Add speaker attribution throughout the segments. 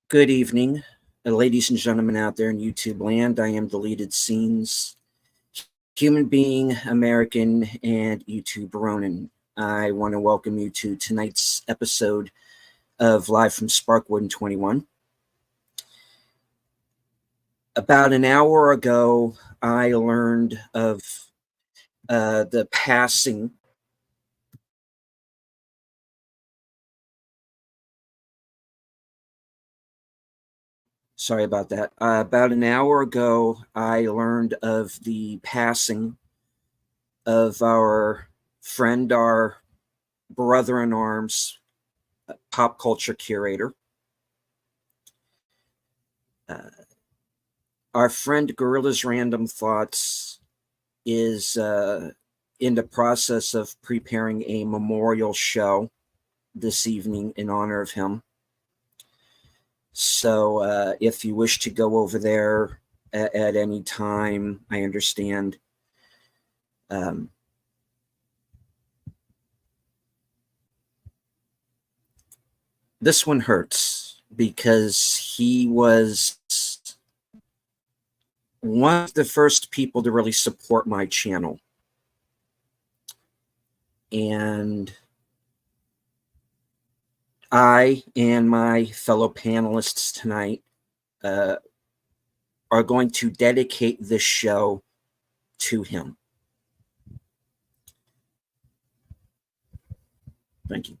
Speaker 1: Good evening, ladies and gentlemen out there in YouTube land. I am Deleted Scenes, human being, American, and YouTube Ronin. I want to welcome you to tonight's episode of Live from Sparkwood in 21. About an hour ago, I learned of the passing Sorry about that. About an hour ago, I learned of the passing of our friend, our brother in arms, pop culture curator. Our friend Gorilla's Random Thoughts is in the process of preparing a memorial show this evening in honor of him. So if you wish to go over there at any time, I understand. This one hurts because he was one of the first people to really support my channel. And I and my fellow panelists tonight are going to dedicate this show to him. Thank you.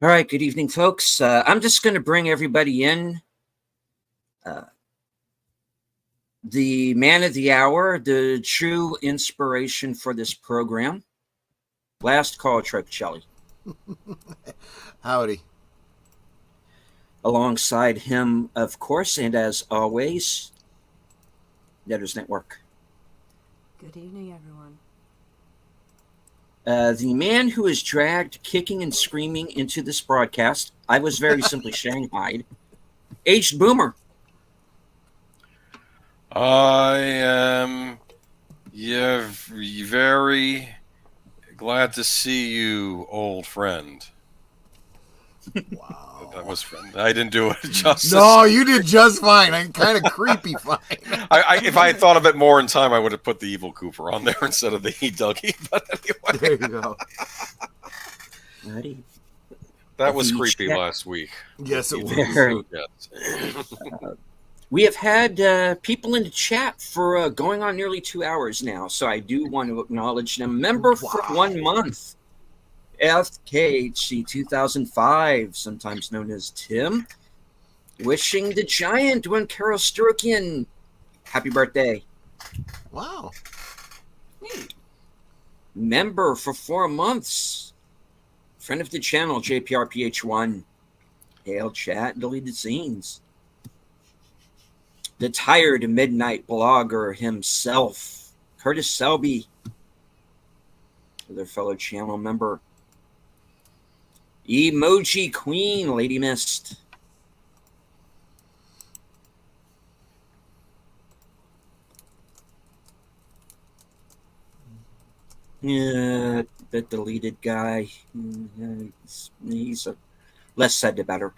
Speaker 1: All right, good evening, folks. I'm just going to bring everybody in. The man of the hour, the true inspiration for this program. Last call, Tripicelli.
Speaker 2: Howdy.
Speaker 1: Alongside him, of course, and as always, Netters Network.
Speaker 3: Good evening, everyone.
Speaker 1: The man who is dragged kicking and screaming into this broadcast, I was very simply shanghaied, Aged Boomer.
Speaker 4: I am very
Speaker 2: Glad to see you, old friend.
Speaker 4: Wow.
Speaker 2: That was fun. I didn't do it justice.
Speaker 4: No, you did just fine. I'm kind of creepy fine.
Speaker 2: If I had thought of it more in time, I would have put the evil Cooper on there instead of the Dougie. But anyway,
Speaker 4: There you go.
Speaker 1: Ready?
Speaker 2: that was creepy last week.
Speaker 4: Yes, it was.
Speaker 1: Very.
Speaker 2: Yes.
Speaker 1: We have had people in the chat for going on nearly 2 hours now, so I do want to acknowledge them. Member for 1 month, FKHC 2005, sometimes known as Tim, wishing the giant when Carol Sturkian happy birthday.
Speaker 4: Wow.
Speaker 1: Member for 4 months, friend of the channel, JPRPH1, hail chat, deleted scenes. The tired midnight blogger himself, Curtis Selby, their fellow channel member. Emoji Queen, Lady Mist. Yeah, the deleted guy. He's a less said the better.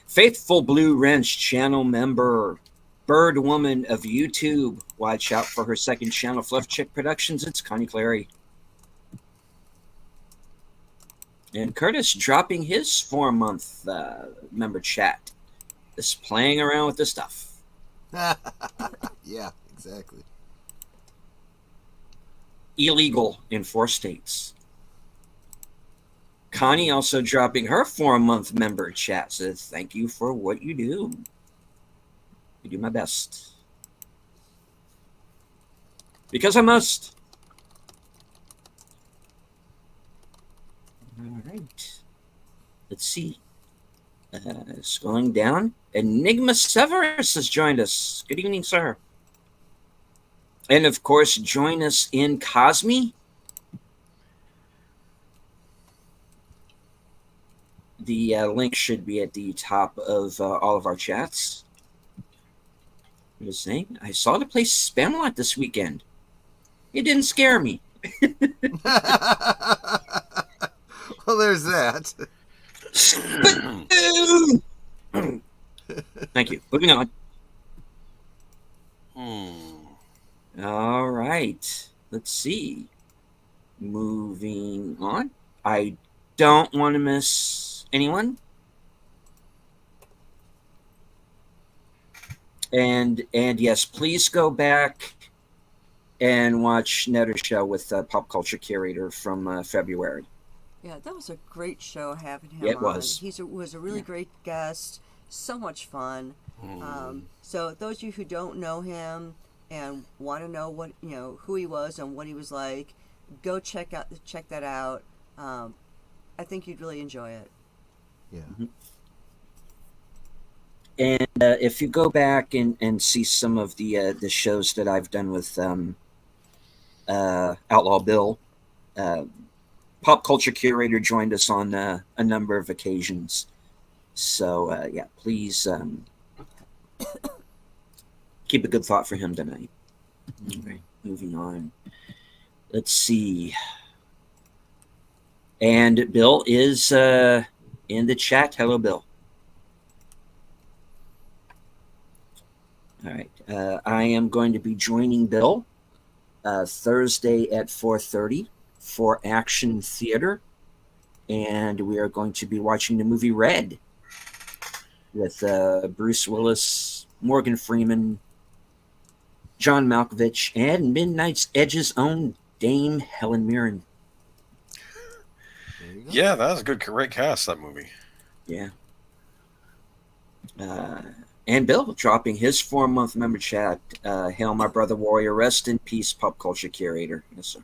Speaker 1: Faithful Blue Wrench channel member, Bird Woman of YouTube. Watch out for her second channel, Fluff Chick Productions. It's Connie Clary. And Curtis dropping his 4-month member chat. Just playing around with this stuff.
Speaker 4: Yeah, exactly.
Speaker 1: Illegal in 4 states. Connie also dropping her 4-month member chat. Says, thank you for what you do. I do my best. Because I must. All right. Let's see. Scrolling down. Enigma Severus has joined us. Good evening, sir. And of course, join us in Cosme. The link should be at the top of all of our chats. I'm just saying, I saw the place Spamalot this weekend. It didn't scare me.
Speaker 4: Well, there's that.
Speaker 1: Thank you. Moving on. All right. Let's see. Moving on. I don't want to miss anyone. And yes, please go back and watch Netter's show with Pop Culture Curator from February.
Speaker 3: Yeah, that was a great show having him
Speaker 1: It
Speaker 3: on.
Speaker 1: was.
Speaker 3: He was a really great guest. So much fun. So those of you who don't know him and want to know what who he was and what he was like, go check that out. I think you'd really enjoy it.
Speaker 4: Yeah.
Speaker 1: Mm-hmm. And if you go back and see some of the shows that I've done with Outlaw Bill, Pop Culture Curator joined us on a number of occasions. So, yeah, please keep a good thought for him tonight. All right, moving on. Let's see. And Bill is in the chat. Hello, Bill. All right. I am going to be joining Bill Thursday at 4:30 for Action Theater. And we are going to be watching the movie Red with Bruce Willis, Morgan Freeman, John Malkovich, and Midnight's Edge's own Dame Helen Mirren.
Speaker 2: Yeah, that was a great cast, that movie.
Speaker 1: Yeah. And Bill dropping his 4-month member chat. Hail my brother warrior. Rest in peace, Pop Culture Curator. Yes, sir.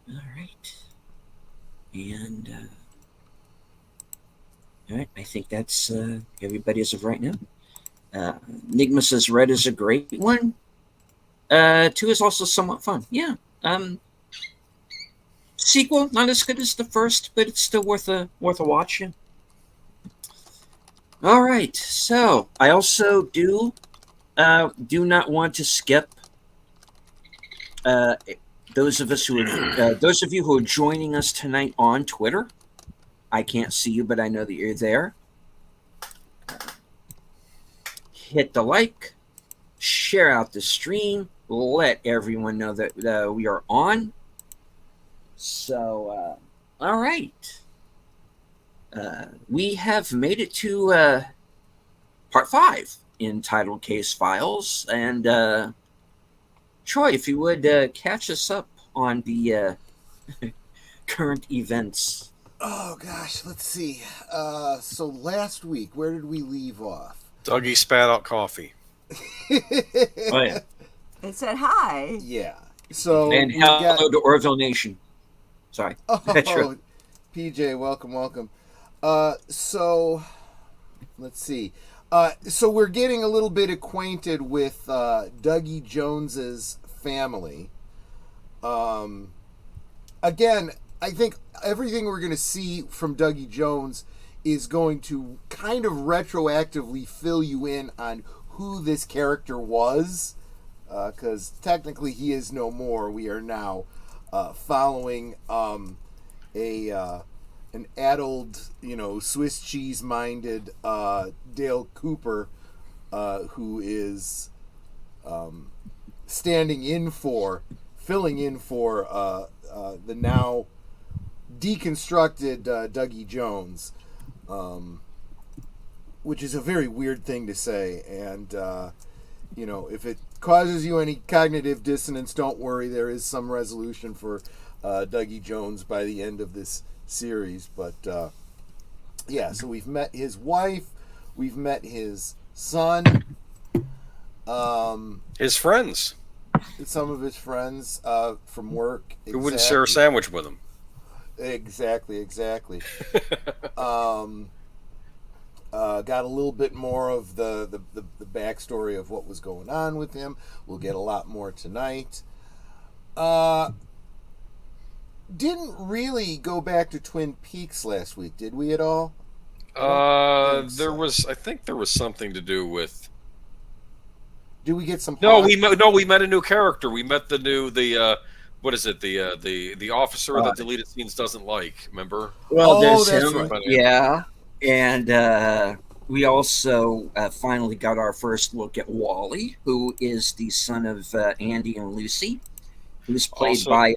Speaker 1: All right. And all right, I think that's everybody as of right now. Enigma says Red is a great one. 2 is also somewhat fun. Yeah. Sequel, not as good as the first, but it's still worth a watch. Yeah. All right. So I also do not want to skip those of you who are joining us tonight on Twitter, I can't see you, but I know that you're there. Hit the like, share out the stream, let everyone know that we are on. So, all right. We have made it to part 5 entitled Case Files. And Troy, if you would catch us up on the current events.
Speaker 4: Oh gosh, let's see. So last week, where did we leave off?
Speaker 2: Dougie spat out coffee.
Speaker 1: Oh, yeah.
Speaker 3: It said hi.
Speaker 4: Yeah. So
Speaker 1: And
Speaker 4: we
Speaker 1: hello
Speaker 4: got-
Speaker 1: to Orville Nation. Sorry.
Speaker 4: Oh, PJ, welcome. So let's see. So we're getting a little bit acquainted with Dougie Jones's family. Again, I think everything we're going to see from Dougie Jones is going to kind of retroactively fill you in on who this character was, because technically he is no more. We are now following an addled, Swiss cheese minded Dale Cooper, who is filling in for the now deconstructed Dougie Jones, which is a very weird thing to say. And if it causes you any cognitive dissonance, don't worry. There is some resolution for Dougie Jones by the end of this series. But so we've met his wife, we've met his son,
Speaker 2: His friends
Speaker 4: some of his friends from work.
Speaker 2: who wouldn't share a sandwich with him.
Speaker 4: Exactly. Got a little bit more of the backstory of what was going on with him. We'll get a lot more tonight. Didn't really go back to Twin Peaks last week, did we at all?
Speaker 2: I think there was something to do with.
Speaker 4: Did we get some?
Speaker 2: No, we met a new character. We met the officer that deleted scenes doesn't like. Remember?
Speaker 1: Well, there's
Speaker 4: that's
Speaker 1: him.
Speaker 4: right.
Speaker 1: Yeah. And we also finally got our first look at Wally, who is the son of Andy and Lucy, who's played by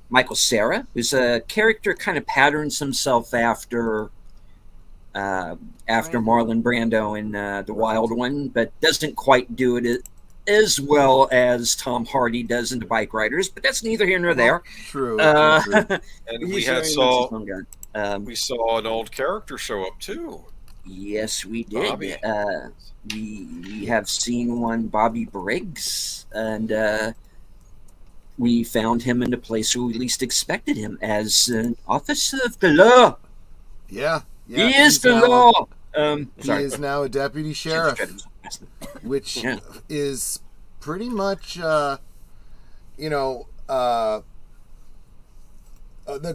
Speaker 1: Michael Cera, who's a character kind of patterns himself after Marlon Brando in The Wild One, but doesn't quite do it as well as Tom Hardy does in The Bike Riders. But that's neither here nor there.
Speaker 4: True.
Speaker 2: And we
Speaker 1: He's very much his own guy.
Speaker 2: we saw an old character show up too.
Speaker 1: Yes, we did.
Speaker 2: Bobby.
Speaker 1: We have seen one, Bobby Briggs, and we found him in a place where we least expected him, as an officer of the law.
Speaker 4: Yeah.
Speaker 1: He is the law.
Speaker 4: He is now a deputy sheriff, which
Speaker 1: Yeah.
Speaker 4: is pretty much, the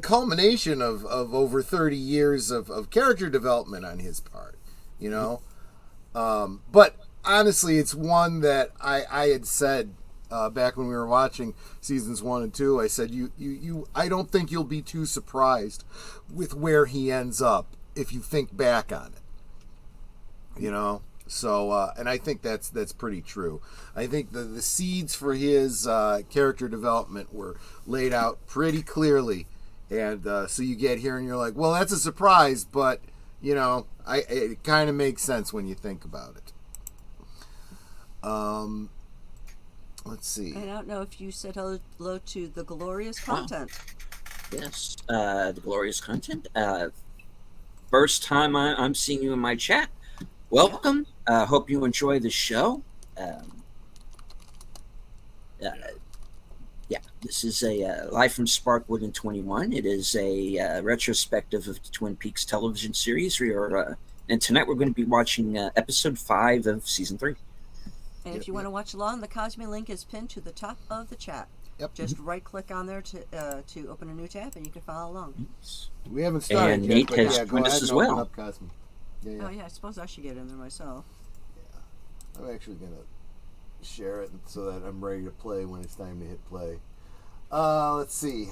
Speaker 4: culmination of over 30 years of character development on his part, But honestly, it's one that I had said back when we were watching seasons 1 and 2. I said, I don't think you'll be too surprised with where he ends up if you think back on it, So, and I think that's pretty true. I think the seeds for his character development were laid out pretty clearly. And so you get here and you're like, well, that's a surprise, but, it kind of makes sense when you think about it. Let's see.
Speaker 3: I don't know if you said hello to the glorious content.
Speaker 1: Yes, the glorious content. First time I'm seeing you in my chat. Welcome. Hope you enjoy the show. This is a live from Sparkwood in 21. It is a retrospective of the Twin Peaks television series. And tonight we're going to be watching episode 5 of season 3.
Speaker 3: And if you want to watch along, the Cosme link is pinned to the top of the chat.
Speaker 4: Yep.
Speaker 3: Just right-click on there to open a new tab, and you can follow along.
Speaker 4: We haven't started
Speaker 1: And
Speaker 4: yet,
Speaker 1: Nate
Speaker 4: but
Speaker 1: has
Speaker 4: go
Speaker 1: joined us
Speaker 4: ahead
Speaker 1: as
Speaker 4: and open
Speaker 1: well.
Speaker 4: up Cosme. Yeah.
Speaker 3: Oh yeah, I suppose I should get in there myself.
Speaker 4: I'm actually gonna share it so that I'm ready to play when it's time to hit play. Let's see.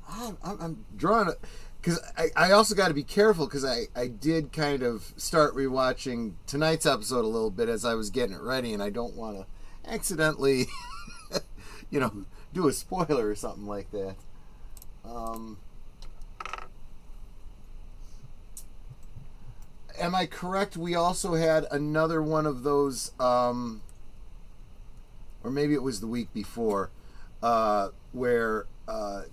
Speaker 4: I'm drawing it because I also got to be careful because I did kind of start rewatching tonight's episode a little bit as I was getting it ready, and I don't want to accidentally, do a spoiler or something like that. Am I correct? We also had another one of those, or maybe it was the week before, where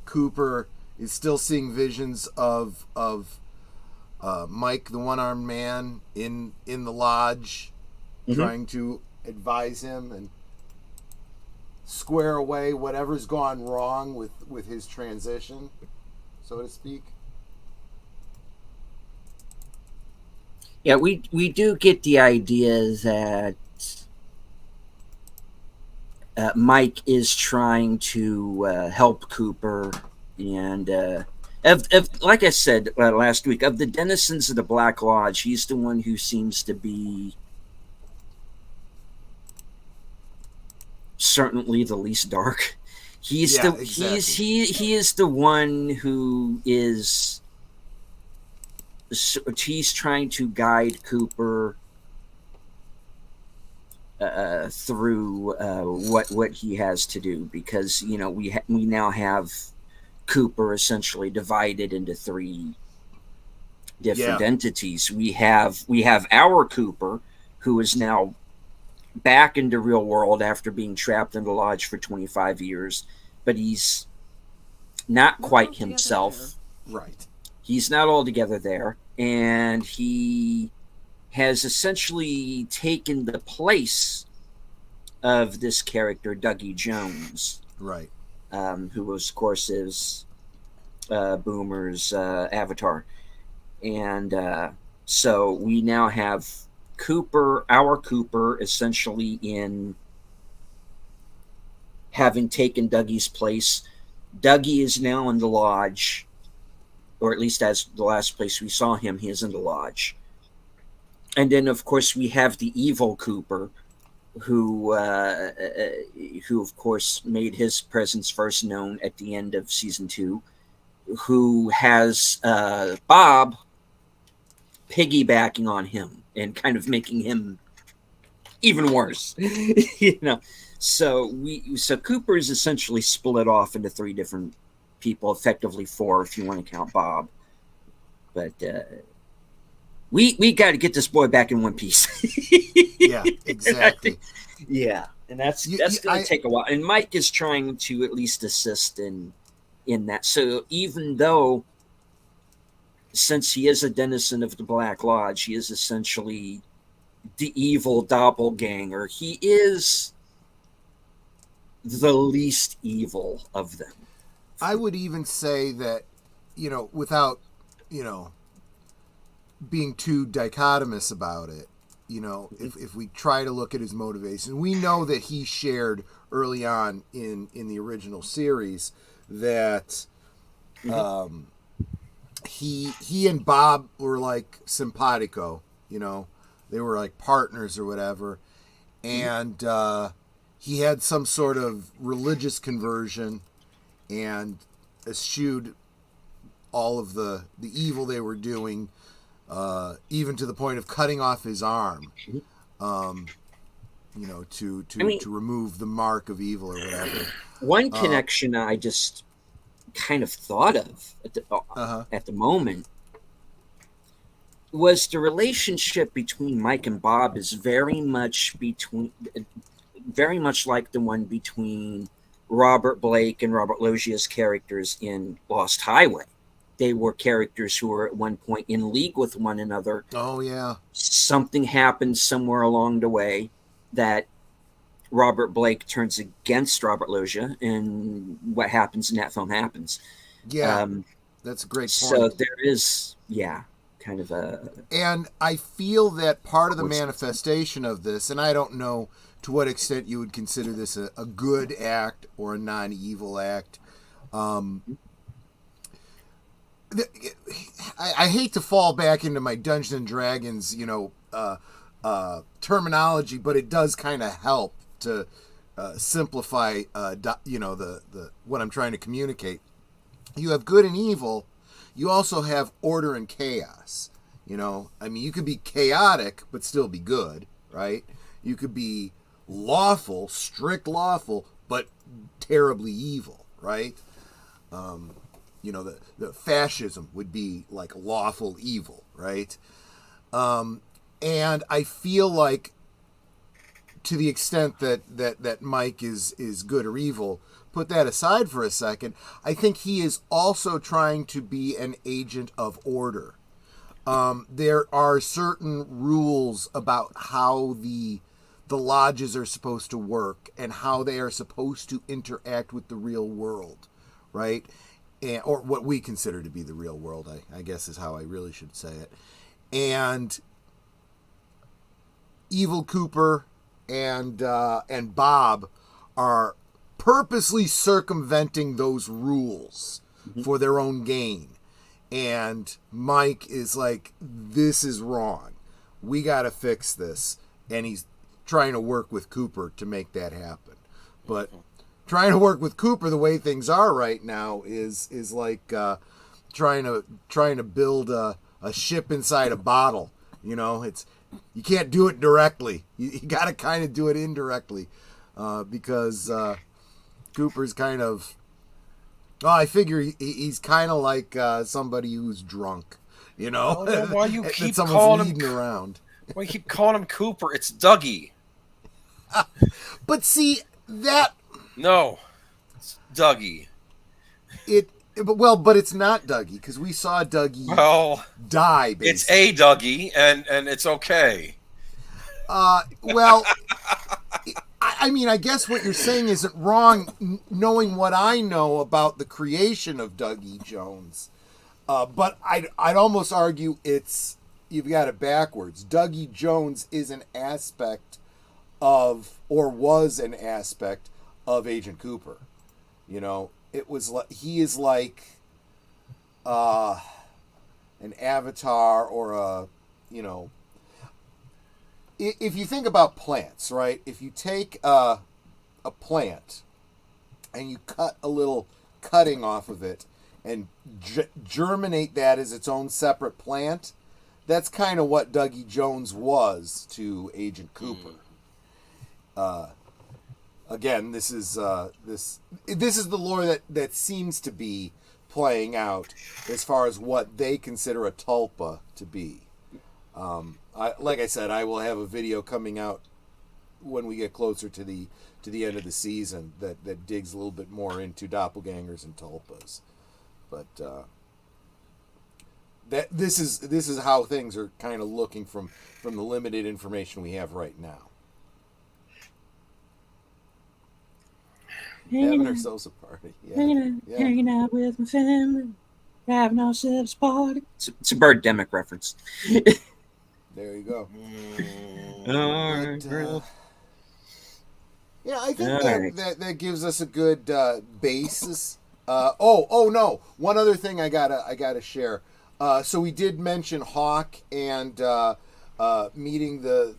Speaker 4: Cooper is still seeing visions of Mike, the one-armed man, in the lodge, trying to advise him and square away whatever's gone wrong with his transition, so to speak.
Speaker 1: Yeah, we do get the idea that Mike is trying to help Cooper, and like I said last week, of the denizens of the Black Lodge, he's the one who seems to be certainly the least dark. He's he is the one who is. He's trying to guide Cooper through what he has to do, because we now have Cooper essentially divided into three different entities. We have our Cooper, who is now back into real world after being trapped in the lodge for 25 years, but he's not quite himself.
Speaker 4: Right.
Speaker 1: He's not altogether there, and he has essentially taken the place of this character, Dougie Jones.
Speaker 4: Right.
Speaker 1: Who, of course, is Boomer's avatar. And so we now have our Cooper, essentially in having taken Dougie's place. Dougie is now in the lodge, or at least as the last place we saw him, he is in the lodge. And then, of course, we have the evil Cooper, who of course, made his presence first known at the end of season 2, who has Bob piggybacking on him and kind of making him even worse. So Cooper is essentially split off into 3 different people, effectively 4 if you want to count Bob. But we got to get this boy back in one piece.
Speaker 4: Yeah, exactly.
Speaker 1: And that's going to take a while. And Mike is trying to at least assist in that. So even though, since he is a denizen of the Black Lodge, he is essentially the evil doppelganger. He is the least evil of them.
Speaker 4: I would even say that, without, being too dichotomous about it, if we try to look at his motivation, we know that he shared early on in the original series that he and Bob were like simpatico, they were like partners or whatever, and he had some sort of religious conversion and eschewed all of the evil they were doing, even to the point of cutting off his arm, to remove the mark of evil or whatever.
Speaker 1: One connection I just kind of thought of at the moment was the relationship between Mike and Bob is very much like the one between Robert Blake and Robert Loggia's characters in Lost Highway. They were characters who were at one point in league with one another.
Speaker 4: Oh, yeah.
Speaker 1: Something happened somewhere along the way that Robert Blake turns against Robert Loggia, and what happens in that film happens.
Speaker 4: Yeah, that's a great point.
Speaker 1: So there is, kind of a...
Speaker 4: And I feel that part of the manifestation of this, and I don't know to what extent you would consider this a good act or a non-evil act. I hate to fall back into my Dungeons and Dragons, terminology, but it does kind of help to simplify, the what I'm trying to communicate. You have good and evil. You also have order and chaos. I mean, you could be chaotic but still be good, right? You could be lawful, strict lawful, but terribly evil, right? The fascism would be like lawful evil, right? And I feel like, to the extent that Mike is good or evil, put that aside for a second, I think he is also trying to be an agent of order. There are certain rules about how the lodges are supposed to work and how they are supposed to interact with the real world, right? Or what we consider to be the real world, I guess is how I really should say it. And Evil Cooper and Bob are purposely circumventing those rules for their own gain. And Mike is like, this is wrong. We got to fix this. And he's trying to work with Cooper to make that happen. But trying to work with Cooper the way things are right now is like trying to build a ship inside a bottle. You can't do it directly. You got to kind of do it indirectly, because Cooper's kind of. Oh, I figure he's kind of like somebody who's drunk,
Speaker 2: Why you keep
Speaker 4: someone's
Speaker 2: calling
Speaker 4: leading
Speaker 2: him?
Speaker 4: around?
Speaker 2: Why you keep calling him Cooper? It's Dougie.
Speaker 4: But see that.
Speaker 2: No, it's Dougie.
Speaker 4: But it's not Dougie, because we saw Dougie die. Basically.
Speaker 2: It's a Dougie, and it's okay.
Speaker 4: Well, I mean, I guess what you're saying isn't wrong, knowing what I know about the creation of Dougie Jones. But I'd almost argue you've got it backwards. Dougie Jones is an aspect of, or was an aspect of, Agent Cooper. It was like he is like an avatar or a. If you think about plants, right? If you take a plant and you cut a little cutting off of it and germinate that as its own separate plant, that's kind of what Dougie Jones was to Agent Cooper. Again, this is the lore that seems to be playing out as far as what they consider a tulpa to be. Like I said, I will have a video coming out when we get closer to the end of the season that digs a little bit more into doppelgangers and tulpas. But this is how things are kind of looking from the limited information we have right now. Having ourselves a party. Yeah.
Speaker 1: Hanging out with my family, having ourselves a party. It's a Birdemic reference.
Speaker 4: There you go.
Speaker 1: But,
Speaker 4: I think that gives us a good basis. No! One other thing I gotta share. So we did mention Hawk and meeting the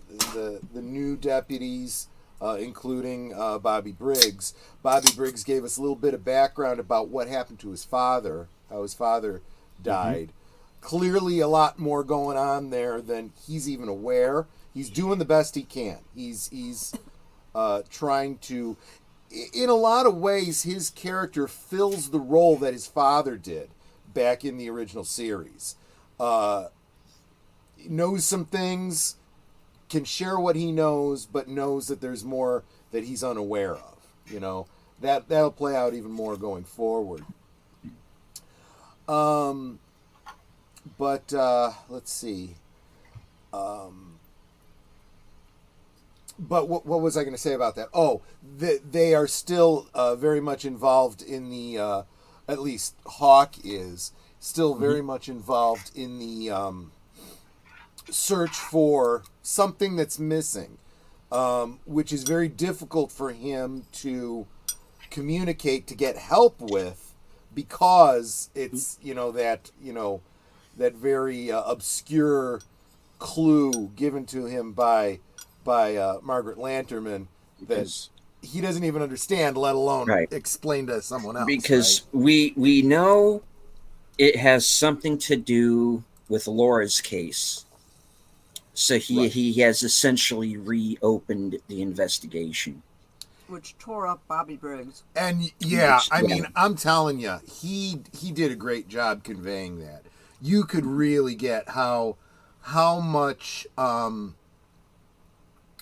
Speaker 4: new deputies, including Bobby Briggs. Bobby Briggs gave us a little bit of background about what happened to his father, how his father died. Clearly a lot more going on there than he's even aware. He's doing the best he can. He's trying to, in a lot of ways, his character fills the role that his father did back in the original series. Knows some things, can share what he knows, but knows that there's more that he's unaware of. That'll play out even more going forward. But let's see. But what was I going to say about that? Oh, they are still very much involved in the, at least Hawk is still very much involved in the search for something that's missing, which is very difficult for him to communicate, to get help with, because it's, that very obscure clue given to him by Margaret Lanterman that
Speaker 1: Because-
Speaker 4: he doesn't even understand, let alone
Speaker 1: Right.
Speaker 4: explain to someone else.
Speaker 1: because we know it has something to do with Laura's case. So
Speaker 4: Right.
Speaker 1: he has essentially reopened the investigation.
Speaker 3: Which tore up Bobby Briggs.
Speaker 4: And yeah,
Speaker 1: Which-
Speaker 4: I
Speaker 1: yeah.
Speaker 4: mean, I'm telling you, he did a great job conveying that. You could really get how much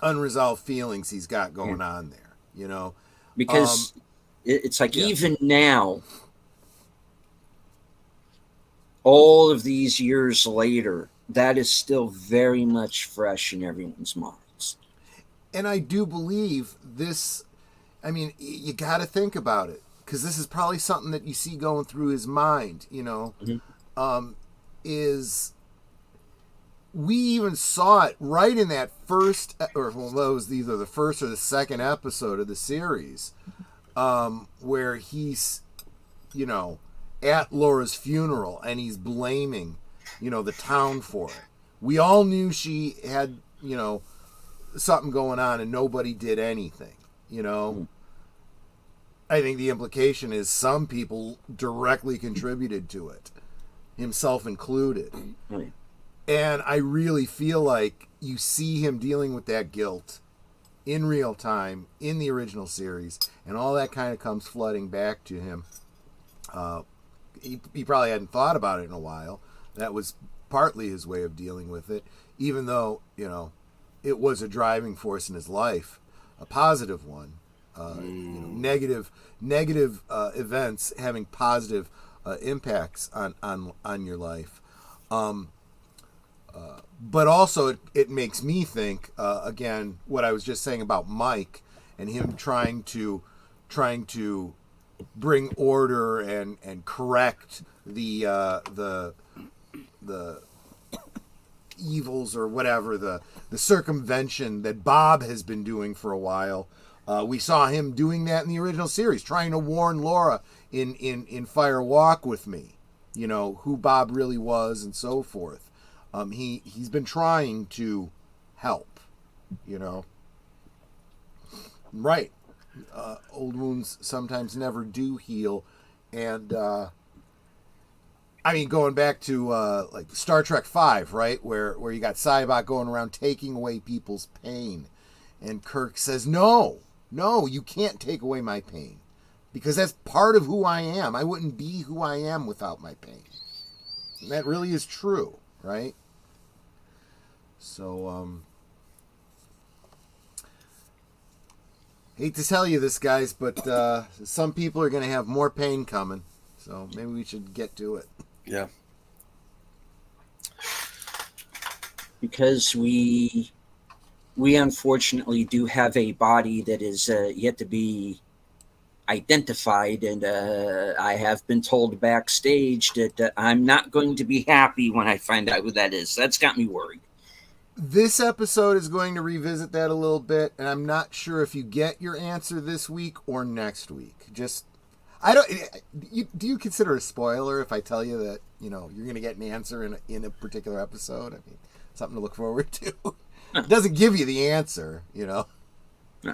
Speaker 4: unresolved feelings he's got going on there. You know,
Speaker 1: Because it's like
Speaker 4: yeah.
Speaker 1: even now, all of these years later, that is still very much fresh in everyone's minds.
Speaker 4: and I do believe this. I mean, you got to think about it because this is probably something that you see going through his mind. You know, is we even saw it right in that first, or well, that was either the first or the second episode of the series, where he's, you know, at Laura's funeral and he's blaming, you know, the town for it. We all knew she had, you know, something going on and nobody did anything, you know. I think the implication is some people directly contributed to it, himself included.
Speaker 1: Right.
Speaker 4: And I really feel like you see him dealing with that guilt in real time in the original series, and all that kind of comes flooding back to him. He probably hadn't thought about it in a while. That was partly his way of dealing with it, even though, you know, it was a driving force in his life, a positive one. You know, negative events having positive impacts on your life. But also it makes me think, again, what I was just saying about Mike and him trying to bring order and correct the evils or whatever, the circumvention that Bob has been doing for a while. We saw him doing that in the original series, trying to warn Laura in Fire Walk with Me, you know, who Bob really was and so forth. He's been trying to help, you know. Right. Old wounds sometimes never do heal. And, I mean, going back to, like, Star Trek V, right? Where you got Cybok going around taking away people's pain. And Kirk says, no, you can't take away my pain. Because that's part of who I am. I wouldn't be who I am without my pain. And that really is true, right? So, hate to tell you this, guys, but some people are going to have more pain coming. So maybe we should get to it.
Speaker 2: Yeah.
Speaker 1: Because we unfortunately do have a body that is yet to be identified, and I have been told backstage that I'm not going to be happy when I find out who that is. That's got me worried.
Speaker 4: This episode is going to revisit that a little bit, and I'm not sure if you get your answer this week or next week. Just, I don't. Do you consider a spoiler if I tell you that, you know, you're going to get an answer in a particular episode? I mean, something to look forward to. It doesn't give you the answer, you know.
Speaker 1: No.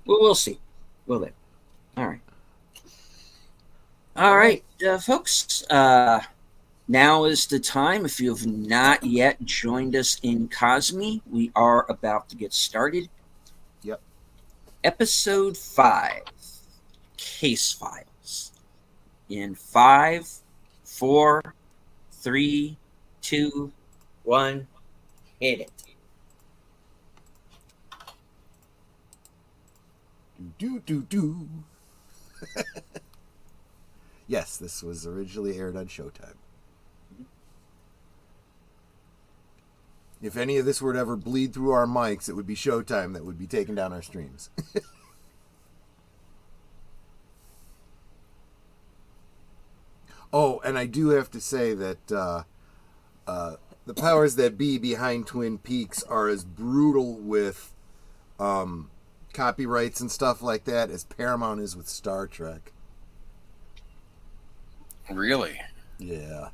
Speaker 1: Well, we'll see. Will they? All right. All right, folks. Now is the time. If you have not yet joined us in Cosme, we are about to get started.
Speaker 4: Yep.
Speaker 1: Episode 5, Case Files. In 5, 4, 3, 2, 1, hit it.
Speaker 4: Do. Yes, this was originally aired on Showtime. If any of this were to ever bleed through our mics, it would be Showtime that would be taking down our streams. Oh, and I do have to say that the powers that be behind Twin Peaks are as brutal with copyrights and stuff like that as Paramount is with Star Trek.
Speaker 2: Really?
Speaker 4: Yeah.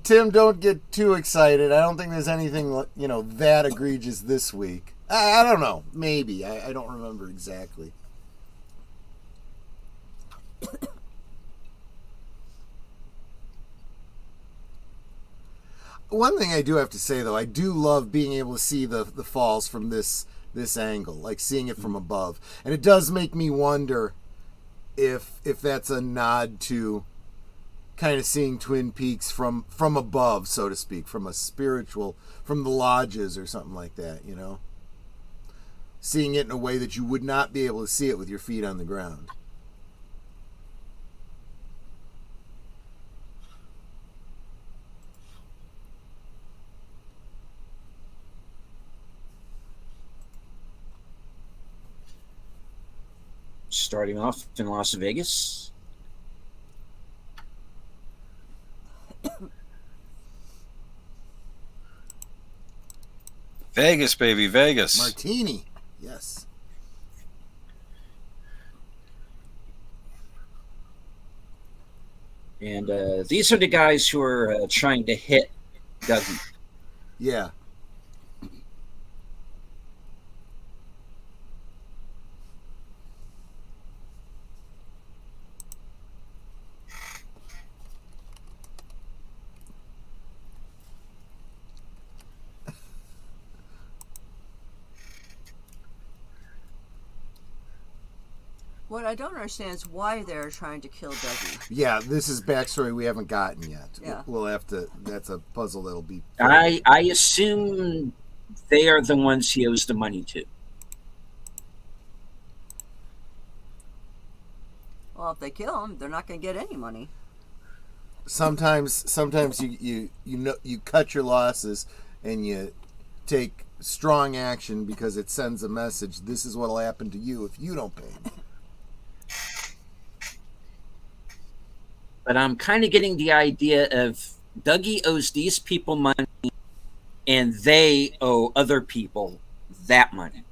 Speaker 4: Tim, don't get too excited. I don't think there's anything that egregious this week. I don't know. Maybe. I don't remember exactly. One thing I do have to say, though, I do love being able to see the falls from this angle, like seeing it from above. And it does make me wonder if that's a nod to kind of seeing Twin Peaks from above, so to speak, from a spiritual, from the lodges or something like that, seeing it in a way that you would not be able to see it with your feet on the ground.
Speaker 1: Starting off in Las Vegas.
Speaker 2: Vegas, baby, Vegas.
Speaker 4: Martini, yes.
Speaker 1: And these are the guys who are trying to hit Dougie.
Speaker 4: Yeah.
Speaker 3: What I don't understand is why they're trying to kill Dougie.
Speaker 4: Yeah, this is backstory we haven't gotten yet.
Speaker 3: Yeah.
Speaker 4: We'll have to. That's a puzzle that'll be.
Speaker 1: I assume they are the ones he owes the money to.
Speaker 3: Well, if they kill him, they're not going to get any money.
Speaker 4: Sometimes you cut your losses and you take strong action because it sends a message. This is what'll happen to you if you don't pay me.
Speaker 1: But I'm kind of getting the idea of Dougie owes these people money and they owe other people that money.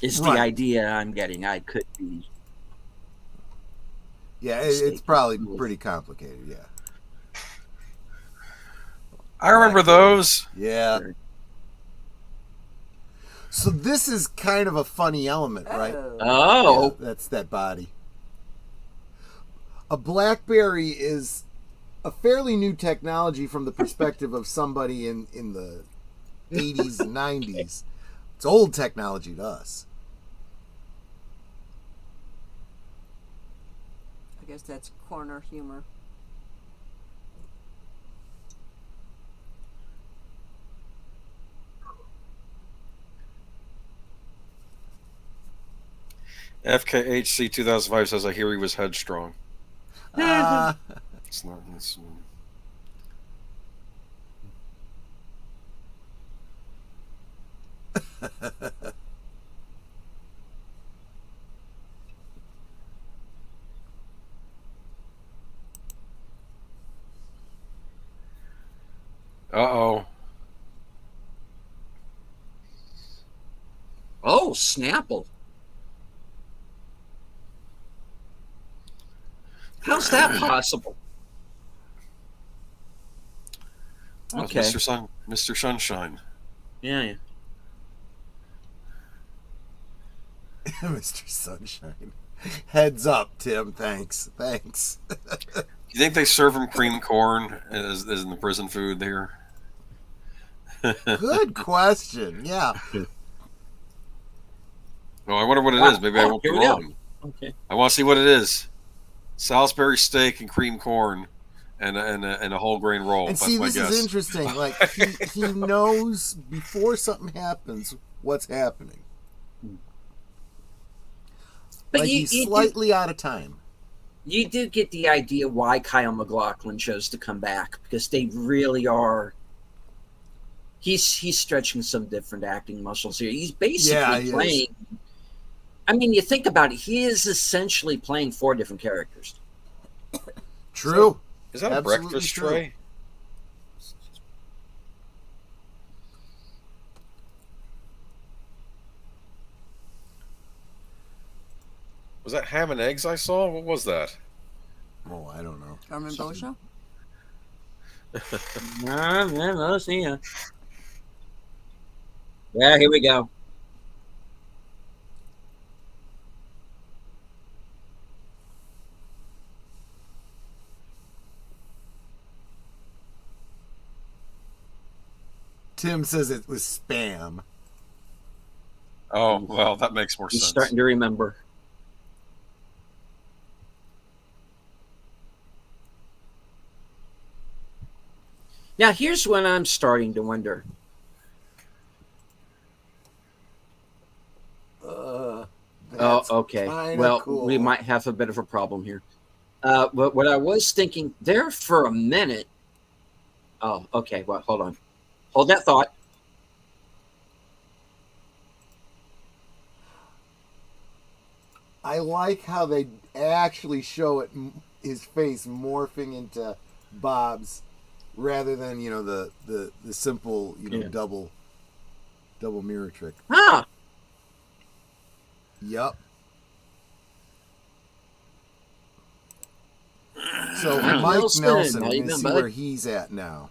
Speaker 1: Is
Speaker 4: Right.
Speaker 1: the idea I'm getting. I could be.
Speaker 4: Yeah, it's probably pretty complicated, yeah.
Speaker 2: I remember those.
Speaker 4: Yeah. So this is kind of a funny element, right?
Speaker 1: Oh.
Speaker 4: Yeah, that's that body. A BlackBerry is a fairly new technology from the perspective of somebody in the 80s and 90s. It's old technology to us.
Speaker 3: I guess that's corner humor.
Speaker 2: FKHC 2005 says, I hear he was headstrong. It's not. It's, uh-oh.
Speaker 1: Oh, Snapple. How's that possible?
Speaker 2: Oh, it's
Speaker 1: Okay.
Speaker 2: Mr. Sunshine.
Speaker 1: Yeah.
Speaker 4: Mr. Sunshine. Heads up, Tim. Thanks.
Speaker 2: Do you think they serve him cream corn as in the prison food there?
Speaker 4: Good question. Yeah.
Speaker 2: Oh, I wonder what it is. Maybe I won't be
Speaker 1: here we go.
Speaker 2: wrong.
Speaker 1: Okay.
Speaker 2: I want to see what it is. Salisbury steak and cream corn and a whole grain roll.
Speaker 4: And
Speaker 2: That's
Speaker 4: see,
Speaker 2: my
Speaker 4: this
Speaker 2: guess.
Speaker 4: is interesting. Like he knows before something happens what's happening.
Speaker 1: But
Speaker 4: Like he's slightly out of time.
Speaker 1: You do get the idea why Kyle MacLachlan chose to come back, because they really are. He's stretching some different acting muscles here. He's basically playing. I mean, you think about it. He is essentially playing 4 different characters.
Speaker 4: True.
Speaker 2: Is that a
Speaker 4: Absolutely
Speaker 2: breakfast
Speaker 4: true.
Speaker 2: tray? Was that ham and eggs I saw? What was that?
Speaker 4: Oh, I don't know.
Speaker 3: Carmen Bocha?
Speaker 1: I'll see ya. Yeah, here we go.
Speaker 4: Tim says it was spam.
Speaker 2: Oh, well, that makes more
Speaker 1: He's
Speaker 2: sense.
Speaker 1: starting to remember. Now, here's when I'm starting to wonder.
Speaker 4: That's
Speaker 1: okay.
Speaker 4: kinda
Speaker 1: Well,
Speaker 4: cool.
Speaker 1: we might have a bit of a problem here. But what I was thinking there for a minute. Oh, okay. Well, hold on. Hold that thought.
Speaker 4: I like how they actually show it, his face morphing into Bob's, rather than the simple
Speaker 1: Yeah.
Speaker 4: double mirror trick.
Speaker 1: Ah,
Speaker 4: Yup. So Mike
Speaker 1: Nelson,
Speaker 4: Nelson,
Speaker 1: how
Speaker 4: we're
Speaker 1: you
Speaker 4: going to
Speaker 1: doing,
Speaker 4: see
Speaker 1: bud?
Speaker 4: where he's at now.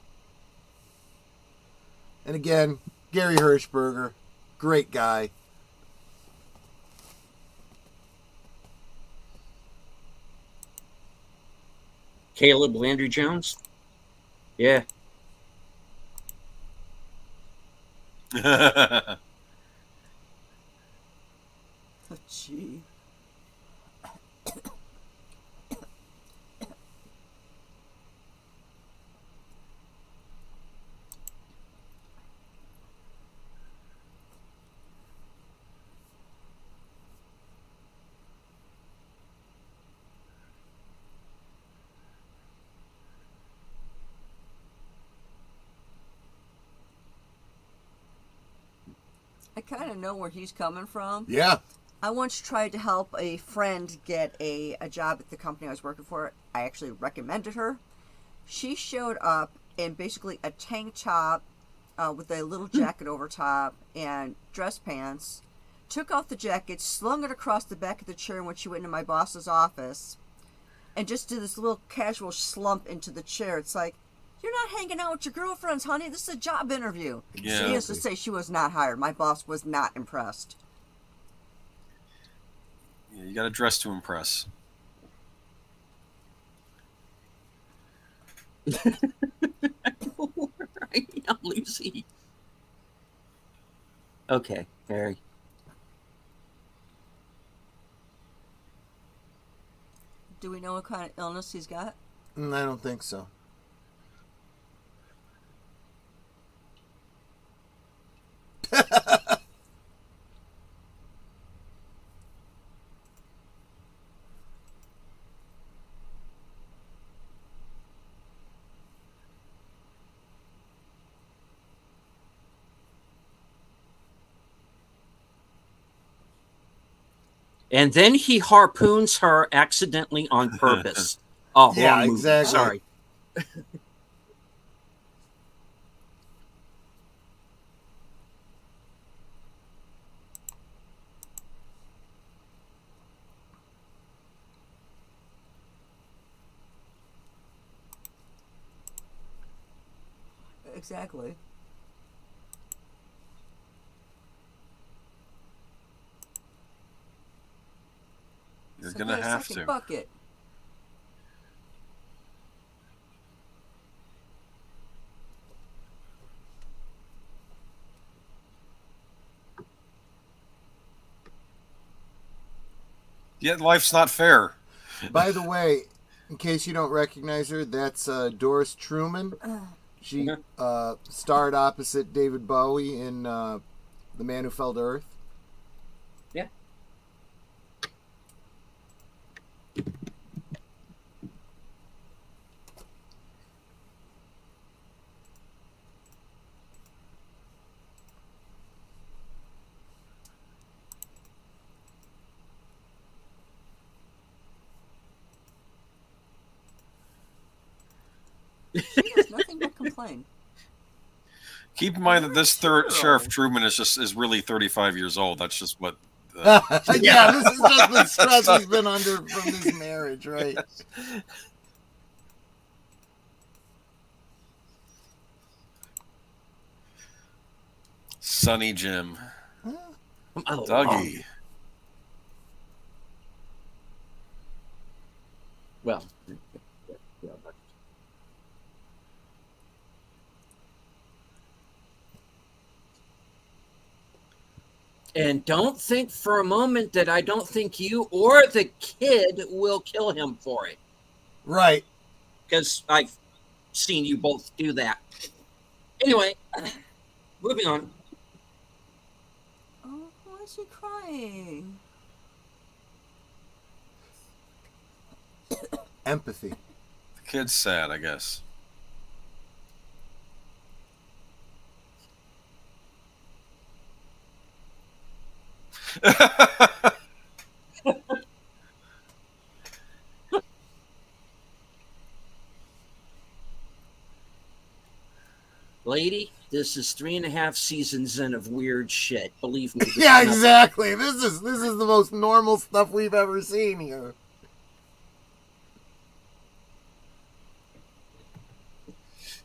Speaker 4: And again, Gary Hirschberger, great guy.
Speaker 1: Caleb Landry Jones. Yeah.
Speaker 3: Oh, gee. I kind of know where he's coming from.
Speaker 4: Yeah.
Speaker 3: I once tried to help a friend get a job at the company I was working for. I actually recommended her. She showed up in basically a tank top with a little jacket over top and dress pants. Took off the jacket, slung it across the back of the chair when she went into my boss's office, and just did this little casual slump into the chair. It's like, you're not hanging out with your girlfriends, honey. This is a job interview.
Speaker 2: Yeah.
Speaker 3: Needless to say, she was not hired. My boss was not impressed.
Speaker 2: Yeah, you got to dress to impress.
Speaker 1: Right now, Lucy. Okay, Harry.
Speaker 3: Do we know what kind of illness he's got?
Speaker 4: I don't think so.
Speaker 1: And then he harpoons her accidentally on purpose. Oh,
Speaker 4: Yeah,
Speaker 1: wrong movie.
Speaker 4: exactly.
Speaker 1: Sorry.
Speaker 3: Exactly.
Speaker 2: You're
Speaker 3: So
Speaker 2: going to
Speaker 3: wait a
Speaker 2: have
Speaker 3: second,
Speaker 2: to.
Speaker 3: Bucket.
Speaker 2: Yet life's not fair.
Speaker 4: By the way, in case you don't recognize her, that's Doris Truman. She starred opposite David Bowie in The Man Who Fell to Earth.
Speaker 1: Yeah.
Speaker 3: She has nothing but complain.
Speaker 2: Keep in mind that this
Speaker 3: True.
Speaker 2: Sheriff Truman is really 35 years old. That's just what.
Speaker 4: Yeah, this is just the stress he's been under from this marriage, right?
Speaker 2: Sonny Jim.
Speaker 1: Oh,
Speaker 2: Dougie.
Speaker 1: well. And don't think for a moment that I don't think you or the kid will kill him for it.
Speaker 4: Right.
Speaker 1: Because I've seen you both do that. Anyway, moving on.
Speaker 3: Oh, why is he crying?
Speaker 4: Empathy.
Speaker 2: The kid's sad, I guess.
Speaker 1: Lady, this is 3.5 seasons in of weird shit. Believe me.
Speaker 4: Yeah, exactly. This is the most normal stuff we've ever seen here.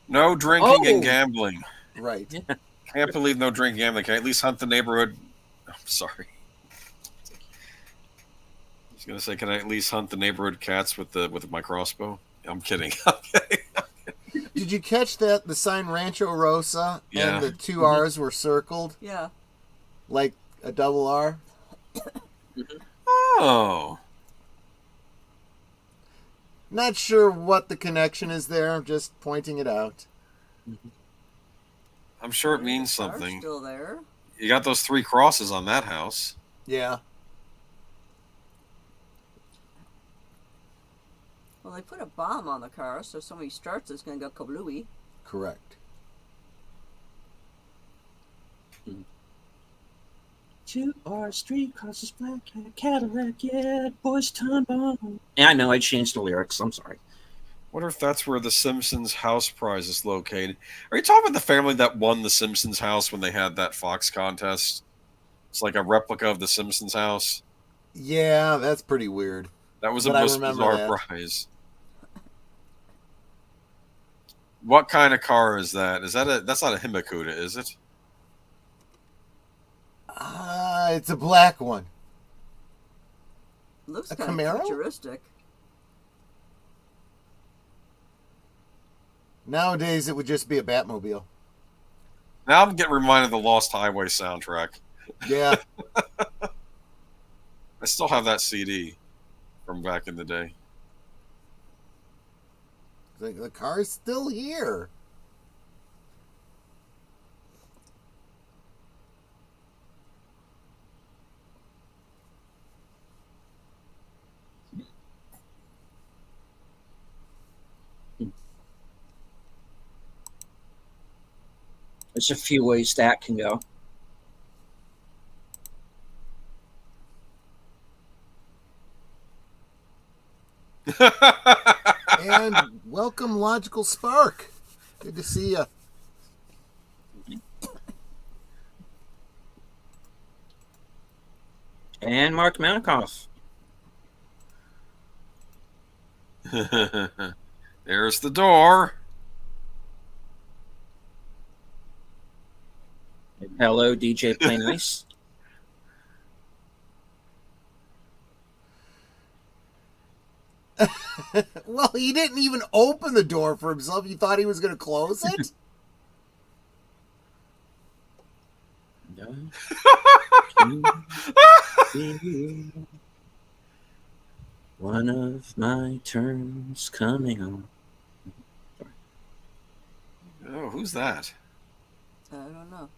Speaker 2: No drinking and gambling.
Speaker 4: Right.
Speaker 1: Yeah.
Speaker 2: Can't believe no drinking and gambling. Can I at least hunt the neighborhood? I'm sorry. I was gonna say, can I at least hunt the neighborhood cats with my crossbow? I'm kidding. Okay.
Speaker 4: Did you catch that the sign Rancho Rosa
Speaker 2: Yeah.
Speaker 4: and the two R's were circled
Speaker 3: Yeah.
Speaker 4: like a double R?
Speaker 2: Oh.
Speaker 4: Not sure what the connection is there. I'm just pointing it out.
Speaker 2: I'm sure it means
Speaker 3: The car's
Speaker 2: something.
Speaker 3: still there.
Speaker 2: You got those 3 crosses on that house.
Speaker 4: Yeah.
Speaker 3: Well, they put a bomb on the car, so if somebody starts, it's going to go kablooey.
Speaker 4: Correct.
Speaker 1: 2 R's, 3 crosses, black cat, Cadillac, yeah, boys ton bomb. Yeah, I know, I changed the lyrics. I'm sorry.
Speaker 2: Wonder if that's where the Simpsons house prize is located. Are you talking about the family that won the Simpsons house when they had that Fox contest? It's like a replica of the Simpsons house.
Speaker 4: Yeah, that's pretty weird.
Speaker 2: That was a
Speaker 4: But I
Speaker 2: most
Speaker 4: remember
Speaker 2: bizarre
Speaker 4: that.
Speaker 2: prize. What kind of car is that? That's not a Himakuda, is it?
Speaker 4: It's a black one.
Speaker 3: Looks
Speaker 4: A
Speaker 3: kind
Speaker 4: Camaro?
Speaker 3: of futuristic.
Speaker 4: Nowadays, it would just be a Batmobile.
Speaker 2: Now I'm getting reminded of the Lost Highway soundtrack.
Speaker 4: Yeah.
Speaker 2: I still have that CD from back in the day.
Speaker 4: The car's still here.
Speaker 1: There's a few ways that can go.
Speaker 4: And welcome, Logical Spark. Good to see you.
Speaker 1: And Mark Manikoff.
Speaker 2: There's the door.
Speaker 1: Hello, DJ Play Nice.
Speaker 4: Well, he didn't even open the door for himself. You thought he was going to close it?
Speaker 1: One of my turns coming on.
Speaker 2: Oh, who's that?
Speaker 3: I don't know.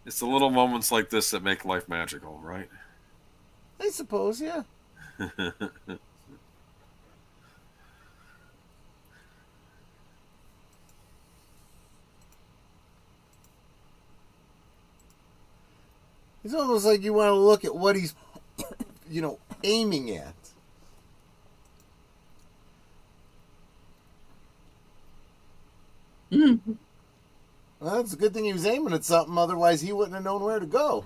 Speaker 2: It's the little moments like this that make life magical, right?
Speaker 4: I suppose, yeah. It's almost like you want to look at what he's, aiming at.
Speaker 1: Mm-hmm.
Speaker 4: Well, it's a good thing he was aiming at something, otherwise he wouldn't have known where to go.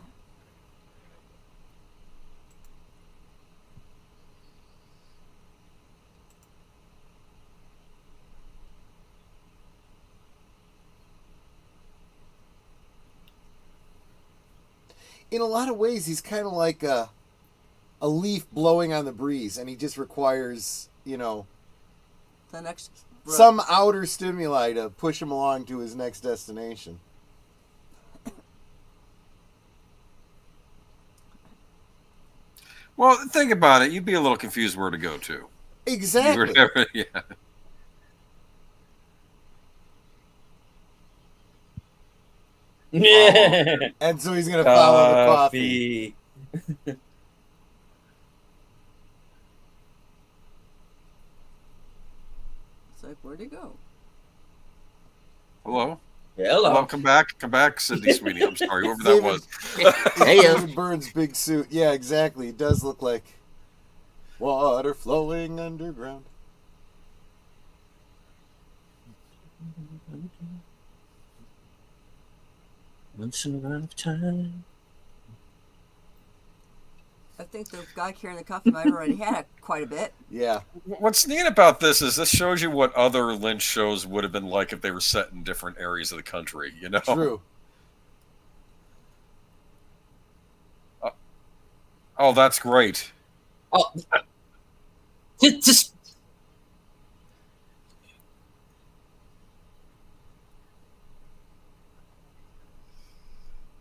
Speaker 4: in a lot of ways, he's kind of like a leaf blowing on the breeze, and he just requires,
Speaker 3: The next breath.
Speaker 4: some outer stimuli to push him along to his next destination.
Speaker 2: Well, think about it. You'd be a little confused where to go to.
Speaker 4: Exactly.
Speaker 2: Yeah.
Speaker 4: And so he's going to follow the coffee.
Speaker 3: It's like, where'd he go?
Speaker 2: Hello?
Speaker 1: Hello.
Speaker 2: Come back, Sydney Sweeney. I'm sorry, whoever that was.
Speaker 1: Hey,
Speaker 4: David Byrne's big suit. Yeah, exactly. It does look like water flowing underground.
Speaker 1: Once in a lifetime.
Speaker 3: I think the guy carrying the coffee might have already had quite a bit.
Speaker 4: Yeah.
Speaker 2: What's neat about this is this shows you what other Lynch shows would have been like if they were set in different areas of the country, you know?
Speaker 4: True.
Speaker 2: Oh, that's great.
Speaker 1: Oh, just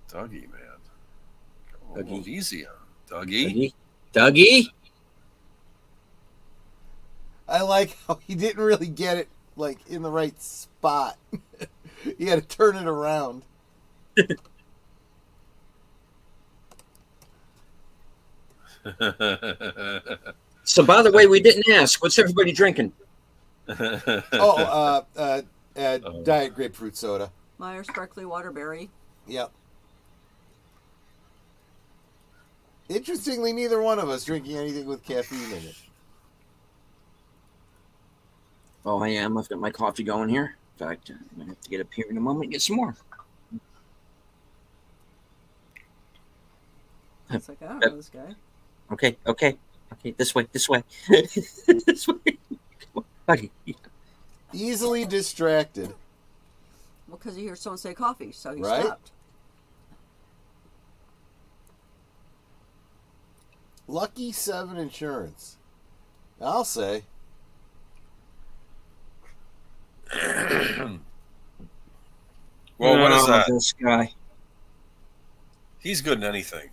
Speaker 2: Dougie, man. Go a
Speaker 1: Dougie.
Speaker 2: little easy on Dougie.
Speaker 1: Dougie. Dougie.
Speaker 4: I like how he didn't really get it like in the right spot. He had to turn it around.
Speaker 1: So, by the way, we didn't ask. What's everybody drinking?
Speaker 4: Diet grapefruit soda.
Speaker 3: Meyer sparkly waterberry.
Speaker 4: Yep. Interestingly, neither one of us drinking anything with caffeine in it.
Speaker 1: Oh, I am. I've got my coffee going here. In fact, I'm going to have to get up here in a moment and get some more.
Speaker 3: It's like, I don't know this guy.
Speaker 1: Okay. This way. This way. This way. Come on, buddy.
Speaker 4: Easily distracted.
Speaker 3: Well, because he heard someone say coffee, so he
Speaker 4: Right?
Speaker 3: stopped.
Speaker 4: Lucky 7 Insurance. I'll say.
Speaker 2: Well, what is
Speaker 1: Oh,
Speaker 2: that?
Speaker 1: This guy.
Speaker 2: He's good in anything.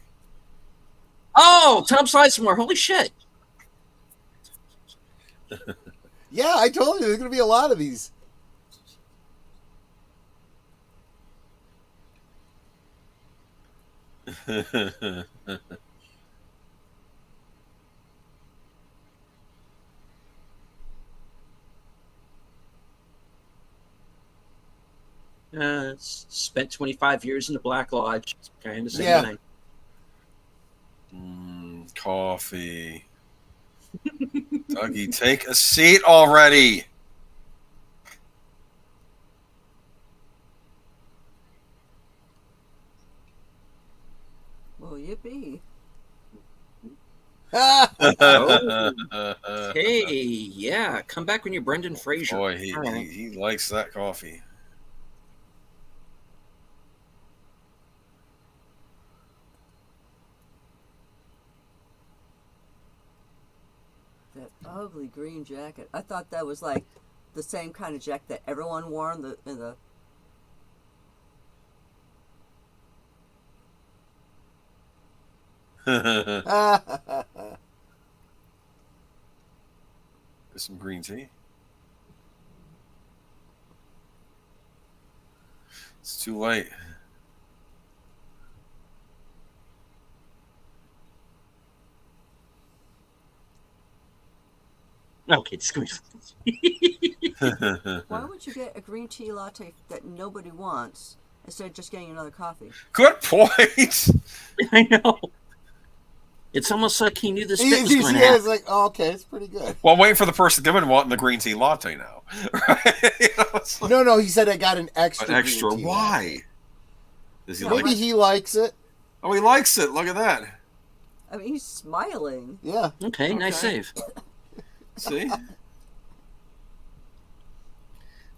Speaker 1: Oh, Tom Sizemore. Holy shit.
Speaker 4: Yeah, I told you there's going to be a lot of these.
Speaker 1: Spent 25 years in the Black Lodge. It's kind of the same
Speaker 4: Yeah.
Speaker 1: thing.
Speaker 2: Coffee. Dougie, take a seat already.
Speaker 3: Well, yippee.
Speaker 1: Hey, yeah. Come back when you're Brendan Fraser.
Speaker 2: Boy, he,
Speaker 1: All right.
Speaker 2: he likes that coffee.
Speaker 3: That ugly green jacket. I thought that was like the same kind of jacket that everyone wore in the
Speaker 2: There's some green tea. It's too late.
Speaker 1: Okay, just give me.
Speaker 3: Why would you get a green tea latte that nobody wants instead of just getting another coffee?
Speaker 2: Good point.
Speaker 1: I know. It's almost like he knew this bit was
Speaker 4: Yeah,
Speaker 1: going to
Speaker 4: it's
Speaker 1: happen.
Speaker 4: like, oh, okay, it's pretty good.
Speaker 2: Well, I'm waiting for the person to come in wanting the green tea latte now. Right? You know, it's like
Speaker 4: No, he said I got an extra.
Speaker 2: an extra.
Speaker 4: green tea
Speaker 2: Why? Does he
Speaker 3: Yeah,
Speaker 2: like
Speaker 4: Maybe
Speaker 2: it?
Speaker 4: he likes it.
Speaker 2: Oh, he likes it. Look at that.
Speaker 3: I mean, he's smiling.
Speaker 4: Yeah.
Speaker 1: Okay, nice
Speaker 2: Okay.
Speaker 1: save.
Speaker 2: See?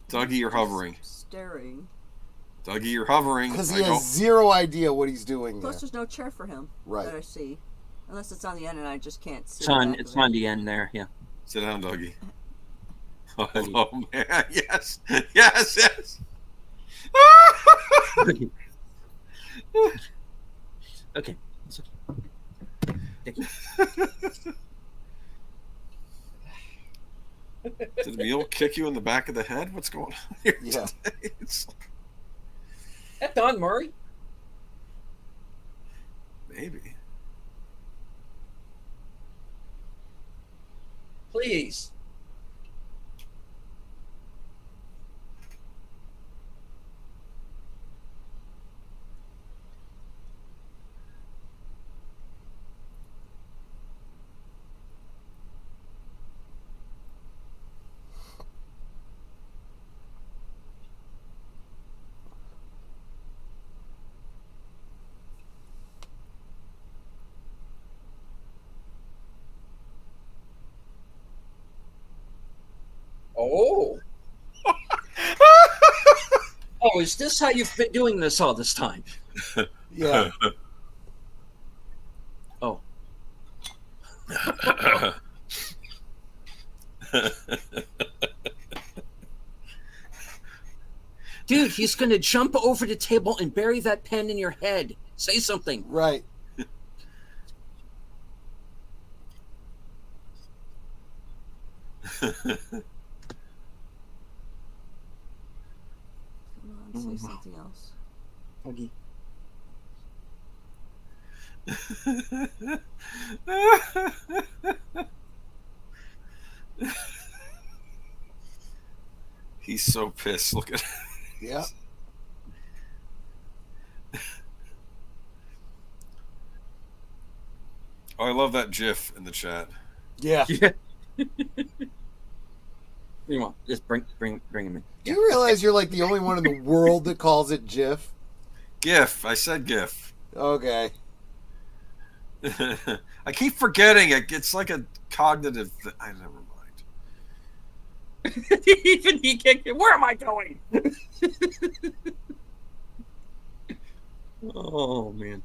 Speaker 2: Dougie, you're hovering.
Speaker 3: Staring.
Speaker 2: Dougie, you're hovering.
Speaker 4: Because he has zero idea what he's doing there.
Speaker 3: Plus, there's no chair for him that I see. Unless it's on the end and I just can't see it.
Speaker 1: It's on the end there, yeah.
Speaker 2: Sit down, Dougie. Oh, man. Yes. Yes, yes.
Speaker 1: Okay.
Speaker 2: Did the mule kick you in the back of the head? What's going on here?
Speaker 4: Yeah.
Speaker 1: That Don Murray?
Speaker 2: Maybe.
Speaker 1: Please. Oh. Oh, is this how you've been doing this all this time?
Speaker 4: Yeah.
Speaker 1: Oh. Dude, he's going to jump over the table and bury that pen in your head. Say something.
Speaker 4: Right.
Speaker 3: Come on, say something else.
Speaker 1: Okay.
Speaker 2: He's so pissed. Look at him.
Speaker 4: Yeah.
Speaker 2: Oh, I love that GIF in the chat.
Speaker 4: Yeah.
Speaker 1: Yeah. You want just bring him in.
Speaker 4: Do you realize you're like the only one in the world that calls it GIF?
Speaker 2: GIF. I said GIF.
Speaker 4: Okay.
Speaker 2: I keep forgetting it. It's like a cognitive thing. I never mind.
Speaker 1: Even he kicked it. Where am I going? Oh man.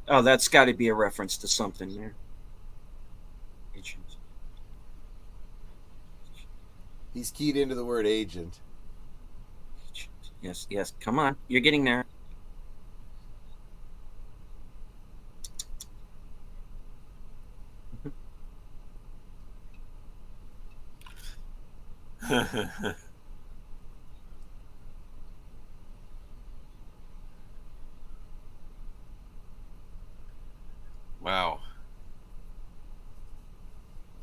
Speaker 1: Oh, that's got to be a reference to something there.
Speaker 4: He's keyed into the word agent.
Speaker 1: Yes, yes. Come on. You're getting there.
Speaker 2: Wow.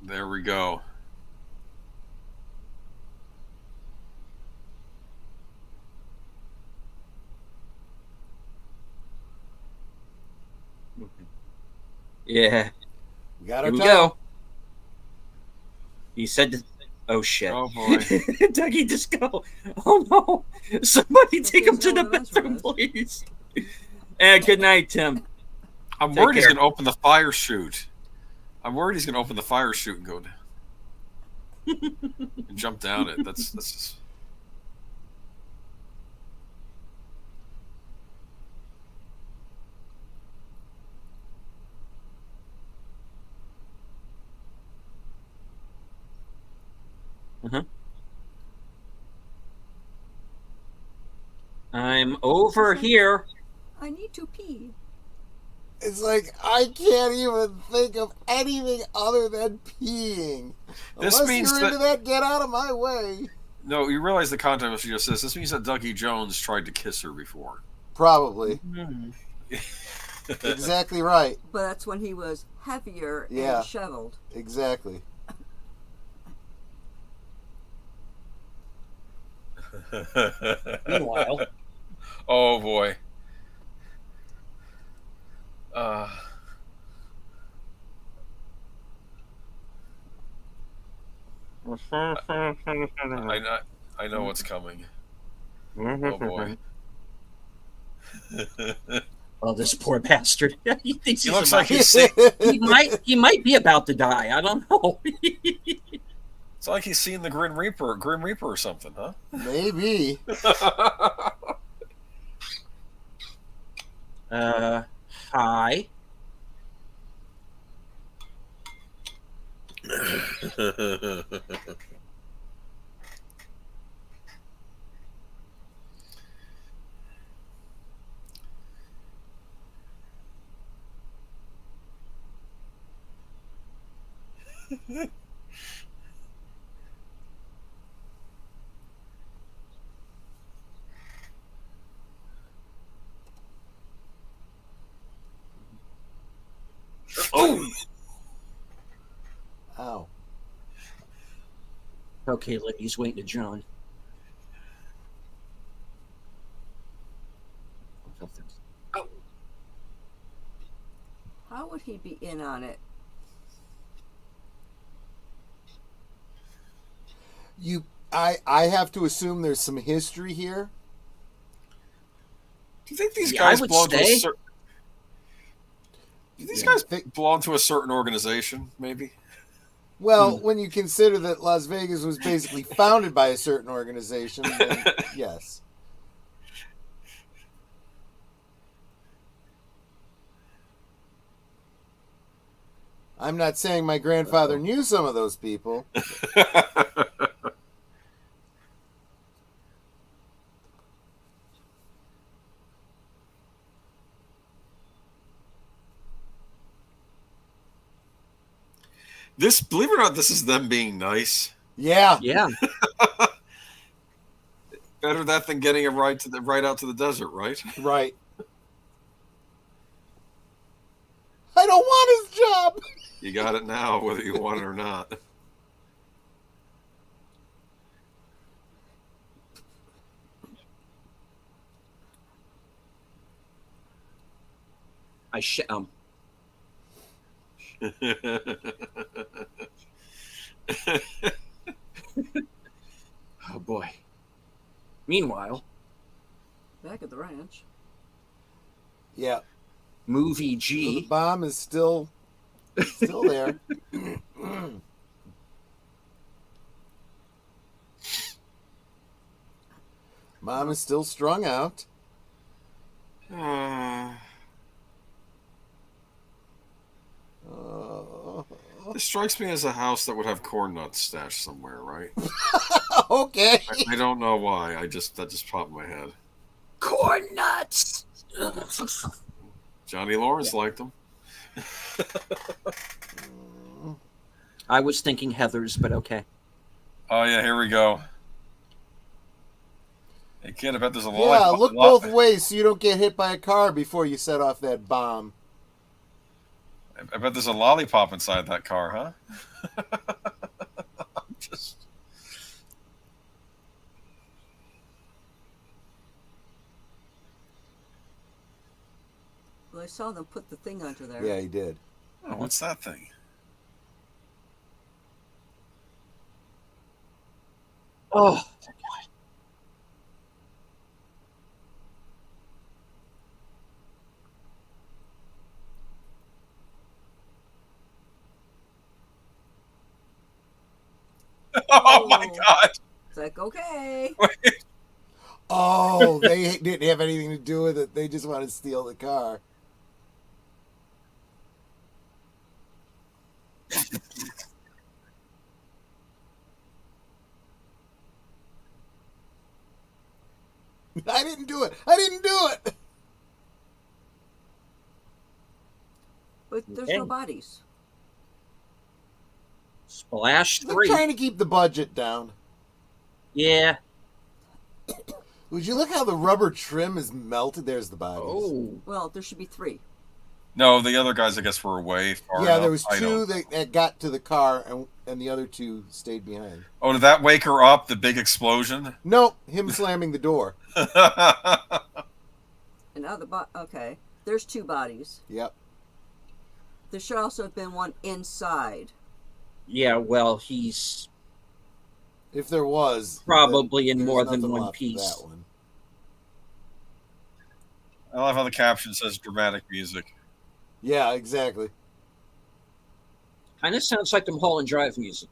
Speaker 2: There we go.
Speaker 1: Yeah.
Speaker 4: We got our
Speaker 1: Here we
Speaker 4: title.
Speaker 1: go. He said, "Oh shit!"
Speaker 2: Oh boy.
Speaker 1: Dougie, just go. Oh no! Somebody take him
Speaker 3: There's
Speaker 1: to
Speaker 3: no
Speaker 1: the
Speaker 3: one else
Speaker 1: bathroom,
Speaker 3: for us.
Speaker 1: please. Good night, Tim.
Speaker 2: I'm
Speaker 1: Take
Speaker 2: worried he's
Speaker 1: care.
Speaker 2: going to open the fire chute. I'm worried he's going to open the fire chute and go and jump down it. That's just...
Speaker 1: I'm over here.
Speaker 3: I need to pee.
Speaker 4: It's like I can't even think of anything other than peeing.
Speaker 2: This
Speaker 4: Unless
Speaker 2: means
Speaker 4: you're
Speaker 2: that-
Speaker 4: into that, get out of my way.
Speaker 2: No, you realize the content of what she just says. This means that Dougie Jones tried to kiss her before.
Speaker 4: Probably. Exactly right.
Speaker 3: But that's when he was heavier
Speaker 4: Yeah.
Speaker 3: and disheveled.
Speaker 4: Exactly.
Speaker 1: Meanwhile,
Speaker 2: Oh boy. I know what's coming. Oh boy.
Speaker 1: oh, this poor bastard. He thinks
Speaker 2: He
Speaker 1: he's
Speaker 2: looks
Speaker 1: about-
Speaker 2: like he's sick.
Speaker 1: he might be about to die. I don't know.
Speaker 2: It's like he's seen the Grim Reaper or something, huh?
Speaker 4: Maybe.
Speaker 1: Hi.
Speaker 2: Oh!
Speaker 4: Ow.
Speaker 1: Okay, ladies, waiting to John.
Speaker 3: How would he be in on it?
Speaker 4: I have to assume there's some history here.
Speaker 2: Do you think these
Speaker 1: Yeah, I
Speaker 2: guys
Speaker 1: would
Speaker 2: belong to a
Speaker 1: stay.
Speaker 2: certain... Do these
Speaker 4: Yeah.
Speaker 2: guys belong to a certain organization, maybe?
Speaker 4: Well, when you consider that Las Vegas was basically founded by a certain organization, then yes. I'm not saying my grandfather knew some of those people.
Speaker 2: This, believe it or not, this is them being nice.
Speaker 4: Yeah.
Speaker 1: Yeah.
Speaker 2: Better that than getting a ride to the right out to the desert, right?
Speaker 4: Right. I don't want his job.
Speaker 2: You got it now, whether you want it or not.
Speaker 1: I Oh boy. Meanwhile,
Speaker 3: Back at the ranch.
Speaker 4: Yeah.
Speaker 1: movie
Speaker 4: So the
Speaker 1: G.
Speaker 4: bomb is still there. Mom is still strung out.
Speaker 2: This strikes me as a house that would have corn nuts stashed somewhere, right?
Speaker 4: Okay.
Speaker 2: I don't know why. That just popped in my head.
Speaker 1: Corn nuts.
Speaker 2: Johnny Lawrence liked them.
Speaker 1: I was thinking Heather's, but okay.
Speaker 2: Oh yeah, here we go. Hey kid, I bet there's a
Speaker 4: Yeah,
Speaker 2: lollipop.
Speaker 4: look both ways so you don't get hit by a car before you set off that bomb.
Speaker 2: I bet there's a lollipop inside that car, huh? Just...
Speaker 3: Well, I saw them put the thing under there.
Speaker 4: Yeah, he did.
Speaker 2: Oh, what's that thing?
Speaker 1: Oh,
Speaker 2: Oh my god!
Speaker 3: It's like, okay.
Speaker 4: Oh, they didn't have anything to do with it. They just wanted to steal the car. I didn't do it. I didn't do it.
Speaker 3: But there's
Speaker 1: Okay.
Speaker 3: no bodies.
Speaker 1: Splash
Speaker 4: They're
Speaker 1: 3.
Speaker 4: trying to keep the budget down.
Speaker 1: Yeah.
Speaker 4: Would you look how the rubber trim is melted? There's the bodies.
Speaker 1: Oh.
Speaker 3: Well, there should be 3.
Speaker 2: No, the other guys, I guess, were away. Far
Speaker 4: Yeah,
Speaker 2: enough.
Speaker 4: there was
Speaker 2: I
Speaker 4: two
Speaker 2: don't-
Speaker 4: that got to the car, and the other two stayed behind.
Speaker 2: Oh, did that wake her up? The big explosion?
Speaker 4: Nope, him slamming the door.
Speaker 3: And now okay. There's 2 bodies.
Speaker 4: Yep.
Speaker 3: There should also have been one inside.
Speaker 1: Yeah, well, he's
Speaker 4: If there was,
Speaker 1: probably
Speaker 4: then
Speaker 1: in
Speaker 4: there's
Speaker 1: more than
Speaker 4: nothing
Speaker 1: one
Speaker 4: left of
Speaker 1: piece.
Speaker 4: That one.
Speaker 2: I love how the caption says dramatic music.
Speaker 4: Yeah, exactly.
Speaker 1: Kind of sounds like the Mulholland Drive music.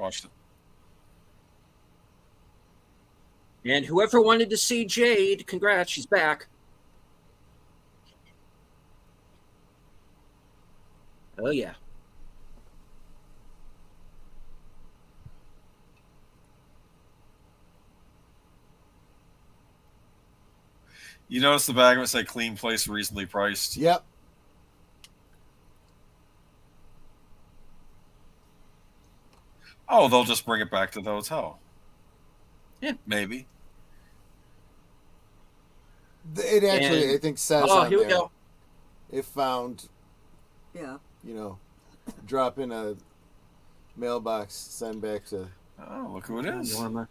Speaker 2: watched it.
Speaker 1: And whoever wanted to see Jade, congrats, she's back. Oh, yeah.
Speaker 2: You notice the bag would say "clean place, reasonably priced."
Speaker 4: Yep.
Speaker 2: Oh, they'll just bring it back to the hotel.
Speaker 1: Yeah.
Speaker 2: Maybe.
Speaker 4: It actually,
Speaker 1: And-
Speaker 4: I think, says
Speaker 1: Oh,
Speaker 4: on
Speaker 1: here we
Speaker 4: there,
Speaker 1: go.
Speaker 4: if found,
Speaker 3: Yeah.
Speaker 4: drop in a mailbox, send back to.
Speaker 2: Oh, look who it is.
Speaker 1: Norma.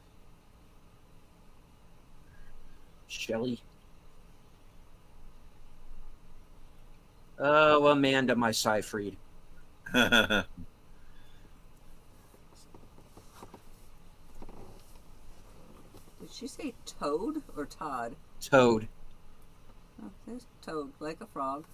Speaker 1: Shelley. Oh, Amanda, my Seyfried.
Speaker 3: Did she say Toad or Todd?
Speaker 1: Toad.
Speaker 3: Oh, there's Toad, like a frog.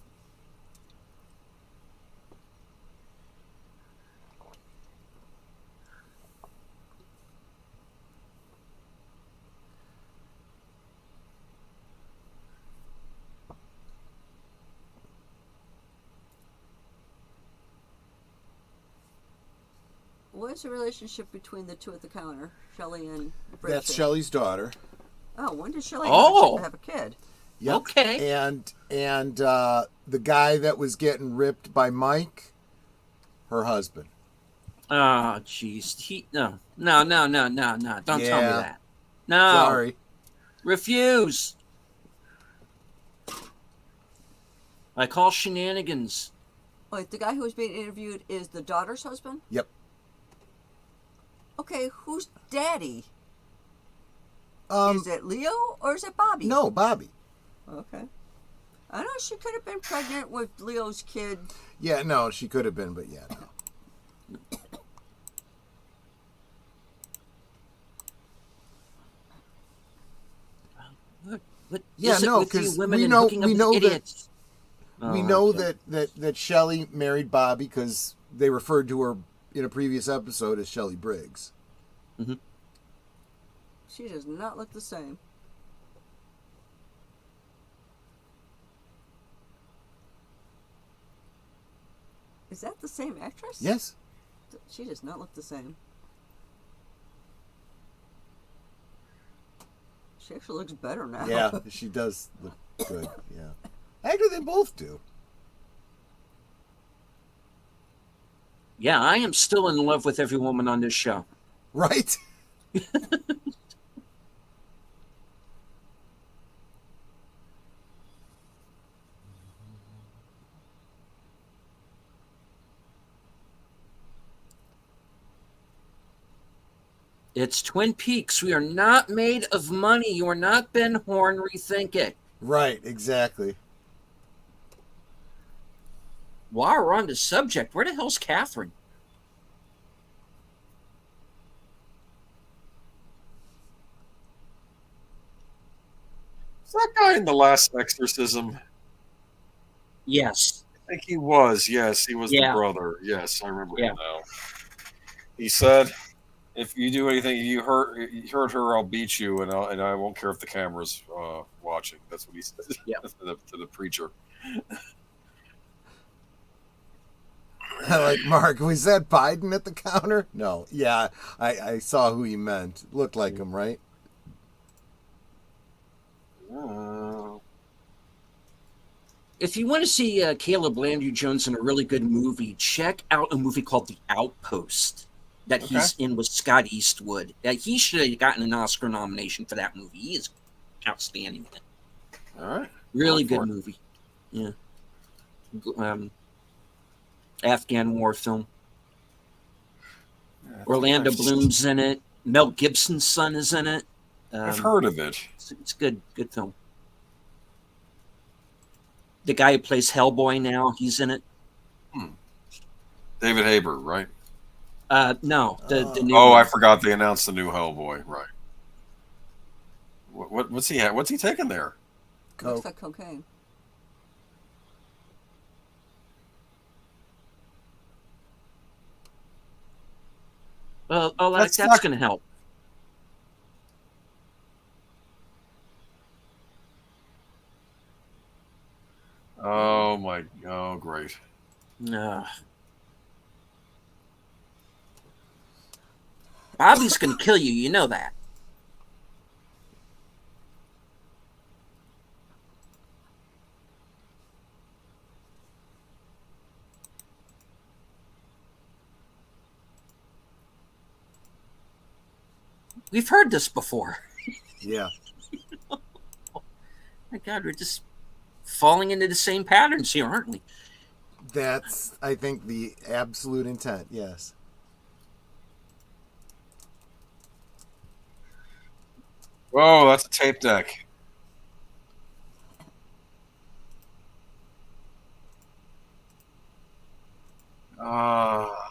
Speaker 3: What's the relationship between the two at the counter, Shelley and Bridget?
Speaker 4: That's Shelley's daughter.
Speaker 3: Oh, when did Shelley
Speaker 1: Oh.
Speaker 3: have a kid?
Speaker 4: Yep.
Speaker 1: Okay.
Speaker 4: And the guy that was getting ripped by Mike, her husband.
Speaker 1: Oh, jeez. No. Don't tell me
Speaker 4: Yeah.
Speaker 1: that. No.
Speaker 4: Sorry.
Speaker 1: Refuse. I call shenanigans.
Speaker 3: Wait, the guy who was being interviewed is the daughter's husband?
Speaker 4: Yep.
Speaker 3: Okay, who's daddy?
Speaker 4: Um,
Speaker 3: Is it Leo or is it Bobby?
Speaker 4: no, Bobby.
Speaker 3: Okay. I know she could have been pregnant with Leo's kid.
Speaker 4: Yeah, no, she could have been, but yeah, no.
Speaker 1: What
Speaker 4: Yeah,
Speaker 1: is it
Speaker 4: no,
Speaker 1: with you
Speaker 4: 'cause
Speaker 1: women
Speaker 4: we
Speaker 1: and
Speaker 4: know-
Speaker 1: hooking up
Speaker 4: we
Speaker 1: with
Speaker 4: know that-
Speaker 1: idiots?
Speaker 4: We
Speaker 1: Oh,
Speaker 4: know
Speaker 1: okay.
Speaker 4: that Shelley married Bobby because they referred to her in a previous episode as Shelley Briggs.
Speaker 3: She does not look the same. Is that the same actress?
Speaker 4: Yes.
Speaker 3: She does not look the same. She actually looks better now.
Speaker 4: Yeah, she does look good. Yeah. Actually, they both do.
Speaker 1: Yeah, I am still in love with every woman on this show.
Speaker 4: Right?
Speaker 1: It's Twin Peaks. We are not made of money. You are not Ben Horn. Rethink it.
Speaker 4: Right, exactly.
Speaker 1: While we're on the subject, where the hell's Catherine?
Speaker 2: Is that guy in the last exorcism?
Speaker 1: Yes.
Speaker 2: I think he was. Yes, he was
Speaker 1: Yeah.
Speaker 2: the brother. Yes, I remember
Speaker 1: Yeah.
Speaker 2: him now. He said, "If you do anything, you hurt her, I'll beat you, and I won't care if the camera's watching." That's what he said
Speaker 1: Yeah.
Speaker 2: to the preacher.
Speaker 4: Like, Mark, was that Biden at the counter? No. Yeah, I saw who he meant. Looked like him, right?
Speaker 1: If you want to see Caleb Landry Jones in a really good movie, check out a movie called The Outpost that he's in with Scott Eastwood. He should have gotten an Oscar nomination for that movie. He is outstanding in it.
Speaker 2: All right.
Speaker 1: Really
Speaker 2: Go for
Speaker 1: good
Speaker 2: it.
Speaker 1: movie. Yeah. Afghan war film. Orlando Bloom's in it. Mel Gibson's son is in it.
Speaker 2: I've heard of it.
Speaker 1: It's good film. The guy who plays Hellboy now, he's in it.
Speaker 2: David Haber, right?
Speaker 1: No, the new
Speaker 2: Oh,
Speaker 1: one.
Speaker 2: I forgot they announced the new Hellboy. Right. What's he? What's he taking there?
Speaker 3: Looks like cocaine.
Speaker 4: That's
Speaker 1: that's
Speaker 4: not-
Speaker 1: going to help.
Speaker 2: Oh my! Oh great!
Speaker 1: Bobby's going to kill you. You know that. We've heard this before.
Speaker 4: Yeah.
Speaker 1: My God, we're just falling into the same patterns here, aren't we?
Speaker 4: That's, I think, the absolute intent. Yes.
Speaker 2: Whoa, that's a tape deck. Ah.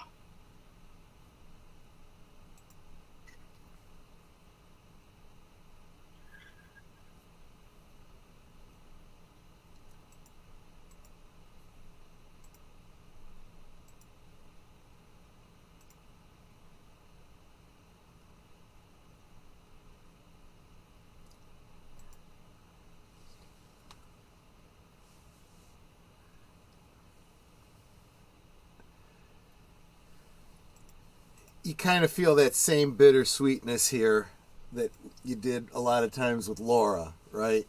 Speaker 4: You kind of feel that same bittersweetness here that you did a lot of times with Laura, right?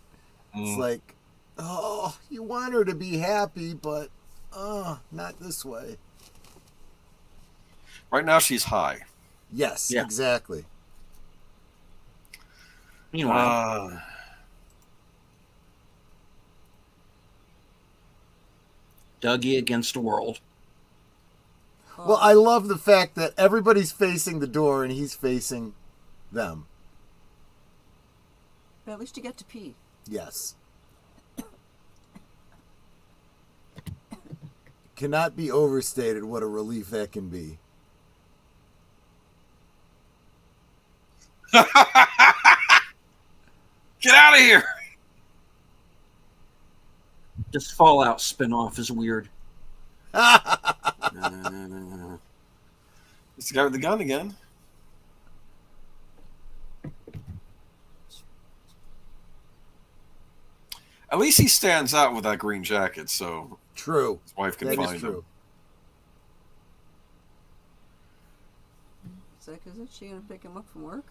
Speaker 4: It's like, oh, you want her to be happy, but not this way.
Speaker 2: Right now she's high.
Speaker 4: Yes,
Speaker 1: Yeah.
Speaker 4: exactly.
Speaker 1: Meanwhile, Dougie against the world.
Speaker 4: Well, I love the fact that everybody's facing the door and he's facing them.
Speaker 3: But at least you get to pee.
Speaker 4: Yes. Cannot be overstated what a relief that can be.
Speaker 2: Get out of here!
Speaker 1: This Fallout spinoff is weird.
Speaker 2: It's the guy with the gun again. At least he stands out with that green jacket, so
Speaker 4: True.
Speaker 2: his wife can
Speaker 4: That
Speaker 2: find
Speaker 4: is true.
Speaker 2: him.
Speaker 3: It's like, isn't she gonna pick him up from work?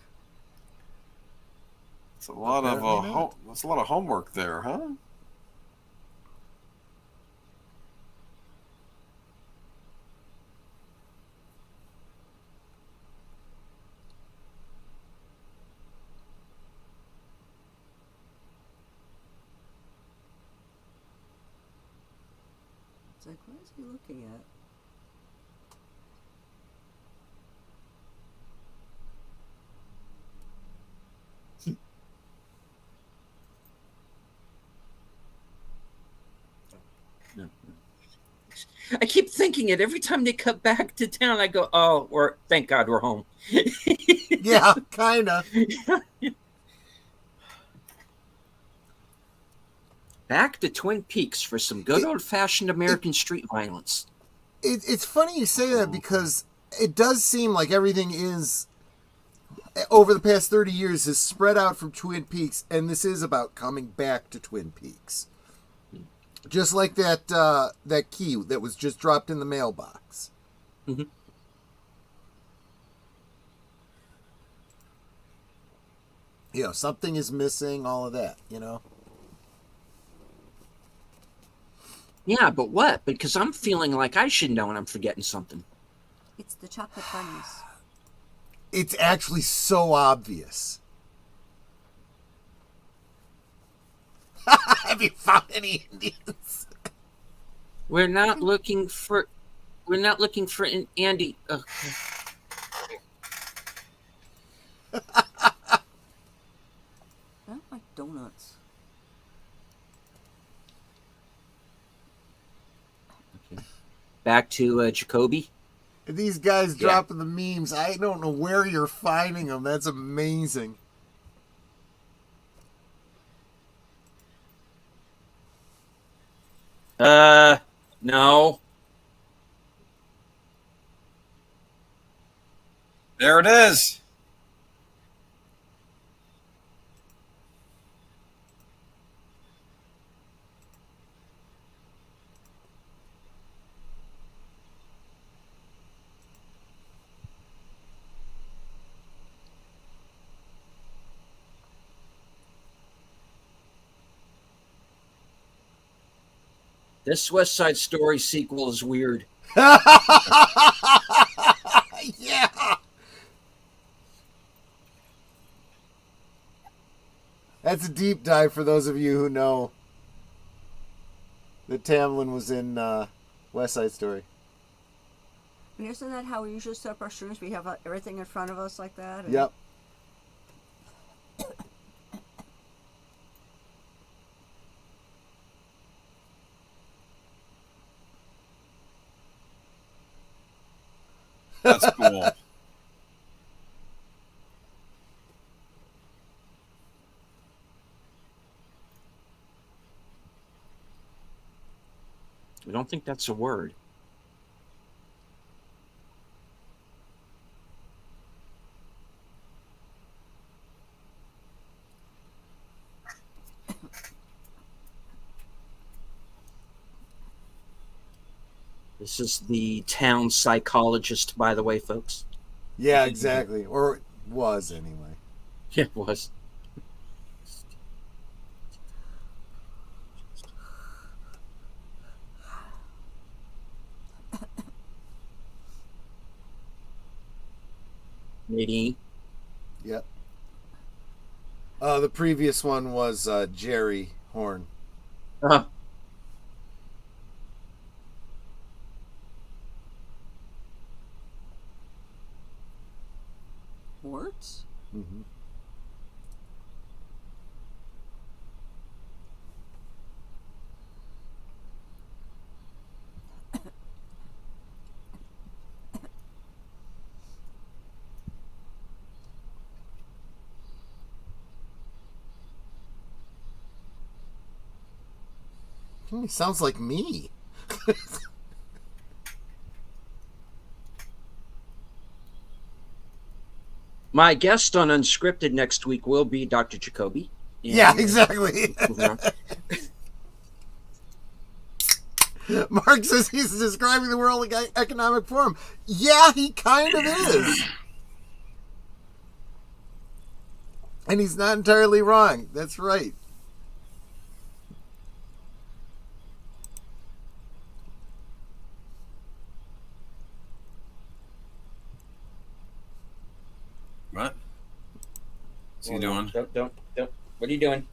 Speaker 2: It's a lot of
Speaker 4: Apparently not.
Speaker 2: that's a lot of homework there, huh?
Speaker 3: It's like, what is he looking at?
Speaker 1: I keep thinking it every time they cut back to town. I go, "Oh, thank God we're home."
Speaker 4: Yeah, kind of.
Speaker 1: Back to Twin Peaks for some good old-fashioned American street violence.
Speaker 4: It's funny you say that because it does seem like everything is, over the past 30 years, has spread out from Twin Peaks, and this is about coming back to Twin Peaks. Just like that key that was just dropped in the mailbox.
Speaker 1: Mm-hmm.
Speaker 4: You know, something is missing, all of that, you know?
Speaker 1: Yeah, but what? Because I'm feeling like I should know and I'm forgetting something.
Speaker 3: It's the chocolate bunnies.
Speaker 4: It's actually so obvious. Have you found any Indians?
Speaker 1: We're not looking for an Andy.
Speaker 3: I don't like donuts.
Speaker 1: Back to Jacoby.
Speaker 4: These guys dropping the memes. I don't know where you're finding them. That's amazing.
Speaker 1: No.
Speaker 2: There it is.
Speaker 1: This West Side Story sequel is weird.
Speaker 4: Yeah. That's a deep dive for those of you who know that Tamlin was in West Side Story.
Speaker 3: And isn't that how we usually set up our streams? We have everything in front of us like that? And
Speaker 4: Yep.
Speaker 2: That's cool.
Speaker 1: I don't think that's a word. This is the town psychologist, by the way, folks.
Speaker 4: Yeah, exactly. Or it was anyway.
Speaker 1: Yeah, it was. Nadine.
Speaker 4: Yep. The previous one was Jerry Horn.
Speaker 1: Uh,
Speaker 3: Words?
Speaker 4: Mm-hmm. He sounds like me.
Speaker 1: my guest on Unscripted next week will be Dr. Jacoby.
Speaker 4: Yeah, exactly. Mark says he's describing the World Economic Forum. Yeah, he kind of is. And he's not entirely wrong. That's right.
Speaker 2: What? What's he
Speaker 1: Hold
Speaker 2: doing?
Speaker 1: on. Don't. What are you doing?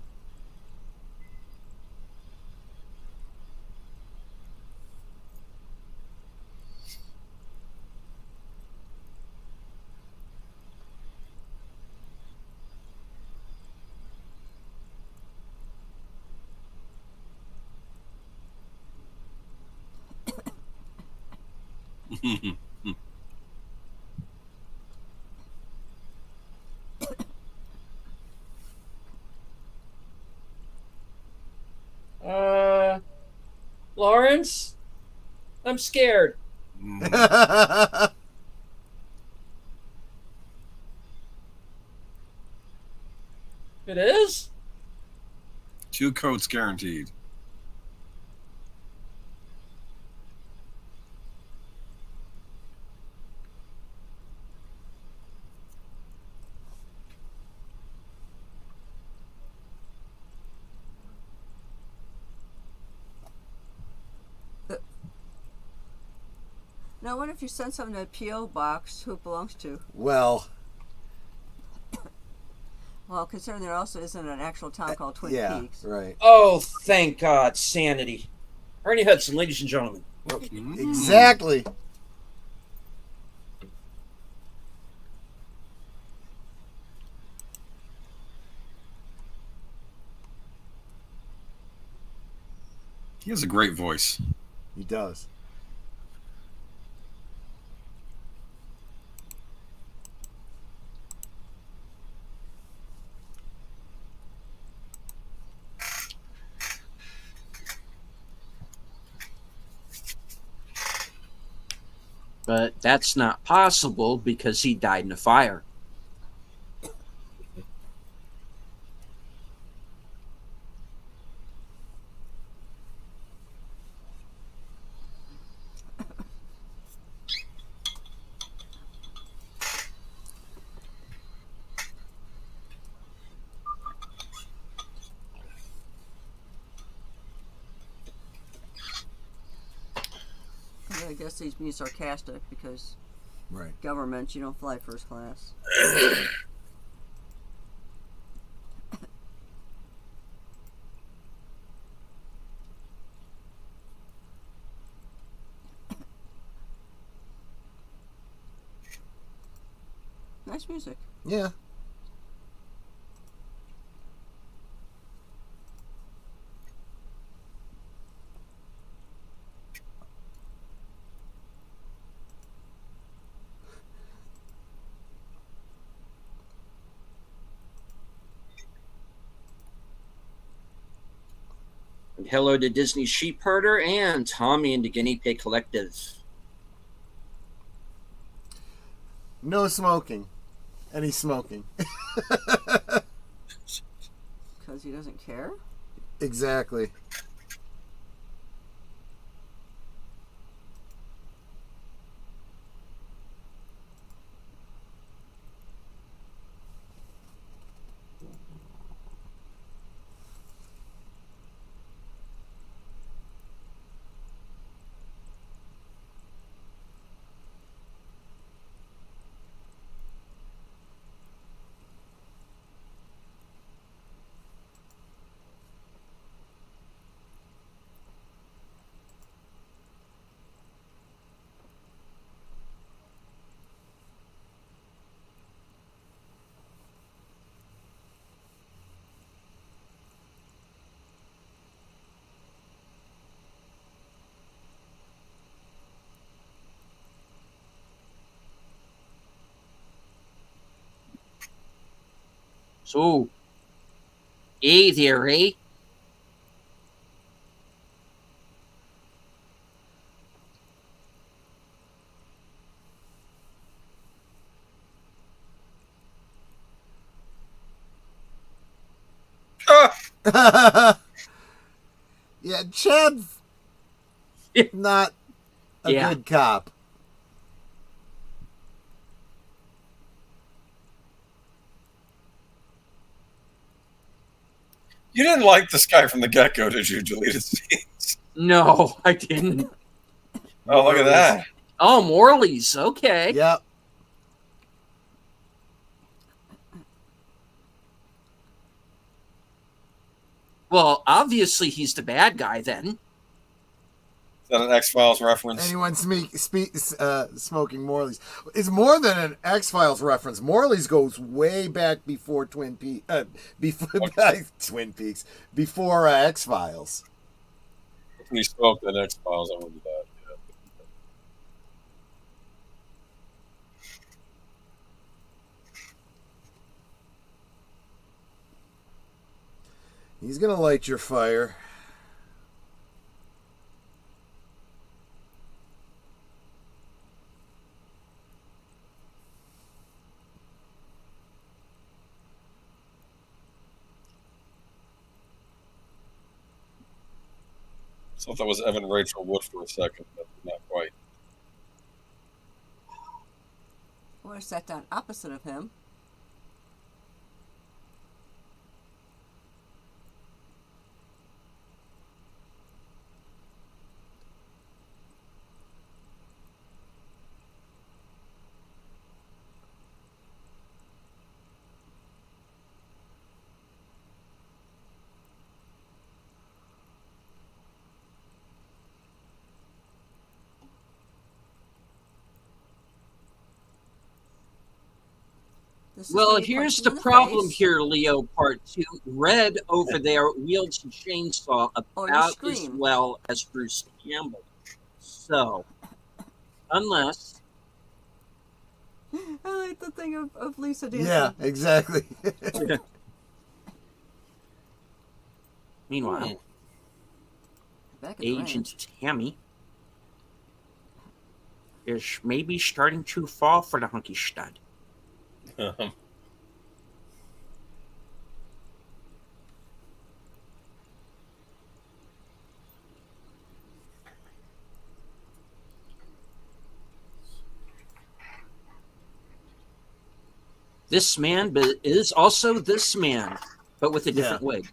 Speaker 1: Lawrence? I'm scared. It is?
Speaker 2: 2 coats guaranteed.
Speaker 3: Now, what if you send something to a P.O. box? Who it belongs to?
Speaker 4: Well,
Speaker 3: Well, considering there also isn't an actual town called Twin
Speaker 4: yeah,
Speaker 3: Peaks.
Speaker 4: right.
Speaker 1: Oh, thank God. Sanity. Ernie Hudson, ladies and gentlemen.
Speaker 4: Exactly.
Speaker 2: He has a great voice.
Speaker 4: He does.
Speaker 1: But that's not possible because he died in a fire.
Speaker 3: I guess he's being sarcastic because
Speaker 4: Right.
Speaker 3: government, you don't fly first class. Nice music.
Speaker 4: Yeah.
Speaker 1: And hello to Disney Sheep Herder and Tommy and the Guinea Pig Collective.
Speaker 4: No smoking. And he's smoking.
Speaker 3: Because he doesn't care?
Speaker 4: Exactly.
Speaker 1: So, hey there, eh?
Speaker 4: Yeah, Chad's not a
Speaker 1: Yeah.
Speaker 4: good cop.
Speaker 2: You didn't like this guy from the get-go, did you? Deleted scenes.
Speaker 1: No, I didn't.
Speaker 2: Oh, look at that.
Speaker 1: Oh, Morley's. Okay.
Speaker 4: Yep.
Speaker 1: Well, obviously he's the bad guy then.
Speaker 2: Is that an X-Files reference?
Speaker 4: Anyone smoking Morley's. It's more than an X-Files reference. Morley's goes way back before Twin Peaks. Before Twin Peaks. Before X-Files.
Speaker 2: When he smoked in X-Files, I remember that. Yeah.
Speaker 4: He's gonna light your fire.
Speaker 2: I thought that was Evan Rachel Wood for a second, but not quite.
Speaker 3: I would have sat down opposite of him.
Speaker 1: Well, here's the problem here, Leo, part 2. Red over there wields a chainsaw about as well as Bruce Campbell. So, unless...
Speaker 3: I like the thing of Lisa dancing.
Speaker 4: Yeah, exactly.
Speaker 1: Meanwhile, Agent Tammy. is maybe starting to fall for the hunky stud. This man is also this man, but with a different wig.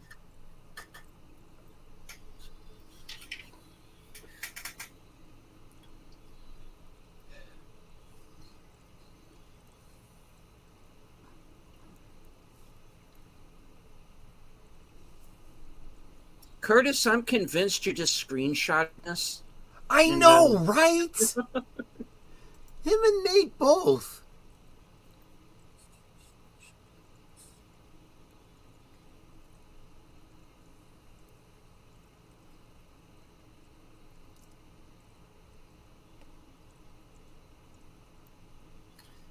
Speaker 1: Curtis, I'm convinced you're just screenshotting this.
Speaker 4: I know, right? Him and Nate both.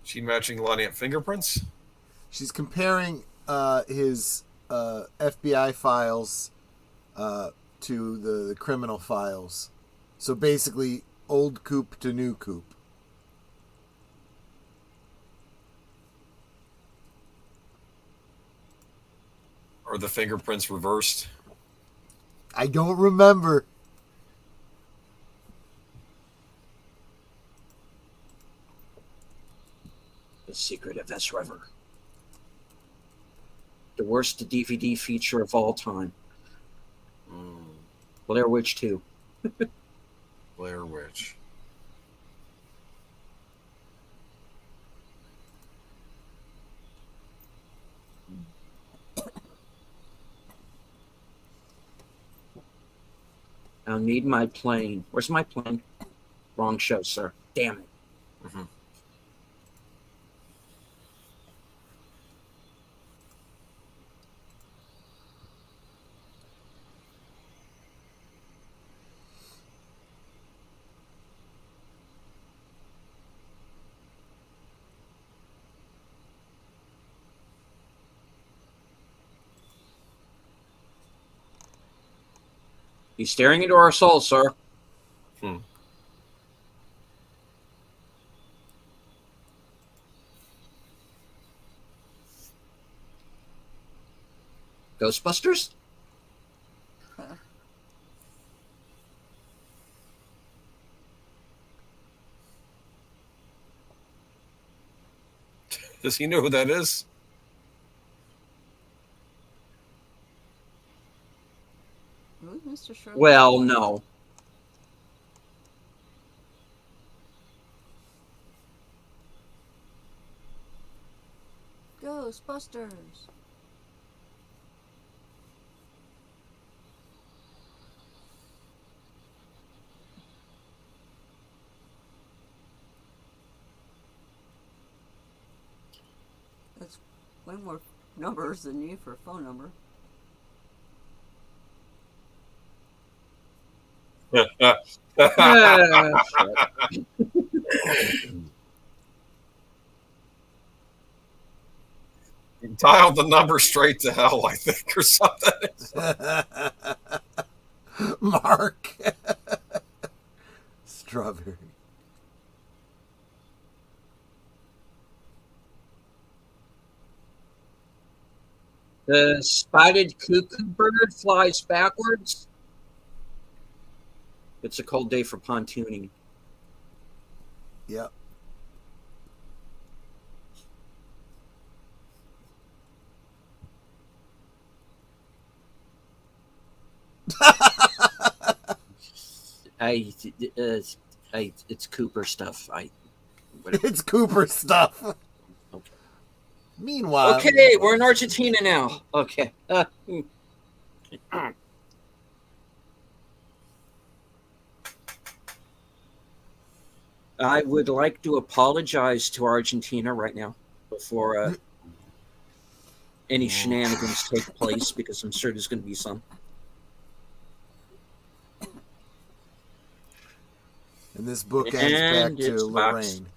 Speaker 2: She matching Lonnie at fingerprints?
Speaker 4: She's comparing his FBI files to the criminal files. So basically, old Coop to new Coop.
Speaker 2: Are the fingerprints reversed?
Speaker 4: I don't remember.
Speaker 1: The Secret of S. River. The worst DVD feature of all time. Blair Witch 2.
Speaker 2: Blair Witch.
Speaker 1: I'll need my plane. Where's my plane? Wrong show, sir. Damn it.
Speaker 2: Mm-hmm.
Speaker 1: He's staring into our souls, sir. Ghostbusters?
Speaker 2: Does he know who that is?
Speaker 3: Mr. Sherlock.
Speaker 1: Well, no.
Speaker 3: Ghostbusters. That's way more numbers than you for a phone number.
Speaker 2: Dialed the number straight to hell, I think, or something.
Speaker 4: Mark. Strawberry.
Speaker 1: The spotted cuckoo bird flies backwards. It's a cold day for pontooning.
Speaker 4: Yep.
Speaker 1: It's Cooper stuff.
Speaker 4: It's Cooper stuff.
Speaker 1: Okay.
Speaker 4: Meanwhile.
Speaker 1: Okay, we're in Argentina now. Okay. I would like to apologize to Argentina right now before any shenanigans take place, because I'm sure there's going to be some.
Speaker 4: And this book ends back to Lorraine.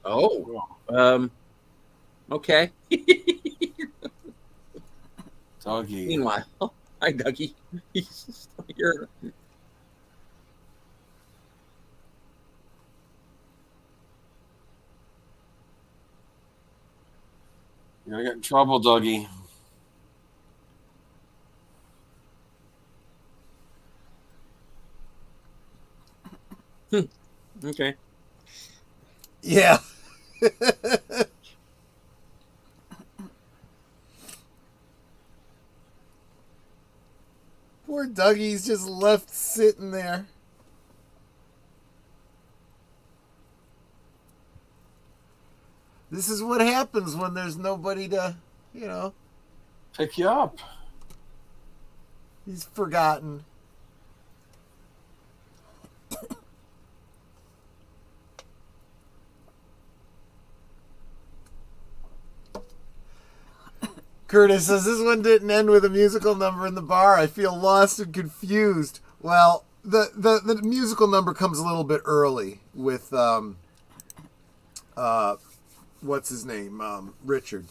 Speaker 1: Oh. Okay.
Speaker 2: Doggy.
Speaker 1: Meanwhile, Hi, Dougie. He's still here.
Speaker 2: You're gonna get in trouble, Dougie.
Speaker 1: Okay.
Speaker 4: Yeah. Poor Dougie's just left sitting there. This is what happens when there's nobody to,
Speaker 2: Pick you up.
Speaker 4: he's forgotten. Curtis says this one didn't end with a musical number in the bar. I feel lost and confused. Well, the musical number comes a little bit early with what's his name? Richard.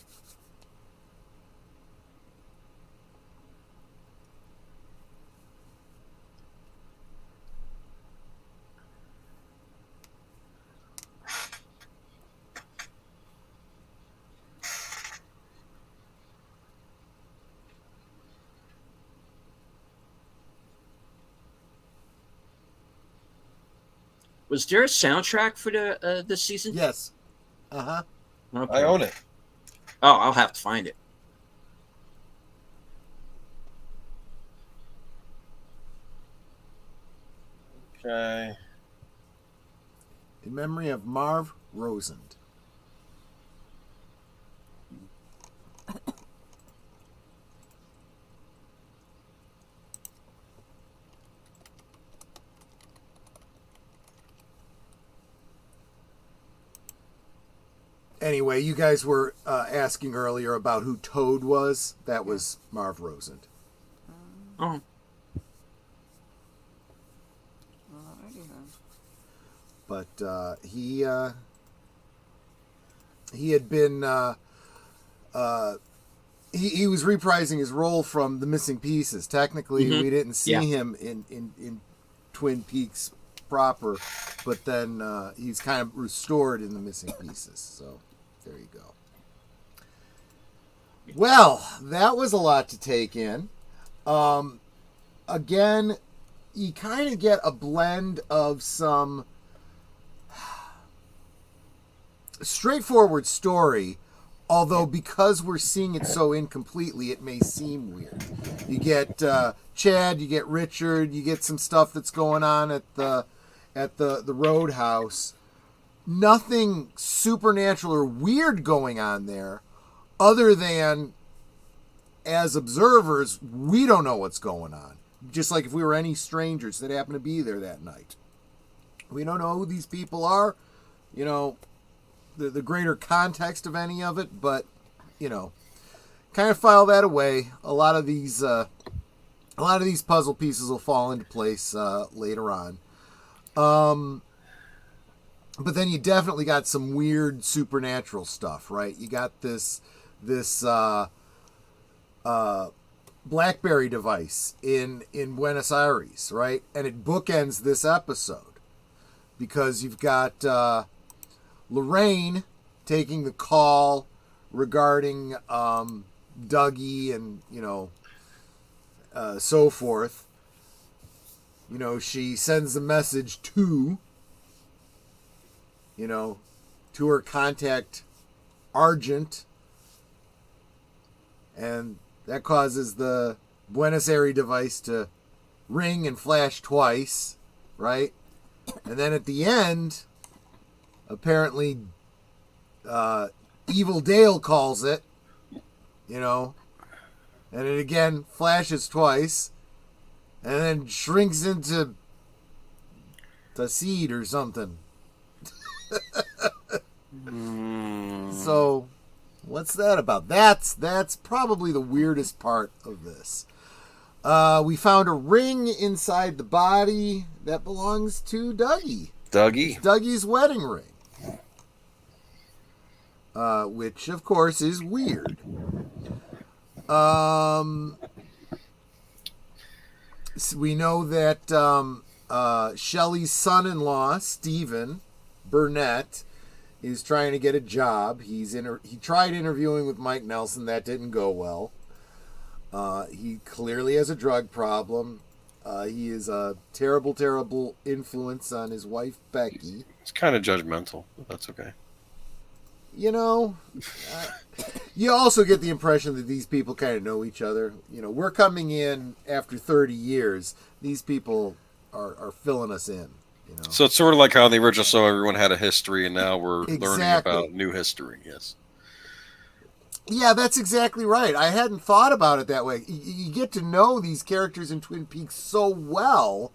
Speaker 1: Was there a soundtrack for the this season?
Speaker 4: Yes. Uh-huh.
Speaker 1: Okay.
Speaker 2: I own it.
Speaker 1: Oh, I'll have to find it.
Speaker 2: Okay.
Speaker 4: In memory of Marv Rosend. Anyway, you guys were asking earlier about who Toad was. That was Marv Rosend.
Speaker 1: Oh.
Speaker 3: Alrighty then.
Speaker 4: But he had been he was reprising his role from The Missing Pieces. Technically, we didn't see him in Twin Peaks proper, but then he's kind of restored in The Missing Pieces. So there you go. Well, that was a lot to take in. Again, you kind of get a blend of some straightforward story, although because we're seeing it so incompletely, it may seem weird. You get Chad, you get Richard, you get some stuff that's going on at the Roadhouse. Nothing supernatural or weird going on there, other than as observers, we don't know what's going on. Just like if we were any strangers that happen to be there that night. We don't know who these people are, the greater context of any of it, but, kind of file that away. A lot of these puzzle pieces will fall into place later on. But then you definitely got some weird supernatural stuff, right? You got this BlackBerry device in Buenos Aires, right? And it bookends this episode because you've got Lorraine taking the call regarding Dougie and so forth. She sends a message to her contact Argent, and that causes the Buenos Aires device to ring and flash twice, right? And then at the end, apparently, Evil Dale calls it, and it again flashes twice, and then shrinks into a seed or something. So, what's that about? That's probably the weirdest part of this. We found a ring inside the body that belongs to Dougie.
Speaker 2: Dougie.
Speaker 4: It's Dougie's wedding ring. Which, of course, is weird. we know that Shelley's son-in-law, Stephen Burnett, is trying to get a job. He tried interviewing with Mike Nelson. That didn't go well. He clearly has a drug problem. He is a terrible, terrible influence on his wife, Becky.
Speaker 2: It's kind of judgmental, but that's okay.
Speaker 4: You know, you also get the impression that these people kind of know each other. You know, we're coming in after 30 years. These people are filling us in. You know?
Speaker 2: So it's sort of like how in the original show everyone had a history, and now we're learning
Speaker 4: Exactly.
Speaker 2: about new history. Yes.
Speaker 4: Yeah, that's exactly right. I hadn't thought about it that way. You get to know these characters in Twin Peaks so well.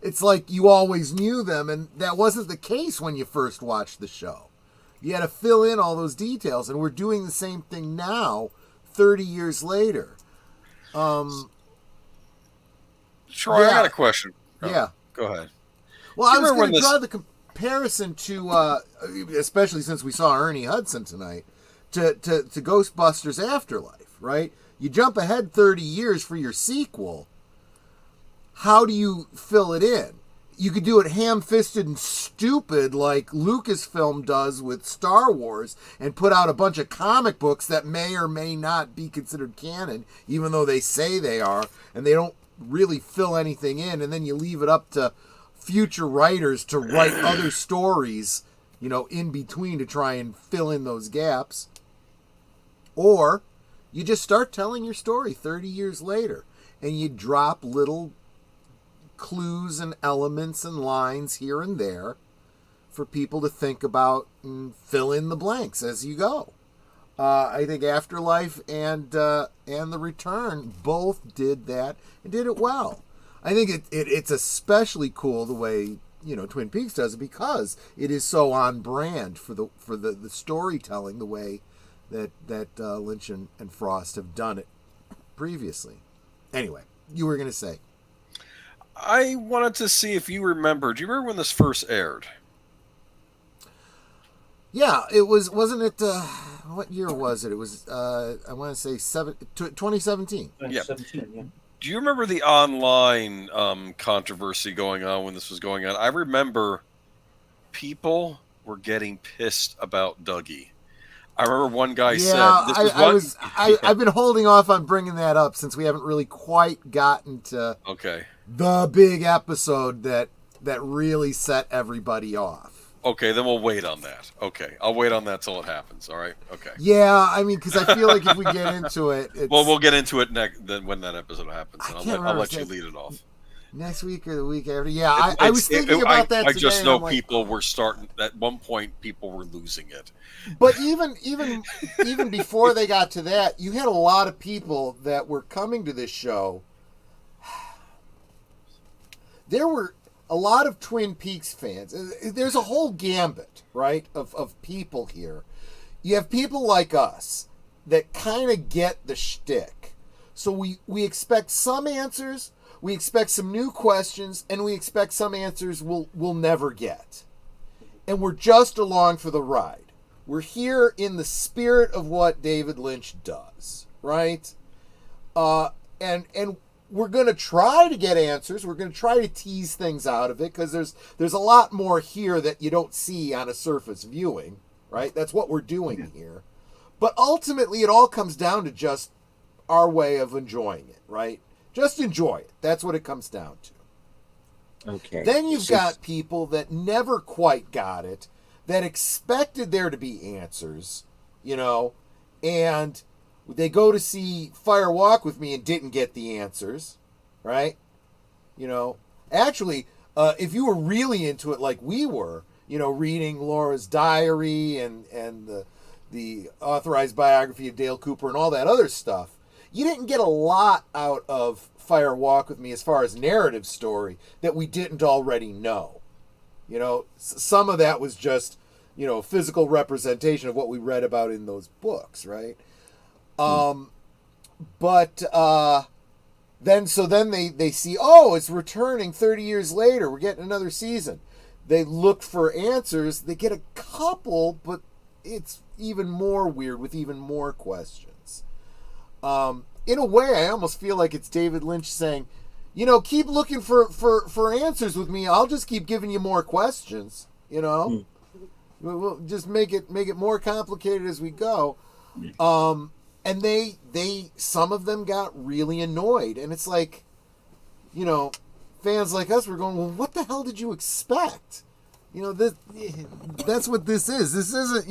Speaker 4: It's like you always knew them, and that wasn't the case when you first watched the show. You had to fill in all those details, and we're doing the same thing now, 30 years later.
Speaker 2: Troy,
Speaker 4: Yeah.
Speaker 2: I got a question. Oh,
Speaker 4: Yeah.
Speaker 2: Go ahead.
Speaker 4: Well, I was
Speaker 2: remember
Speaker 4: going to
Speaker 2: when
Speaker 4: draw the comparison to, especially since we saw Ernie Hudson tonight, to Ghostbusters Afterlife, right? You jump ahead 30 years for your sequel. How do you fill it in? You could do it ham-fisted and stupid like Lucasfilm does with Star Wars and put out a bunch of comic books that may or may not be considered canon, even though they say they are, and they don't really fill anything in, and then you leave it up to future writers to write other stories, you know, in between to try and fill in those gaps. Or you just start telling your story 30 years later, and you drop little clues and elements and lines here and there for people to think about and fill in the blanks as you go. I think Afterlife and The Return both did that and did it well. I think it's especially cool the way, you know, Twin Peaks does it, because it is so on brand for the storytelling the way that Lynch and Frost have done it previously. Anyway, you were going to say.
Speaker 2: I wanted to see if you remember. Do you remember when this first aired?
Speaker 4: Yeah, it wasn't it, what year was it? It was, I want to say 2017.
Speaker 1: 2017, yeah.
Speaker 2: Do you remember the online controversy going on when this was going on? I remember people were getting pissed about Dougie. I remember one guy said,
Speaker 4: I've been holding off on bringing that up since we haven't really quite gotten to the big episode that really set everybody off.
Speaker 2: Okay, then we'll wait on that. Okay, I'll wait on that till it happens. All right. Okay.
Speaker 4: Yeah, I mean, because I feel like if we get into it,
Speaker 2: well, we'll get into it then when that episode happens, and I'll let you lead it off.
Speaker 4: Next week or the week after. Yeah, I was thinking about that today.
Speaker 2: I just know people were starting. At one point, people were losing it.
Speaker 4: But even before they got to that, you had a lot of people that were coming to this show. There were a lot of Twin Peaks fans. There's a whole gambit, right, of people here. You have people like us that kind of get the shtick. So we expect some answers, we expect some new questions, and we expect some answers we'll never get. And we're just along for the ride. We're here in the spirit of what David Lynch does, right? And we're going to try to get answers. We're going to try to tease things out of it, because there's a lot more here that you don't see on a surface viewing, right? That's what we're doing here. But ultimately, it all comes down to just our way of enjoying it, right? Just enjoy it. That's what it comes down to.
Speaker 1: Okay.
Speaker 4: Then you've got people that never quite got it, that expected there to be answers, you know, and they go to see Fire Walk with Me and didn't get the answers, right? You know, actually, if you were really into it like we were, you know, reading Laura's diary and the authorized biography of Dale Cooper and all that other stuff, you didn't get a lot out of Fire Walk with Me as far as narrative story that we didn't already know. You know, some of that was just, you know, physical representation of what we read about in those books, right? But then they see, oh, it's returning 30 years later. We're getting another season. They look for answers. They get a couple, but it's even more weird with even more questions. In a way, I almost feel like it's David Lynch saying, keep looking for answers with me. I'll just keep giving you more questions. We'll just make it more complicated as we go. And they some of them got really annoyed, and it's like, fans like us were going, well, what the hell did you expect? That's what this is. This isn't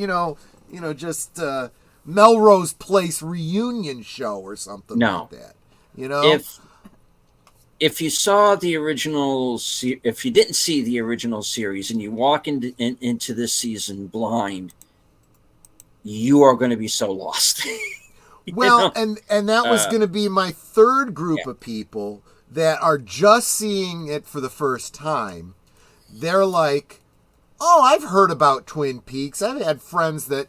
Speaker 4: just Melrose Place reunion show or something like that.
Speaker 1: If you saw the original, if you didn't see the original series and you walk into this season blind, you are going to be so lost.
Speaker 4: Well, and that was going to be my third group of people that are just seeing it for the first time. They're like, oh, I've heard about Twin Peaks. I've had friends that,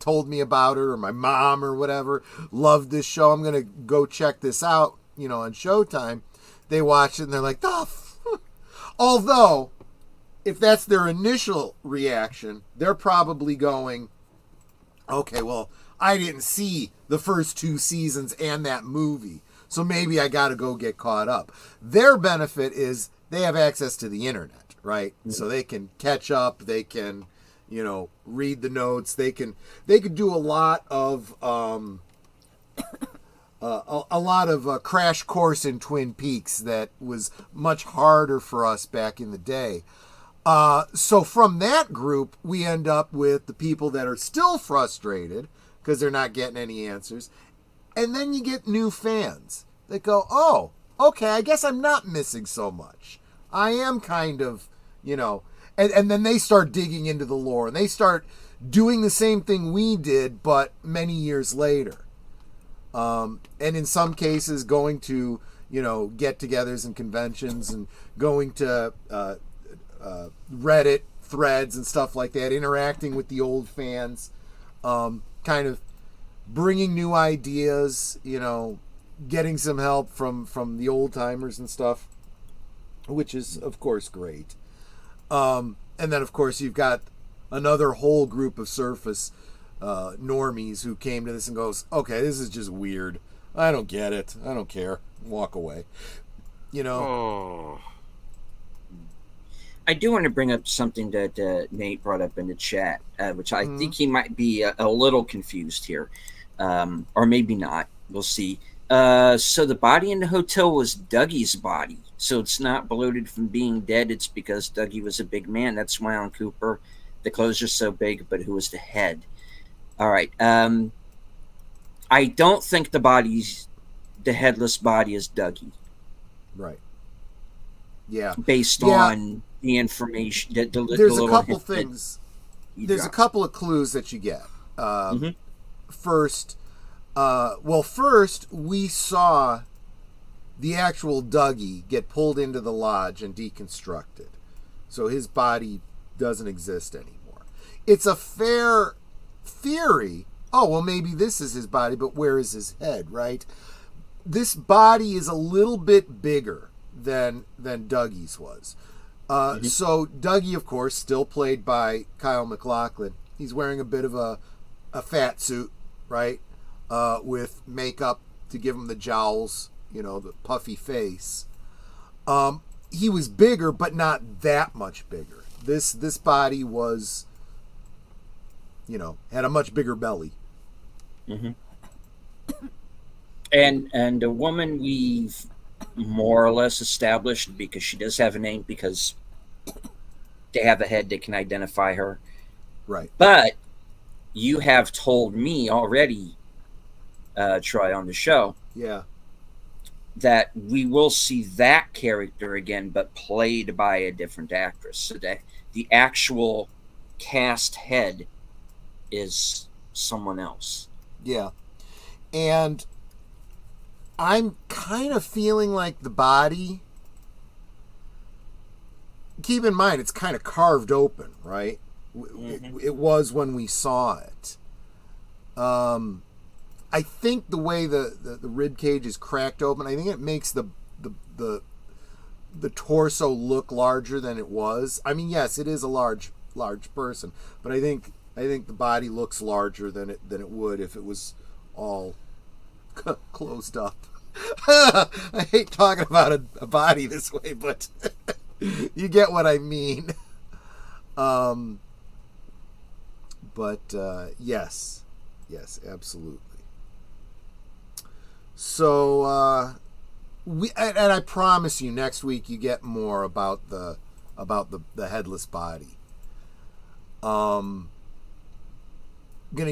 Speaker 4: told me about her, or my mom or whatever loved this show. I'm going to go check this out, on Showtime. They watch it and they're like, oh. Although, if that's their initial reaction, they're probably going, okay, well, I didn't see the first 2 seasons and that movie, so maybe I got to go get caught up. Their benefit is they have access to the internet, right? Mm-hmm. So they can catch up. They can, read the notes. They can do a lot of crash course in Twin Peaks that was much harder for us back in the day. So from that group, we end up with the people that are still frustrated because they're not getting any answers. And then you get new fans that go, oh, okay, I guess I'm not missing so much. I am kind of, and then they start digging into the lore and they start doing the same thing we did, but many years later. And in some cases going to, get-togethers and conventions and going to Reddit threads and stuff like that, interacting with the old fans, kind of bringing new ideas, getting some help from the old timers and stuff, which is, of course, great. And then, of course, you've got another whole group of surface normies who came to this and goes, okay, this is just weird. I don't get it. I don't care. Walk away.
Speaker 2: Oh.
Speaker 1: I do want to bring up something that Nate brought up in the chat, which I think he might be a little confused here, or maybe not. We'll see. So the body in the hotel was Dougie's body. So it's not bloated from being dead. It's because Dougie was a big man. That's why on Cooper, the clothes are so big, but who was the head? All right. I don't think the headless body is Dougie.
Speaker 4: Right. Yeah.
Speaker 1: Based on the information that
Speaker 4: there's a couple things. There's a couple of clues that you get. First, we saw the actual Dougie get pulled into the lodge and deconstructed. So his body doesn't exist anymore. It's a fair theory. Oh, well, maybe this is his body, but where is his head, right? This body is a little bit bigger than Dougie's was. So Dougie, of course, still played by Kyle MacLachlan. He's wearing a bit of a fat suit, right? With makeup to give him the jowls, the puffy face. He was bigger, but not that much bigger. This body was, had a much bigger belly.
Speaker 1: Mm-hmm. And the woman we've more or less established, because she does have a name, because they have a head that can identify her.
Speaker 4: Right.
Speaker 1: But you have told me already, Troy, on the show, that we will see that character again, but played by a different actress. So that the actual cast head is someone else.
Speaker 4: Yeah. And I'm kind of feeling like the body, keep in mind, it's kind of carved open, right? It was when we saw it. I think the way the rib cage is cracked open, I think it makes the torso look larger than it was. I mean, yes, it is a large person, but I think the body looks larger than it would if it was all closed up. I hate talking about a body this way, but you get what I mean. Yes, absolutely. So and I promise you, next week you get more about the headless body. Gonna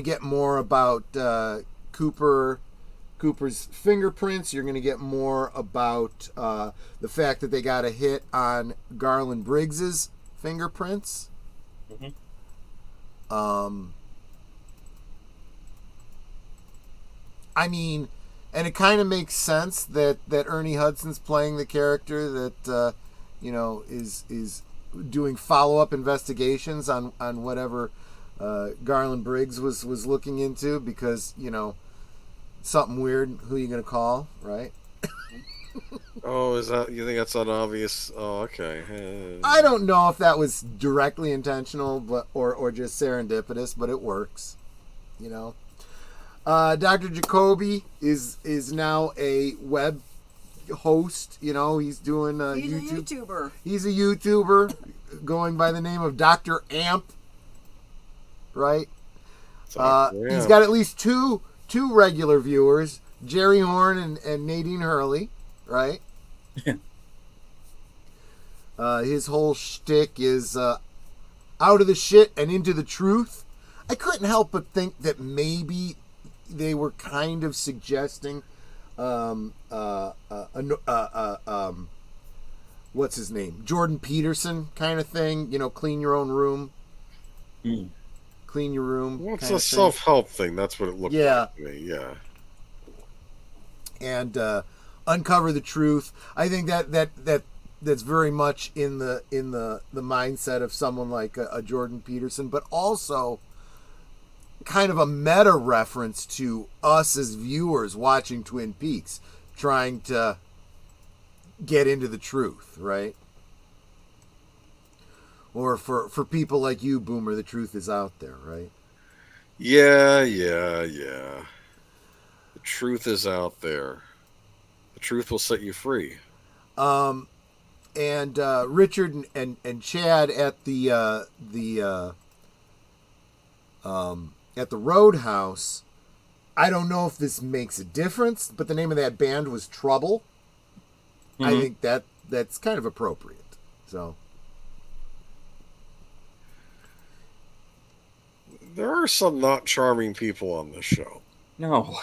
Speaker 4: get more about Cooper's fingerprints. You're gonna get more about the fact that they got a hit on Garland Briggs's fingerprints.
Speaker 1: Mm-hmm.
Speaker 4: I mean, and it kind of makes sense that Ernie Hudson's playing the character that is doing follow-up investigations on whatever Garland Briggs was looking into, because something weird. Who are you gonna call, right?
Speaker 2: Oh, is that, you think that's not obvious? Oh, okay.
Speaker 4: I don't know if that was directly intentional, but or just serendipitous, but it works. Dr. Jacoby is now a web host. He's doing
Speaker 3: He's
Speaker 4: YouTube.
Speaker 3: a YouTuber.
Speaker 4: He's a YouTuber going by the name of Dr. Amp. Right? He's got at least two regular viewers, Jerry Horn and Nadine Hurley. Right? His whole shtick is out of the shit and into the truth. I couldn't help but think that maybe they were kind of suggesting what's his name? Jordan Peterson kind of thing. Clean your own room.
Speaker 1: Mm.
Speaker 4: Clean your room.
Speaker 2: Well, it's a self-help thing. That's what it looked like to me. Yeah.
Speaker 4: And uncover the truth. I think that's very much in the mindset of someone like a Jordan Peterson, but also kind of a meta reference to us as viewers watching Twin Peaks, trying to get into the truth, right? Or for people like you, Boomer, the truth is out there, right?
Speaker 2: Yeah. The truth is out there. The truth will set you free.
Speaker 4: And Richard and Chad at the Roadhouse. I don't know if this makes a difference, but the name of that band was Trouble. Mm-hmm. I think that's kind of appropriate. So
Speaker 2: there are some not charming people on this show.
Speaker 1: No.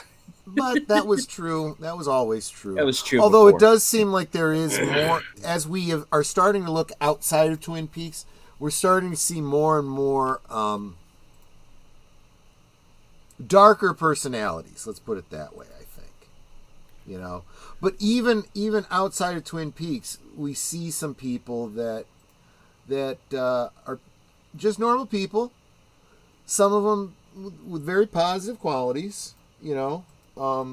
Speaker 4: But that was true. That was always true.
Speaker 1: That was true.
Speaker 4: Although
Speaker 1: before.
Speaker 4: It does seem like there is more, as we are starting to look outside of Twin Peaks, we're starting to see more and more darker personalities. Let's put it that way, I think. But even outside of Twin Peaks, we see some people that are just normal people. Some of them with very positive qualities. Not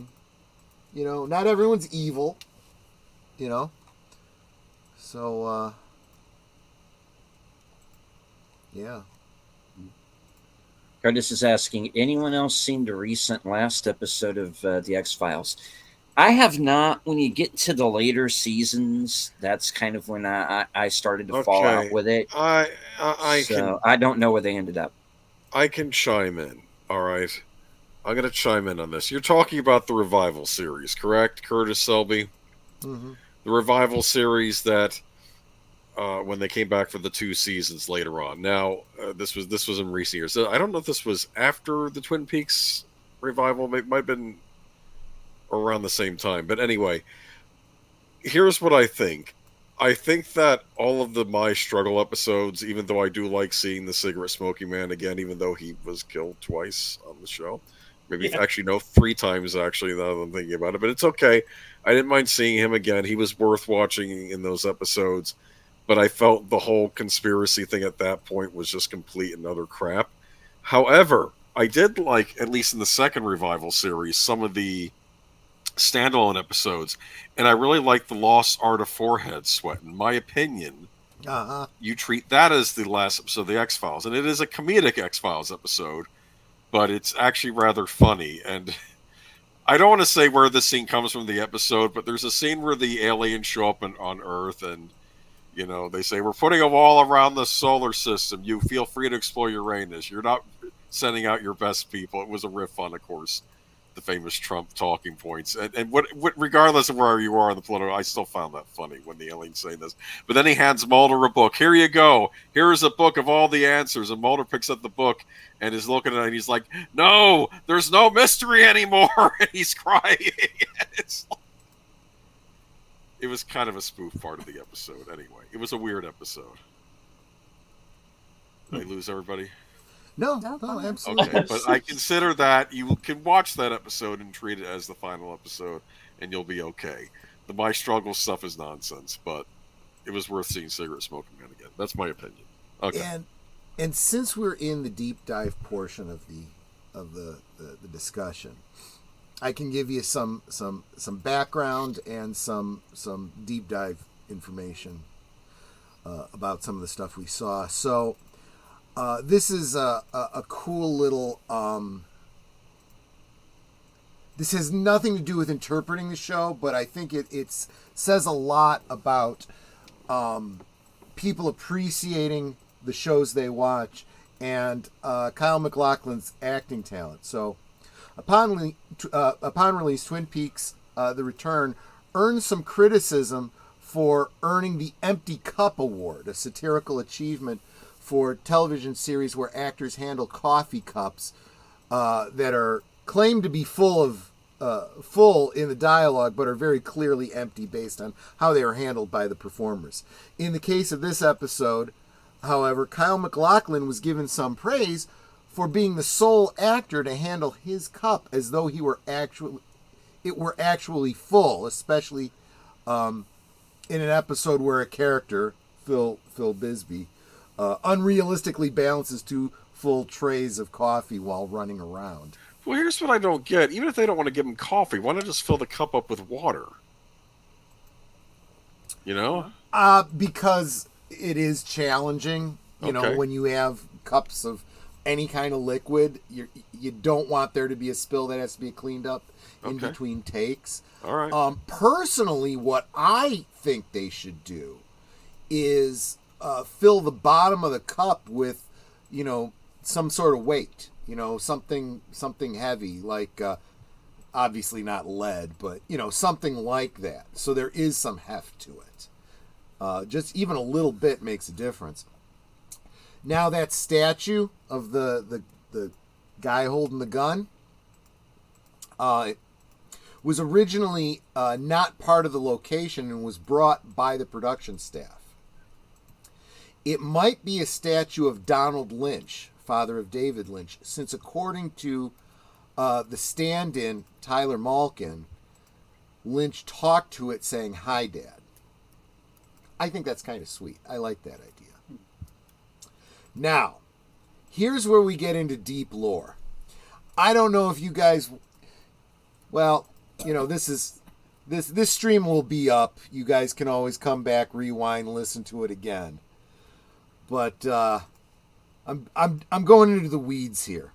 Speaker 4: everyone's evil. So yeah.
Speaker 1: Curtis is asking, anyone else seen the recent last episode of The X-Files? I have not. When you get to the later seasons, that's kind of when I started to fall out with it.
Speaker 2: I
Speaker 1: don't know where they ended up.
Speaker 2: I can chime in. All right. I'm going to chime in on this. You're talking about the Revival series, correct, Curtis Selby?
Speaker 4: Mm-hmm.
Speaker 2: The Revival series that when they came back for the 2 seasons later on. Now, this was in recent years. I don't know if this was after the Twin Peaks revival. It might have been around the same time. But anyway, here's what I think. I think that all of the My Struggle episodes, even though I do like seeing the cigarette smoking man again, even though he was killed twice on the show. Maybe actually, no, 3 times actually, now that I'm thinking about it. But it's okay. I didn't mind seeing him again. He was worth watching in those episodes. But I felt the whole conspiracy thing at that point was just complete and utter crap. However, I did like, at least in the second Revival series, some of the standalone episodes. And I really like the Lost Art of Forehead Sweat. In my opinion, you treat that as the last episode of the X-Files. And it is a comedic X-Files episode, but it's actually rather funny. And I don't want to say where this scene comes from the episode, but there's a scene where the aliens show up on Earth, and they say we're putting a wall around the solar system. You feel free to explore Uranus. You're not sending out your best people. It was a riff on, of course, the famous Trump talking points. And what regardless of where you are in the political, I still found that funny when the aliens say this. But then he hands Mulder a book. Here you go. Here is a book of all the answers. And Mulder picks up the book and is looking at it, and he's like, no, there's no mystery anymore. And he's crying. It was kind of a spoof part of the episode anyway. It was a weird episode. Did I lose everybody?
Speaker 4: No, absolutely.
Speaker 2: Okay, but I consider that you can watch that episode and treat it as the final episode, and you'll be okay. The My Struggle stuff is nonsense, but it was worth seeing Cigarette Smoking Man again. That's my opinion. Okay.
Speaker 4: And since we're in the deep dive portion of the discussion, I can give you some background and some deep dive information about some of the stuff we saw. So this is a cool little. This has nothing to do with interpreting the show, but I think it says a lot about people appreciating the shows they watch and Kyle MacLachlan's acting talent. So. Upon release, Twin Peaks: The Return earned some criticism for earning the Empty Cup Award, a satirical achievement for television series where actors handle coffee cups that are claimed to be full in the dialogue, but are very clearly empty based on how they are handled by the performers. In the case of this episode, however, Kyle MacLachlan was given some praise for being the sole actor to handle his cup as though it were actually full, especially in an episode where a character, Phil Bisbee, unrealistically balances 2 full trays of coffee while running around.
Speaker 2: Well, here's what I don't get. Even if they don't want to give him coffee, why not just fill the cup up with water?
Speaker 4: Because it is challenging, when you have cups of any kind of liquid, you don't want there to be a spill that has to be cleaned up in between takes.
Speaker 2: All right.
Speaker 4: Personally, what I think they should do is fill the bottom of the cup with, some sort of weight, something heavy, like obviously not lead, but something like that. So there is some heft to it. Just even a little bit makes a difference. Now that statue of the guy holding the gun was originally not part of the location and was brought by the production staff. It might be a statue of Donald Lynch, father of David Lynch, since according to the stand-in, Tyler Malkin, Lynch talked to it saying, "Hi, Dad." I think that's kind of sweet. I like that idea. Now, here's where we get into deep lore. I don't know if you guys, this stream will be up. You guys can always come back, rewind, listen to it again. But I'm going into the weeds here.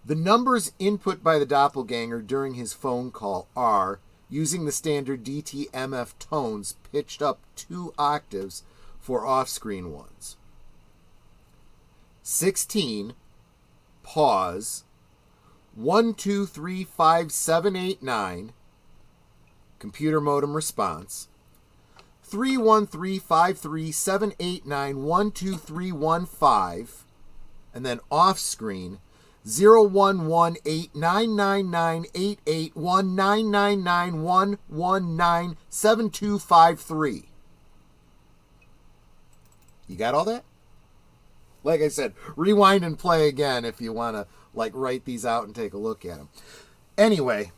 Speaker 4: The numbers input by the doppelganger during his phone call are, using the standard DTMF tones, pitched up 2 octaves for off-screen ones. 16, pause, 1 2 3 5 7 8 9, computer modem response, 3 1 3 5 3 7 8 9 1 2 3 1 5, and then off screen 0 1 1 8 9 9 9 8 8 1 9 9 9 1 1 9 7 2 5 3. You got all that? Like I said, rewind and play again if you want to write these out and take a look at them. Anyway,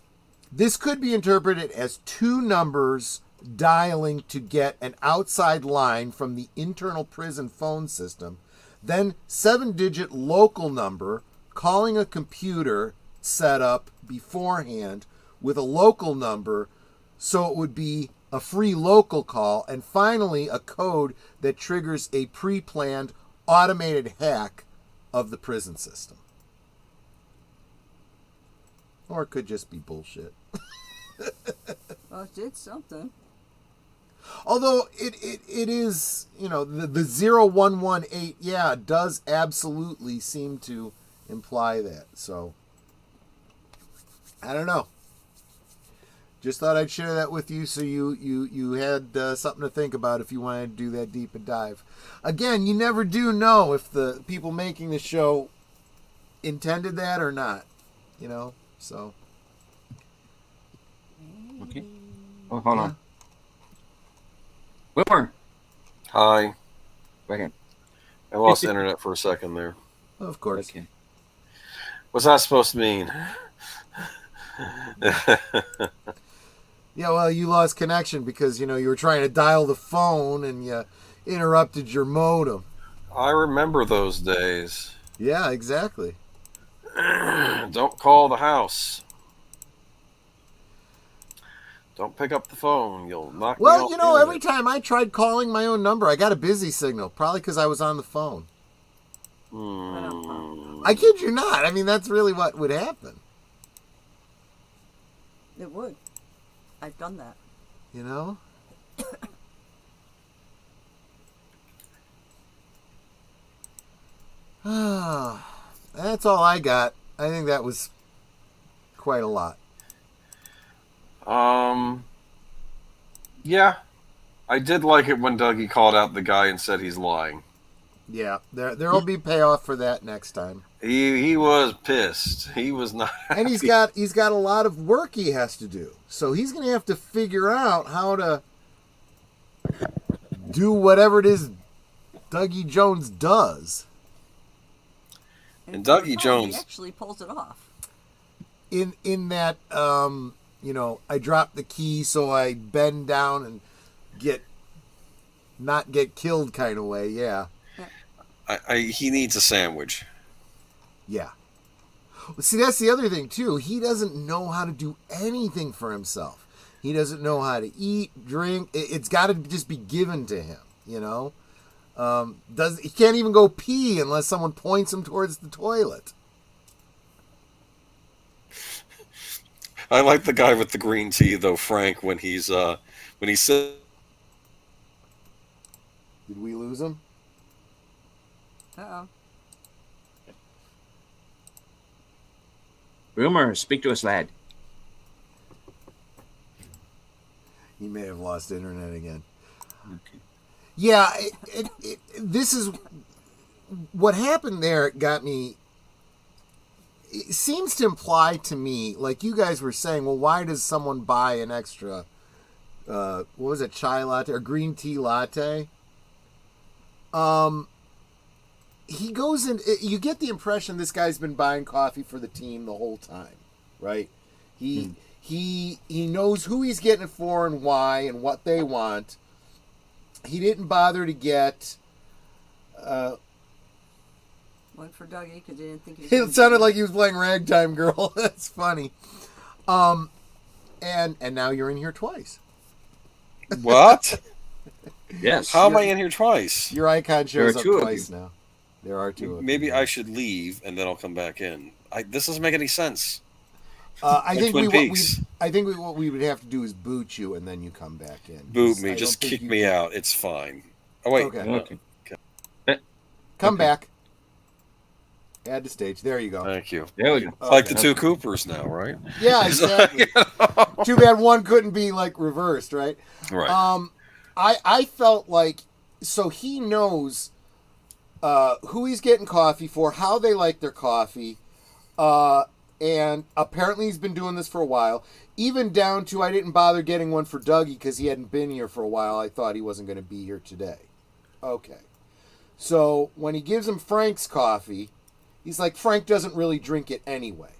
Speaker 4: this could be interpreted as 2 numbers dialing to get an outside line from the internal prison phone system, then 7-digit local number calling a computer set up beforehand with a local number, so it would be a free local call, and finally a code that triggers a pre-planned automated hack of the prison system. Or it could just be bullshit.
Speaker 3: Well, it did something.
Speaker 4: Although it is, the 0118, yeah, does absolutely seem to imply that. So, I don't know. Just thought I'd share that with you so you had something to think about if you wanted to do that deep a dive. Again, you never do know if the people making the show intended that or not, so.
Speaker 1: Okay. Oh, hold on. Wilmer.
Speaker 2: Hi.
Speaker 1: Go ahead.
Speaker 2: I lost internet for a second there.
Speaker 4: Of course.
Speaker 1: Okay.
Speaker 2: What's that supposed to mean?
Speaker 4: Yeah, well, you lost connection because, you were trying to dial the phone and you interrupted your modem.
Speaker 2: I remember those days.
Speaker 4: Yeah, exactly.
Speaker 2: Don't call the house. Don't pick up the phone. You'll knock me off the
Speaker 4: every
Speaker 2: internet.
Speaker 4: time I tried calling my own number, I got a busy signal, probably because I was on the phone. I kid you not. I mean, that's really what would happen.
Speaker 3: It would. I've done that.
Speaker 4: That's all I got. I think that was quite a lot.
Speaker 2: Yeah. I did like it when Dougie called out the guy and said he's lying.
Speaker 4: Yeah, there'll be payoff for that next time.
Speaker 2: He was pissed. He was not happy.
Speaker 4: And he's got a lot of work he has to do. So he's going to have to figure out how to do whatever it is Dougie Jones does.
Speaker 2: And Dougie
Speaker 3: he
Speaker 2: Jones
Speaker 3: actually pulls it off.
Speaker 4: In that I drop the key so I bend down and not get killed kind of way. Yeah.
Speaker 2: he needs a sandwich.
Speaker 4: Yeah. See, that's the other thing, too. He doesn't know how to do anything for himself. He doesn't know how to eat, drink. It's got to just be given to him, He can't even go pee unless someone points him towards the toilet.
Speaker 2: I like the guy with the green tea, though, Frank, when he said...
Speaker 4: Did we lose him?
Speaker 3: Uh-oh.
Speaker 1: Wilmer, speak to us, lad.
Speaker 4: He may have lost internet again.
Speaker 1: Okay.
Speaker 4: Yeah, this is what happened there. It got me. It seems to imply to me, like you guys were saying, well, why does someone buy an extra, what was it, chai latte or green tea latte? He goes in. You get the impression this guy's been buying coffee for the team the whole time, right? He knows who he's getting it for and why and what they want. He didn't bother to get.
Speaker 3: One for Dougie because he didn't think
Speaker 4: It sounded like he was playing Ragtime Girl. That's funny. And now you're in here twice.
Speaker 2: What?
Speaker 1: Yes.
Speaker 2: How am I in here twice?
Speaker 4: Your icon shows up
Speaker 1: two of
Speaker 4: twice now. There are two of
Speaker 2: Maybe
Speaker 4: you.
Speaker 2: I should leave and then I'll come back in. This doesn't make any sense.
Speaker 4: I think
Speaker 2: Twin Peaks.
Speaker 4: what we would have to do is boot you and then you come back in.
Speaker 2: Boot me.
Speaker 4: I
Speaker 2: Just
Speaker 4: don't think
Speaker 2: kick
Speaker 4: you
Speaker 2: me
Speaker 4: can-
Speaker 2: out. It's fine. Oh, wait.
Speaker 4: Okay.
Speaker 1: Okay.
Speaker 4: Come
Speaker 1: Okay.
Speaker 4: back. Add to stage. There you go.
Speaker 2: Thank you.
Speaker 1: There we go.
Speaker 2: It's like the
Speaker 4: Okay.
Speaker 2: two Coopers now, right?
Speaker 4: Yeah, exactly. Too bad one couldn't be like reversed, right?
Speaker 2: Right.
Speaker 4: I felt like so he knows who he's getting coffee for, how they like their coffee, and apparently he's been doing this for a while. Even down to I didn't bother getting one for Dougie because he hadn't been here for a while. I thought he wasn't going to be here today. Okay. So when he gives him Frank's coffee, he's like, Frank doesn't really drink it anyway.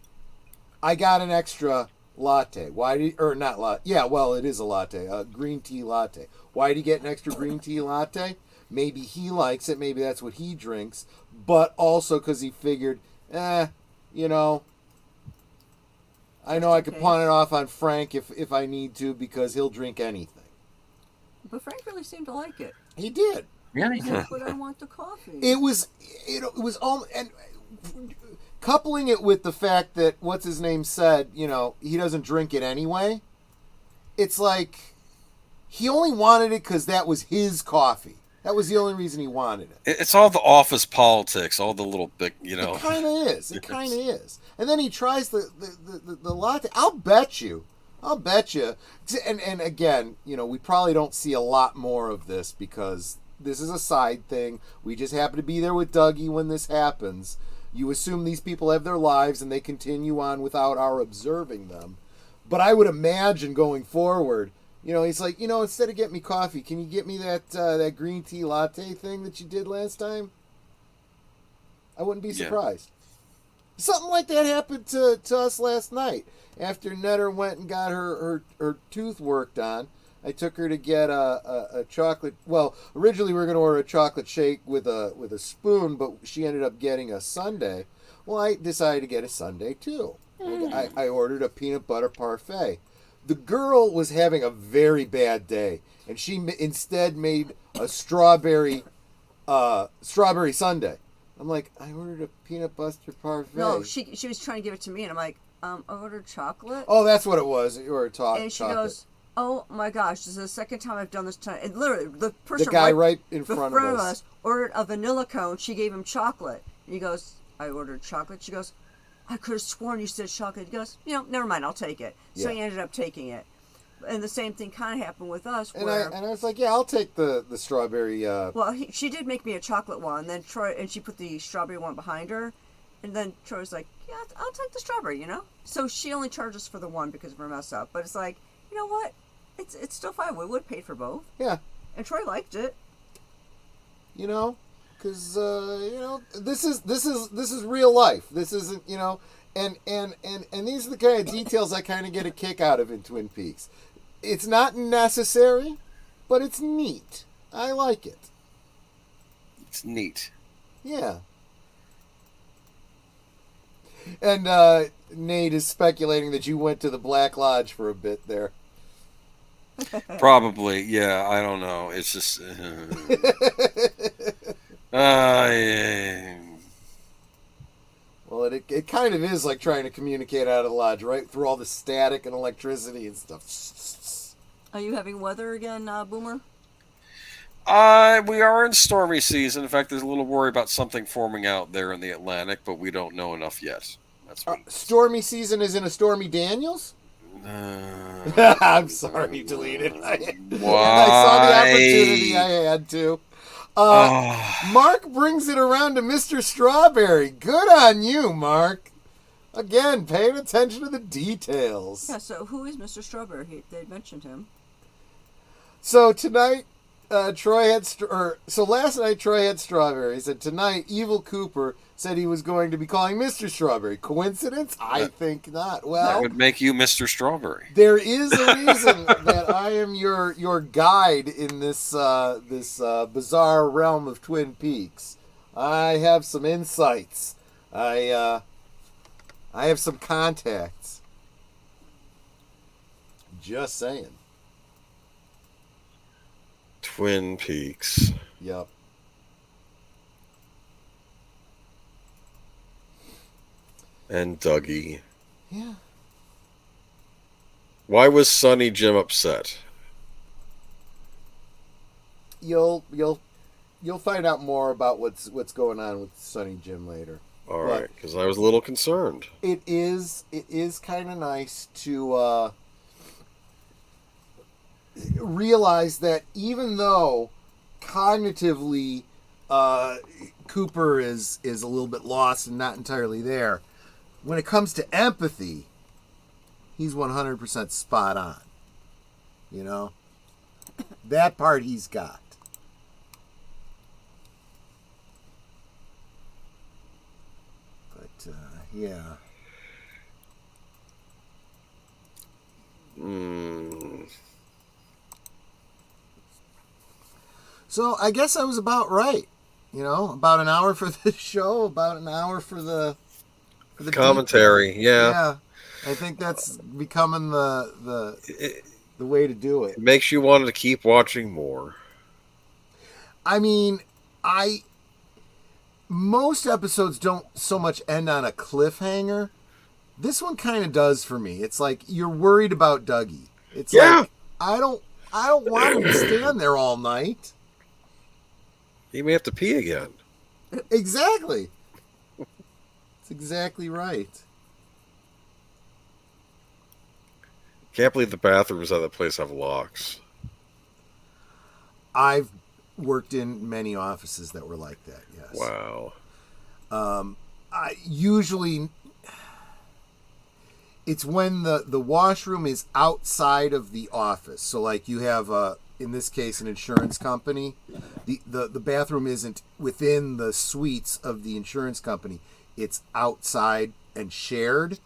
Speaker 4: I got an extra latte. Why did or not latte? Yeah, well, it is a latte, a green tea latte. Why did he get an extra green tea latte? Maybe he likes it. Maybe that's what he drinks. But also because he figured, I know I could pawn it off on Frank if I need to because he'll drink anything.
Speaker 3: But Frank really seemed to like it.
Speaker 4: He did.
Speaker 1: Really?
Speaker 3: That's what I want the coffee.
Speaker 4: It was all and coupling it with the fact that what's his name said, he doesn't drink it anyway. It's like he only wanted it because that was his coffee. That was the only reason he wanted it.
Speaker 2: It's all the office politics, all the little big,
Speaker 4: It kind of is. It kind of is. And then he tries the latte. I'll bet you. And again, we probably don't see a lot more of this because this is a side thing. We just happen to be there with Dougie when this happens. You assume these people have their lives and they continue on without our observing them. But I would imagine going forward, he's like, instead of getting me coffee, can you get me that green tea latte thing that you did last time? I wouldn't be surprised. Yeah. Something like that happened to us last night. After Netter went and got her tooth worked on, I took her to get a chocolate. Well, originally we were going to order a chocolate shake with a spoon, but she ended up getting a sundae. Well, I decided to get a sundae too. I ordered a peanut butter parfait. The girl was having a very bad day, and she instead made a strawberry sundae. I'm like, I ordered a peanut butter parfait.
Speaker 3: No, she was trying to give it to me, and I'm like, I ordered chocolate.
Speaker 4: Oh, that's what it was. You ordered chocolate.
Speaker 3: And she goes, oh my gosh, this is the second time I've done this time. And literally, the person
Speaker 4: the guy right in front of us
Speaker 3: ordered a vanilla cone. She gave him chocolate. And he goes, I ordered chocolate. She goes, I could have sworn you said chocolate. He goes, never mind, I'll take it. So he ended up taking it. And the same thing kind of happened with us.
Speaker 4: And I was like, yeah, I'll take the strawberry.
Speaker 3: Well, she did make me a chocolate one. And then she put the strawberry one behind her. And then Troy was like, yeah, I'll take the strawberry, So she only charged us for the one because of her mess up. But it's like, you know what? It's still fine. We would have paid for both.
Speaker 4: Yeah.
Speaker 3: And Troy liked it.
Speaker 4: Because this is real life. This isn't, and these are the kind of details I kind of get a kick out of in Twin Peaks. It's not necessary, but it's neat. I like it.
Speaker 2: It's neat.
Speaker 4: Yeah. And Nate is speculating that you went to the Black Lodge for a bit there.
Speaker 2: Probably, yeah. I don't know. It's just.
Speaker 4: Well, it kind of is like trying to communicate out of the lodge, right? Through all the static and electricity and stuff.
Speaker 3: Are you having weather again, Boomer?
Speaker 2: We are in stormy season. In fact, there's a little worry about something forming out there in the Atlantic, but we don't know enough yet. That's what
Speaker 4: stormy season is in a Stormy Daniels? I'm sorry, deleted. I saw the opportunity. I had to. Mark brings it around to Mr. Strawberry. Good on you, Mark. Again, paying attention to the details.
Speaker 3: Yeah, so who is Mr. Strawberry? They mentioned him.
Speaker 4: So tonight, last night Troy had strawberries, and tonight Evil Cooper said he was going to be calling Mr. Strawberry. Coincidence? I think not. Well,
Speaker 2: that would make you Mr. Strawberry.
Speaker 4: There is a reason that I am your guide in this bizarre realm of Twin Peaks. I have some insights. I have some contacts. Just saying.
Speaker 2: Twin Peaks.
Speaker 4: Yep.
Speaker 2: And Dougie.
Speaker 4: Yeah.
Speaker 2: Why was Sonny Jim upset?
Speaker 4: You'll find out more about what's going on with Sonny Jim later.
Speaker 2: All right, because I was a little concerned.
Speaker 4: It is kind of nice to realize that even though cognitively Cooper is a little bit lost and not entirely there, when it comes to empathy, he's 100% spot on. That part he's got. But yeah. So I guess I was about right. About an hour for the show, about an hour for the
Speaker 2: commentary. Yeah.
Speaker 4: I think that's becoming the way to do it.
Speaker 2: It makes you want to keep watching more.
Speaker 4: I mean, most episodes don't so much end on a cliffhanger. This one kind of does for me. It's like you're worried about Dougie. It's like I don't want him to stand there all night.
Speaker 2: He may have to pee again.
Speaker 4: Exactly. That's exactly right.
Speaker 2: Can't believe the bathrooms at that place have locks.
Speaker 4: I've worked in many offices that were like that, yes.
Speaker 2: Wow.
Speaker 4: I usually it's when the washroom is outside of the office. So like you have in this case an insurance company. The bathroom isn't within the suites of the insurance company. It's outside and shared.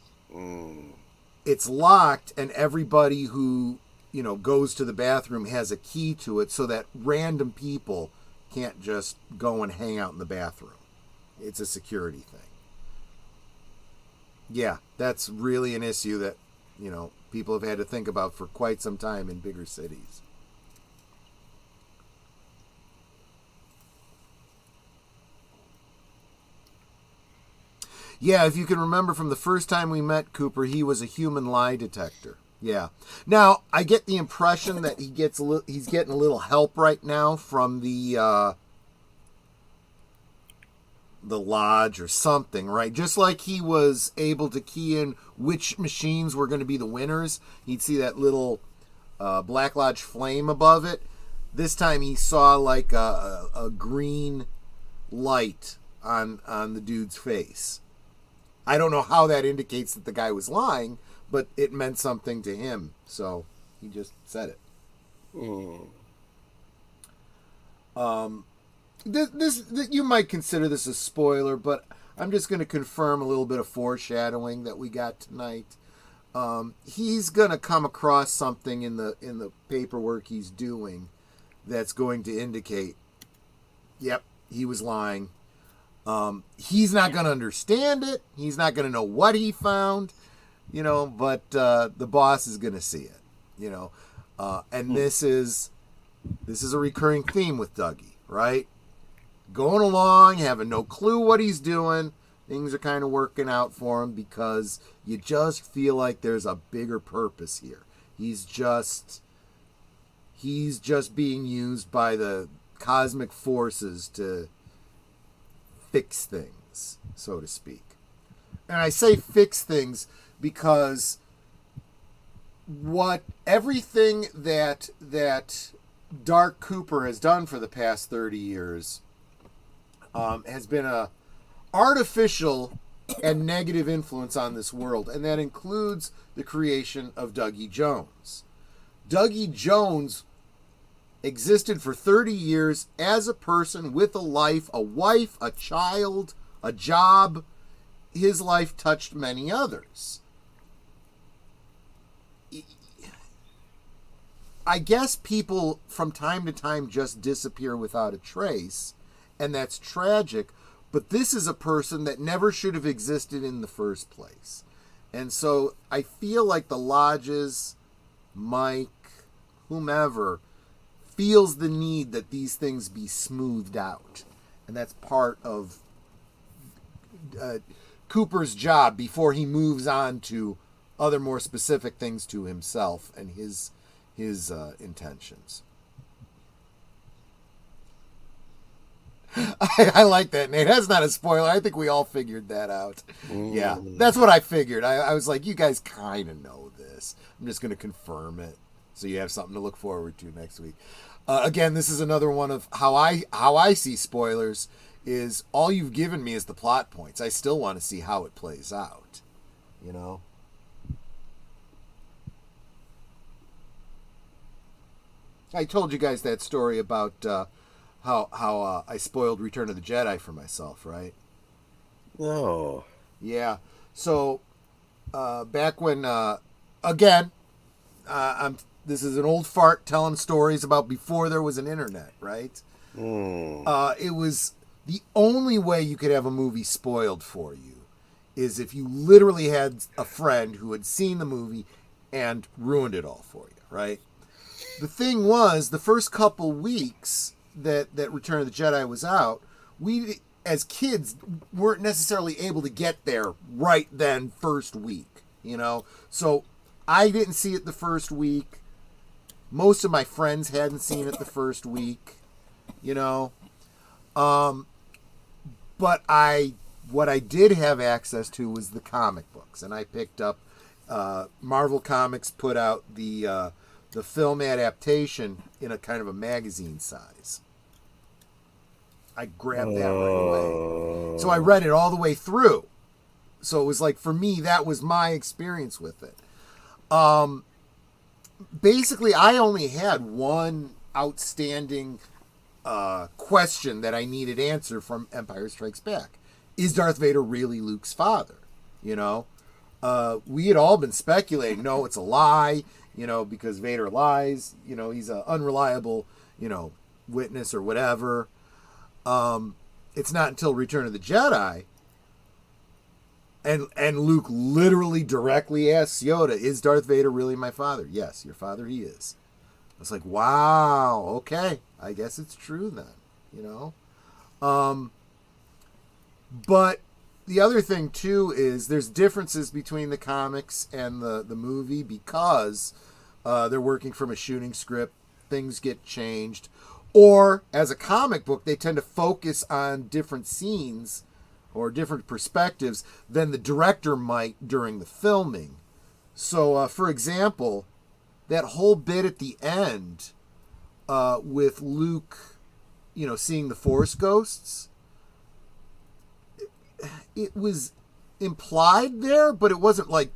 Speaker 4: It's locked, and everybody who goes to the bathroom has a key to it, so that random people can't just go and hang out in the bathroom. It's a security thing. Yeah, that's really an issue that people have had to think about for quite some time in bigger cities. Yeah, if you can remember from the first time we met Cooper, he was a human lie detector. Yeah. Now, I get the impression that he's getting a little help right now from the lodge or something, right? Just like he was able to key in which machines were going to be the winners. He'd see that little Black Lodge flame above it. This time he saw like a green light on the dude's face. I don't know how that indicates that the guy was lying, but it meant something to him, so he just said it. This you might consider this a spoiler, but I'm just going to confirm a little bit of foreshadowing that we got tonight. He's going to come across something in the paperwork he's doing that's going to indicate, yep, he was lying. He's not going to understand it. He's not going to know what he found, but the boss is going to see it, and this is a recurring theme with Dougie, right? Going along, having no clue what he's doing. Things are kind of working out for him because you just feel like there's a bigger purpose here. He's just being used by the cosmic forces to fix things, so to speak. And I say fix things because everything that Dark Cooper has done for the past 30 years has been a artificial and negative influence on this world, and that includes the creation of Dougie Jones. Dougie Jones existed for 30 years as a person with a life, a wife, a child, a job. His life touched many others. I guess people from time to time just disappear without a trace, and that's tragic, but this is a person that never should have existed in the first place. And so I feel like the lodges, Mike, whomever, feels the need that these things be smoothed out. And that's part of Cooper's job before he moves on to other more specific things to himself and his intentions. I like that, Nate. That's not a spoiler. I think we all figured that out. Yeah, that's what I figured. I was like, you guys kind of know this. I'm just going to confirm it so you have something to look forward to next week. Again, this is another one of how I see spoilers is all you've given me is the plot points. I still want to see how it plays out, I told you guys that story about how I spoiled Return of the Jedi for myself, right?
Speaker 2: No.
Speaker 4: Yeah. So back when again, this is an old fart telling stories about before there was an internet, right? It was the only way you could have a movie spoiled for you is if you literally had a friend who had seen the movie and ruined it all for you, right? The thing was, the first couple weeks that Return of the Jedi was out, we as kids, weren't necessarily able to get there right then first week, you know? So I didn't see it the first week. Most of my friends hadn't seen it the first week, you know? But what I did have access to was the comic books, and I picked up Marvel Comics put out the film adaptation in a kind of a magazine size. I grabbed that right away. So I read it all the way through. So it was like, for me, that was my experience with it. Basically, I only had one outstanding question that I needed answer from Empire Strikes Back. Is Darth Vader really Luke's father? You know? We had all been speculating, no, it's a lie, you know, because Vader lies. You know, he's an unreliable, you know, witness or whatever. It's not until Return of the Jedi and Luke literally directly asks Yoda, is Darth Vader really my father? Yes, your father he is. I was like, wow, okay, I guess it's true then, you know? But the other thing too is there's differences between the comics and the movie because they're working from a shooting script. Things get changed. Or, as a comic book, they tend to focus on different scenes or different perspectives than the director might during the filming. So, for example, that whole bit at the end with Luke, you know, seeing the Force ghosts, it was implied there, but it wasn't, like,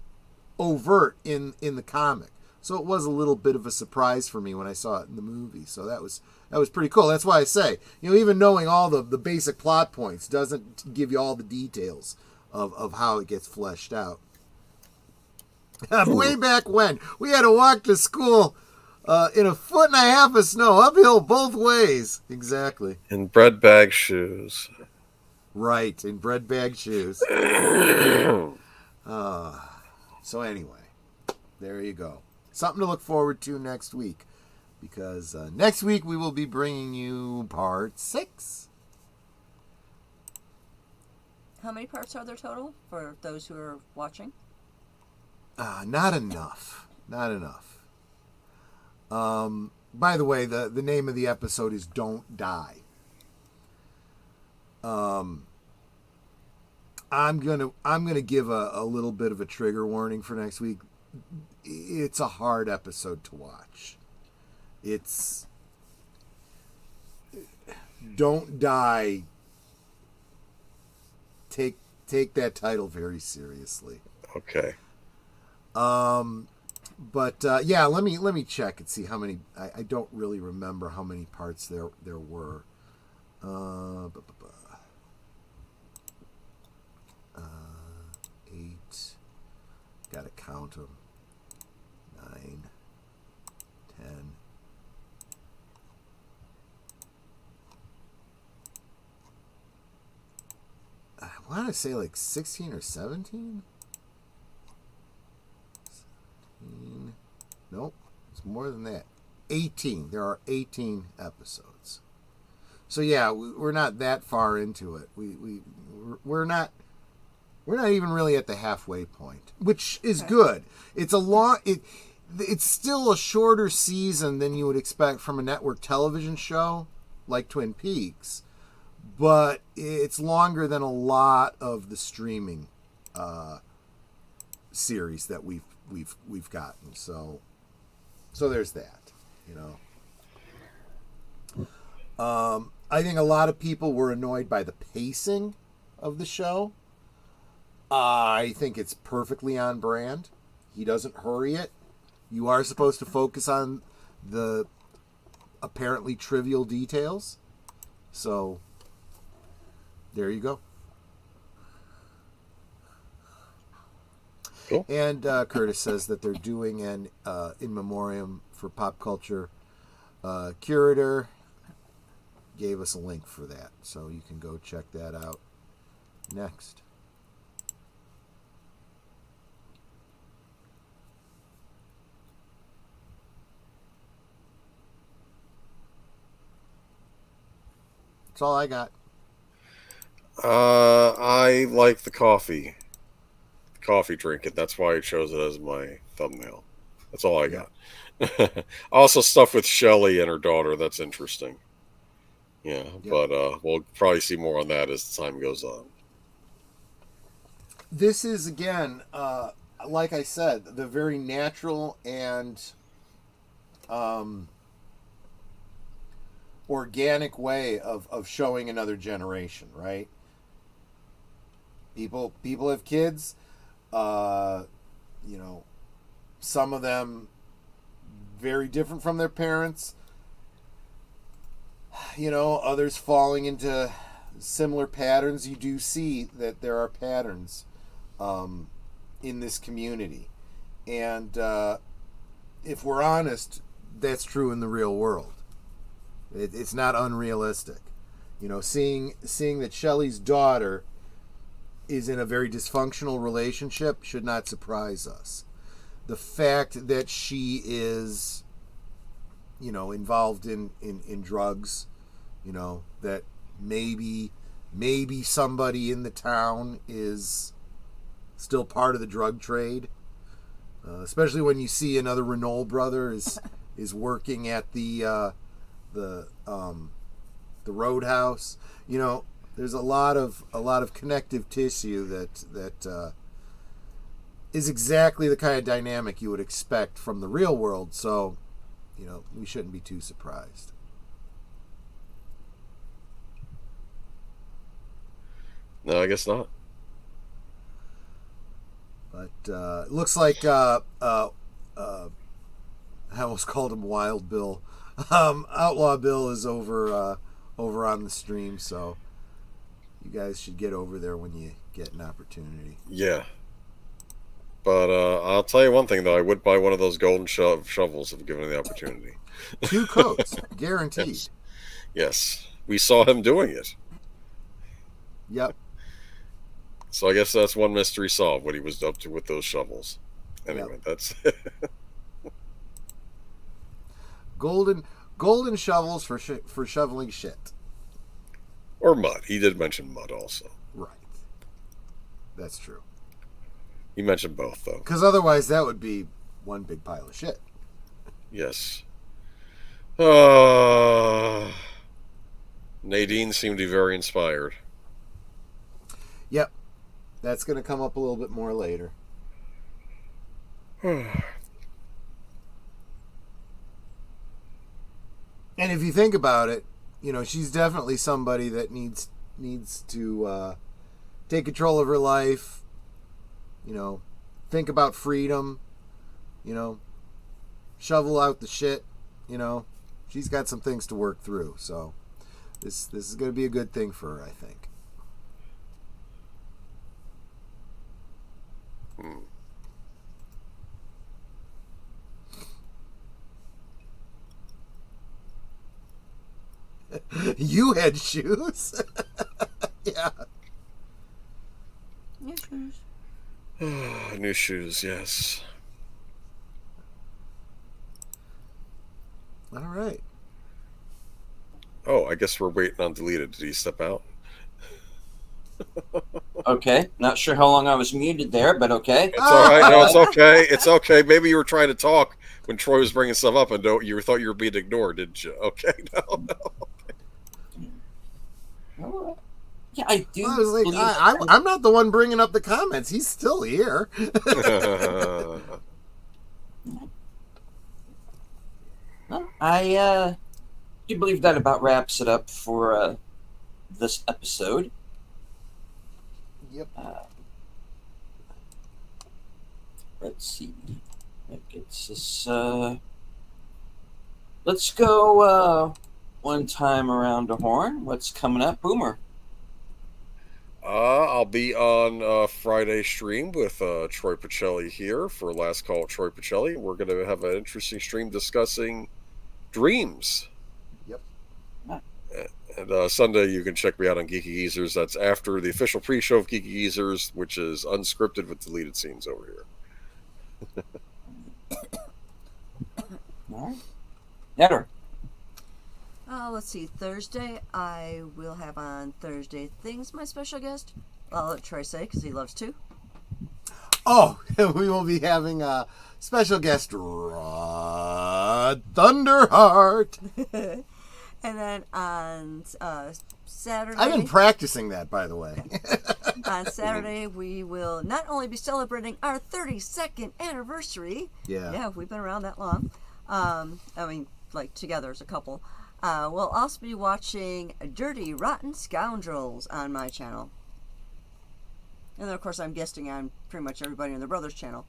Speaker 4: overt in the comic. So it was a little bit of a surprise for me when I saw it in the movie. So that was pretty cool. That's why I say, you know, even knowing all the basic plot points doesn't give you all the details of how it gets fleshed out. Way back when, we had to walk to school in 1.5 feet of snow, uphill both ways. Exactly.
Speaker 2: In bread bag shoes.
Speaker 4: Right, in bread bag shoes. So anyway, there you go. Something to look forward to next week. Because next week we will be bringing you part 6.
Speaker 3: How many parts are there total for those who are watching?
Speaker 4: Not enough. Not enough. By the way, the name of the episode is Don't Die. I'm gonna give a little bit of a trigger warning for next week. It's a hard episode to watch. It's Don't Die. Take that title very seriously.
Speaker 2: Okay.
Speaker 4: But yeah, let me check and see how many. I don't really remember how many parts there were. 8. Gotta count them. 9, 10. I want to say like 16 or 17. 17. Nope, it's more than that. 18. There are 18 episodes. So yeah, we're not that far into it. We're not even really at the halfway point, which is good. It's a long. It's still a shorter season than you would expect from a network television show like Twin Peaks, but it's longer than a lot of the streaming series that we've gotten. So there's that. You know, I think a lot of people were annoyed by the pacing of the show. I think it's perfectly on brand. He doesn't hurry it. You are supposed to focus on the apparently trivial details. So, there you go.
Speaker 2: Cool.
Speaker 4: And Curtis says that they're doing an in memoriam for pop culture curator. Gave us a link for that. So you can go check that out next. That's all I got.
Speaker 2: I like the coffee drink, and that's why I chose it as my thumbnail. That's all I
Speaker 4: Yeah.
Speaker 2: got. Also, stuff with Shelly and her daughter. That's interesting. Yeah,
Speaker 4: Yep.
Speaker 2: but we'll probably see more on that as the time goes on.
Speaker 4: This is again, like I said, the very natural and um, organic way of showing another generation, right? People have kids. Uh, you know, some of them very different from their parents. You know, others falling into similar patterns. You do see that there are patterns um, in this community, and if we're honest, that's true in the real world. It's not unrealistic. You know, seeing that Shelley's daughter is in a very dysfunctional relationship should not surprise us. The fact that she is, you know, involved in drugs, you know, that maybe somebody in the town is still part of the drug trade, especially when you see another Renault brother is working at the roadhouse. You know, there's a lot of connective tissue that is exactly the kind of dynamic you would expect from the real world. So, you know, we shouldn't be too surprised.
Speaker 2: No, I guess not.
Speaker 4: But it looks like I almost called him Wild Bill. Outlaw Bill is over on the stream, so you guys should get over there when you get an opportunity.
Speaker 2: Yeah. But I'll tell you one thing, though. I would buy one of those golden shovels if given the opportunity.
Speaker 4: 2 coats, guaranteed.
Speaker 2: Yes. Yes. We saw him doing it.
Speaker 4: Yep.
Speaker 2: So I guess that's one mystery solved, what he was up to with those shovels. Anyway, that's...
Speaker 4: golden shovels for shoveling shit.
Speaker 2: Or mud. He did mention mud also.
Speaker 4: Right. That's true.
Speaker 2: He mentioned both, though.
Speaker 4: Because otherwise that would be one big pile of shit.
Speaker 2: Yes. Nadine seemed to be very inspired.
Speaker 4: Yep. That's going to come up a little bit more later. And if you think about it, you know, she's definitely somebody that needs to take control of her life, you know, think about freedom, you know, shovel out the shit, you know. She's got some things to work through, so this is going to be a good thing for her, I think. You had shoes? Yeah.
Speaker 3: New shoes.
Speaker 2: New shoes, yes.
Speaker 4: All right.
Speaker 2: Oh, I guess we're waiting on Deleted. Did he step out?
Speaker 1: Okay, not sure how long I was muted there, but okay.
Speaker 2: It's all right. No, it's okay. It's okay. Maybe you were trying to talk when Troy was bringing stuff up, and you thought you were being ignored, didn't you? Okay, no.
Speaker 1: Yeah, I do.
Speaker 4: I was like, I'm not the one bringing up the comments. He's still here.
Speaker 1: Well, I do believe that about wraps it up for this episode.
Speaker 4: Yep.
Speaker 1: Let's see. That gets us. Let's go one time around the horn. What's coming up, Boomer?
Speaker 2: I'll be on Friday stream with Troy Pacelli here for Last Call with Troy Pacelli. We're going to have an interesting stream discussing dreams.
Speaker 4: Yep.
Speaker 2: And Sunday, you can check me out on Geeky Geezers. That's after the official pre-show of Geeky Geezers, which is unscripted with deleted scenes over here.
Speaker 1: All right. Netter.
Speaker 3: Let's see. Thursday, I will have on Thursday Things my special guest. I'll let Troy say because he loves to.
Speaker 4: Oh, we will be having a special guest, Rod Thunderheart.
Speaker 3: And then on Saturday...
Speaker 4: I've been practicing that, by the way.
Speaker 3: On Saturday, we will not only be celebrating our 32nd anniversary. Yeah, we've been around that long. I mean, like, together as a couple. We'll also be watching Dirty Rotten Scoundrels on my channel. And then, of course, I'm guesting on pretty much everybody on the Brothers channel.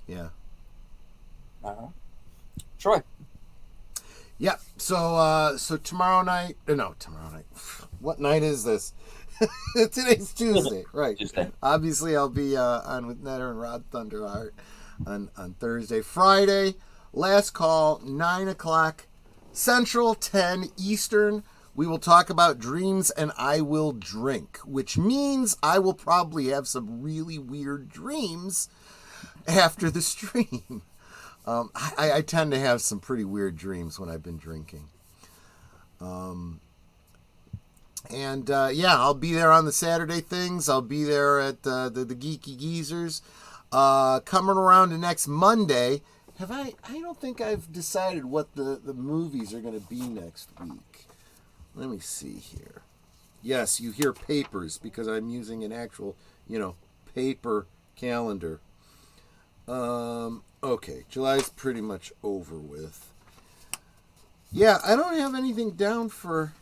Speaker 4: Yeah.
Speaker 1: Troy.
Speaker 4: Yeah. So tomorrow night. What night is this? Today's Tuesday, right?
Speaker 1: Tuesday.
Speaker 4: Obviously, I'll be on with Netter and Rod Thunderheart on Thursday. Friday, last call, 9 o'clock Central, 10 Eastern. We will talk about dreams and I will drink, which means I will probably have some really weird dreams after the stream. I tend to have some pretty weird dreams when I've been drinking. I'll be there on the Saturday things. I'll be there at the Geeky Geezers. Coming around to next Monday. I don't think I've decided what the movies are going to be next week. Let me see here. Yes, you hear papers because I'm using an actual, paper calendar. Okay, July's pretty much over with. Yeah, I don't have anything down for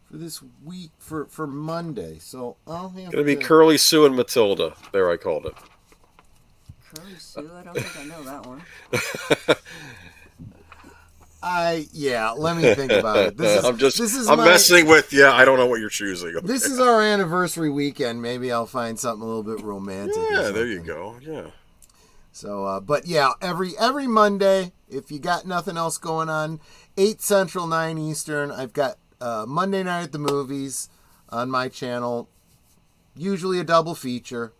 Speaker 4: this week for Monday, so I'll have
Speaker 2: Gonna be Curly Sue and Matilda. There, I called it.
Speaker 3: Curly Sue? I don't think I know that one.
Speaker 4: Let me think about it.
Speaker 2: I'm messing with you. I don't know what you're choosing. Okay.
Speaker 4: This is our anniversary weekend. Maybe I'll find something a little bit romantic.
Speaker 2: Yeah, there you go. Yeah.
Speaker 4: So, every Monday, if you got nothing else going on, 8 Central, 9 Eastern, I've got Monday Night at the Movies on my channel. Usually a double feature.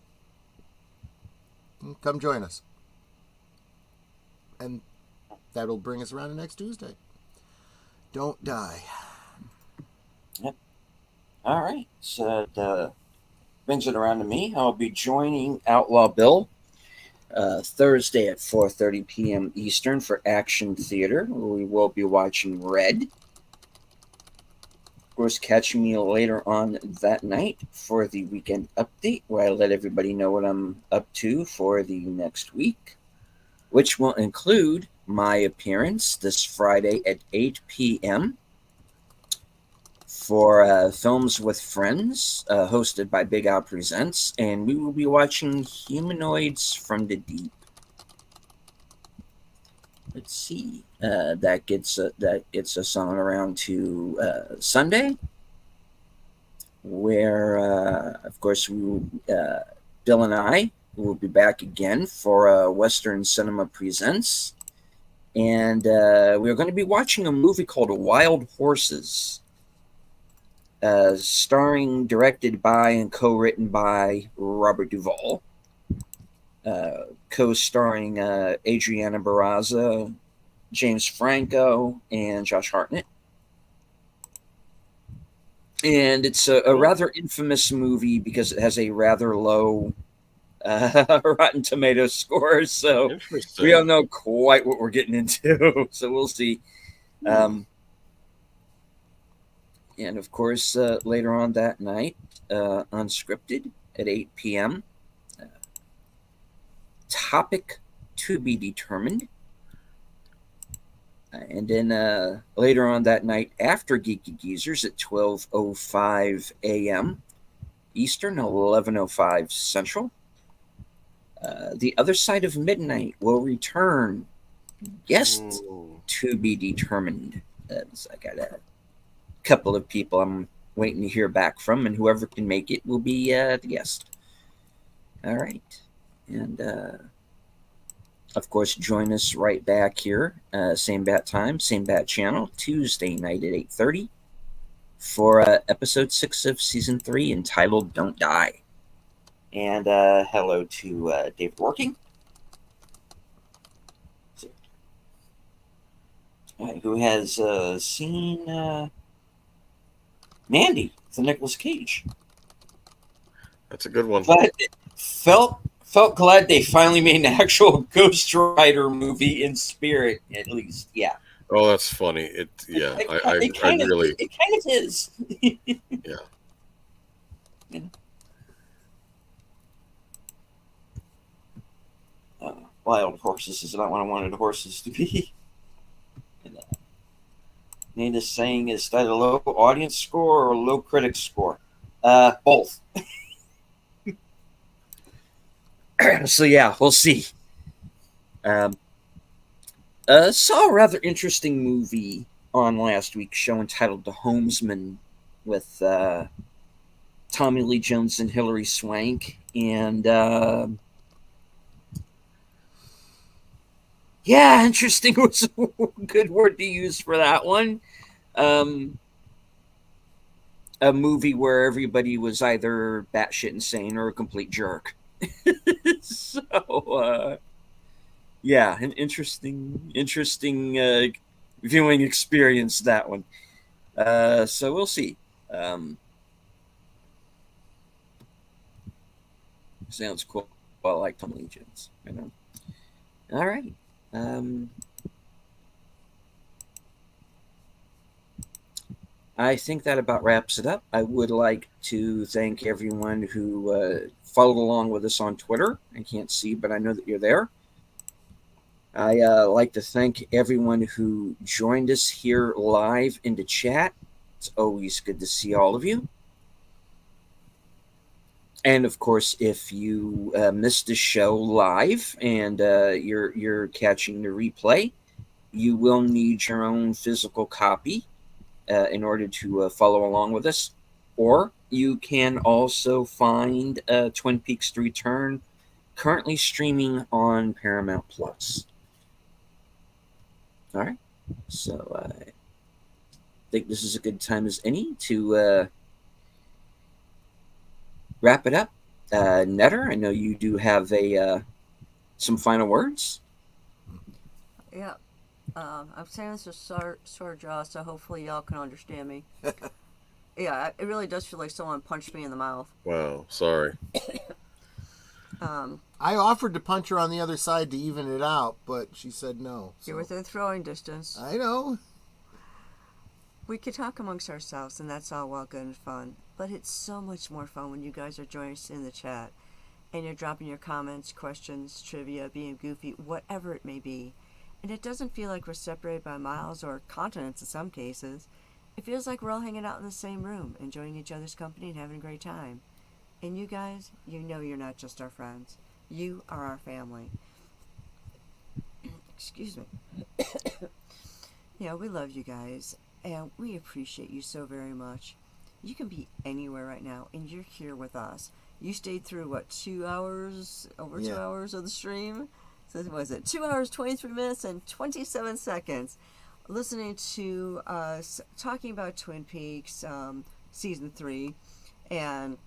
Speaker 4: Come join us. And that'll bring us around to next Tuesday. Don't die.
Speaker 1: Yep. All right. So that brings it around to me. I'll be joining Outlaw Bill Thursday at 4:30 p.m. Eastern for Action Theater. We will be watching Red. Of course, catch me later on that night for the weekend update, where I let everybody know what I'm up to for the next week, which will include my appearance this Friday at 8 p.m. for Films with Friends, hosted by Big Al Presents, and we will be watching Humanoids from the Deep. Let's see. That gets us on around to Sunday, where, of course, Bill and I will be back again for Western Cinema Presents. And we're going to be watching a movie called Wild Horses, directed by and co-written by Robert Duvall, co-starring Adriana Barraza, James Franco, and Josh Hartnett. And it's a rather infamous movie because it has a rather low Rotten Tomatoes score, so we don't know quite what we're getting into. So we'll see. And of course, later on that night, Unscripted at 8 p.m. Topic to be determined. And then later on that night, after Geeky Geezers at 12:05 a.m. Eastern, 11:05 Central. The Other Side of Midnight will return. Guest to be determined. So I got a couple of people I'm waiting to hear back from, and whoever can make it will be the guest. All right. And, of course, join us right back here, same bat time, same bat channel, Tuesday night at 8:30 for episode 6 of season 3 entitled Don't Die. And hello to David Working. who has seen Mandy, the Nicolas Cage.
Speaker 2: That's a good one.
Speaker 1: But felt glad they finally made an actual Ghost Rider movie in spirit, at least. Yeah,
Speaker 2: Oh, that's funny. Yeah,
Speaker 1: it
Speaker 2: I
Speaker 1: kind of
Speaker 2: really,
Speaker 1: it kind of is.
Speaker 2: yeah.
Speaker 1: Yeah. Wild horses is not what I wanted horses to be. And, Nina's saying, is that a low audience score or a low critic score? Both. So yeah, we'll see. Um, saw a rather interesting movie on last week's show entitled The Homesman with Tommy Lee Jones and Hilary Swank. And yeah, interesting was a good word to use for that one. Um, a movie where everybody was either batshit insane or a complete jerk. So, yeah, an interesting viewing experience, that one. So we'll see. Sounds cool. Well, I like Tom Legions. I know. All right. I think that about wraps it up. I would like to thank everyone who followed along with us on Twitter. I can't see, but I know that you're there. I like to thank everyone who joined us here live in the chat. It's always good to see all of you. And of course, if you missed the show live and you're catching the replay, you will need your own physical copy in order to follow along with us. Or you can also find Twin Peaks: The Return currently streaming on Paramount Plus. All right, so I think this is a good time as any to wrap it up. Netter, I know you do have some final words.
Speaker 3: Yeah. I'm saying this with sore jaw, so hopefully y'all can understand me. Yeah, it really does feel like someone punched me in the mouth.
Speaker 2: Wow, sorry.
Speaker 4: I offered to punch her on the other side to even it out, but she said no.
Speaker 3: You're within throwing distance.
Speaker 4: I know.
Speaker 3: We could talk amongst ourselves, and that's all well good and fun. But it's so much more fun when you guys are joining us in the chat, and you're dropping your comments, questions, trivia, being goofy, whatever it may be. And it doesn't feel like we're separated by miles or continents in some cases. It feels like we're all hanging out in the same room, enjoying each other's company and having a great time. And you guys, you know you're not just our friends. You are our family. Excuse me. Yeah, we love you guys, and we appreciate you so very much. You can be anywhere right now, and you're here with us. You stayed through, what, 2 hours, over 2 hours of the stream? So what was it, 2 hours, 23 minutes, and 27 seconds, listening to us talking about Twin Peaks Season 3, and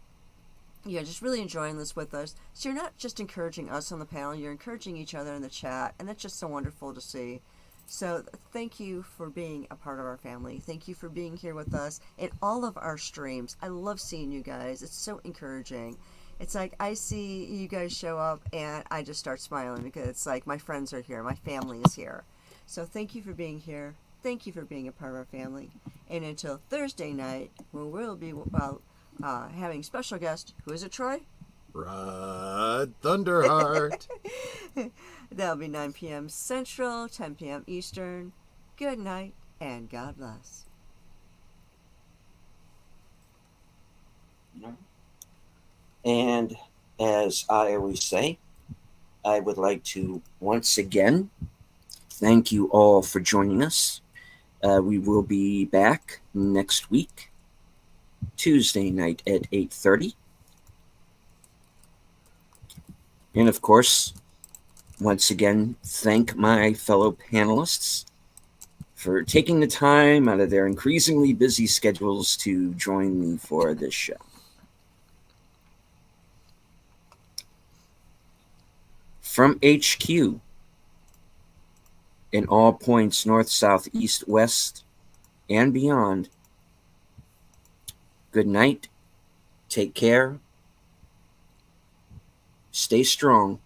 Speaker 3: yeah, just really enjoying this with us. So you're not just encouraging us on the panel, you're encouraging each other in the chat, and that's just so wonderful to see. So thank you for being a part of our family. Thank you for being here with us in all of our streams. I love seeing you guys. It's so encouraging. It's like I see you guys show up and I just start smiling because it's like my friends are here, my family is here. So thank you for being here. Thank you for being a part of our family. And until Thursday night, when we'll be having special guest, who is it, Troy?
Speaker 4: Rod Thunderheart.
Speaker 3: That'll be 9 p.m. Central, 10 p.m. Eastern. Good night, and God bless.
Speaker 1: And as I always say, I would like to once again thank you all for joining us. We will be back next week, Tuesday night at 8:30. And of course, once again, thank my fellow panelists for taking the time out of their increasingly busy schedules to join me for this show. From HQ, in all points north, south, east, west, and beyond. Good night. Take care. Stay strong.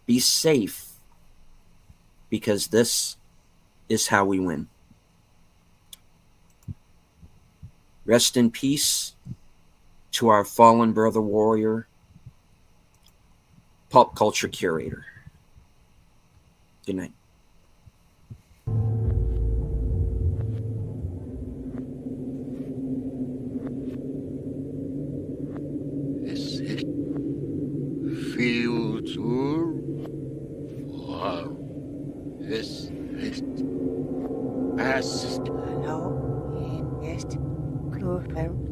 Speaker 1: Be safe. Because this is how we win. Rest in peace to our fallen brother warrior, pulp culture curator. Good night.
Speaker 5: Es ist viel zu warm. Es ist fast.
Speaker 6: Hallo, hier ist Klofeld.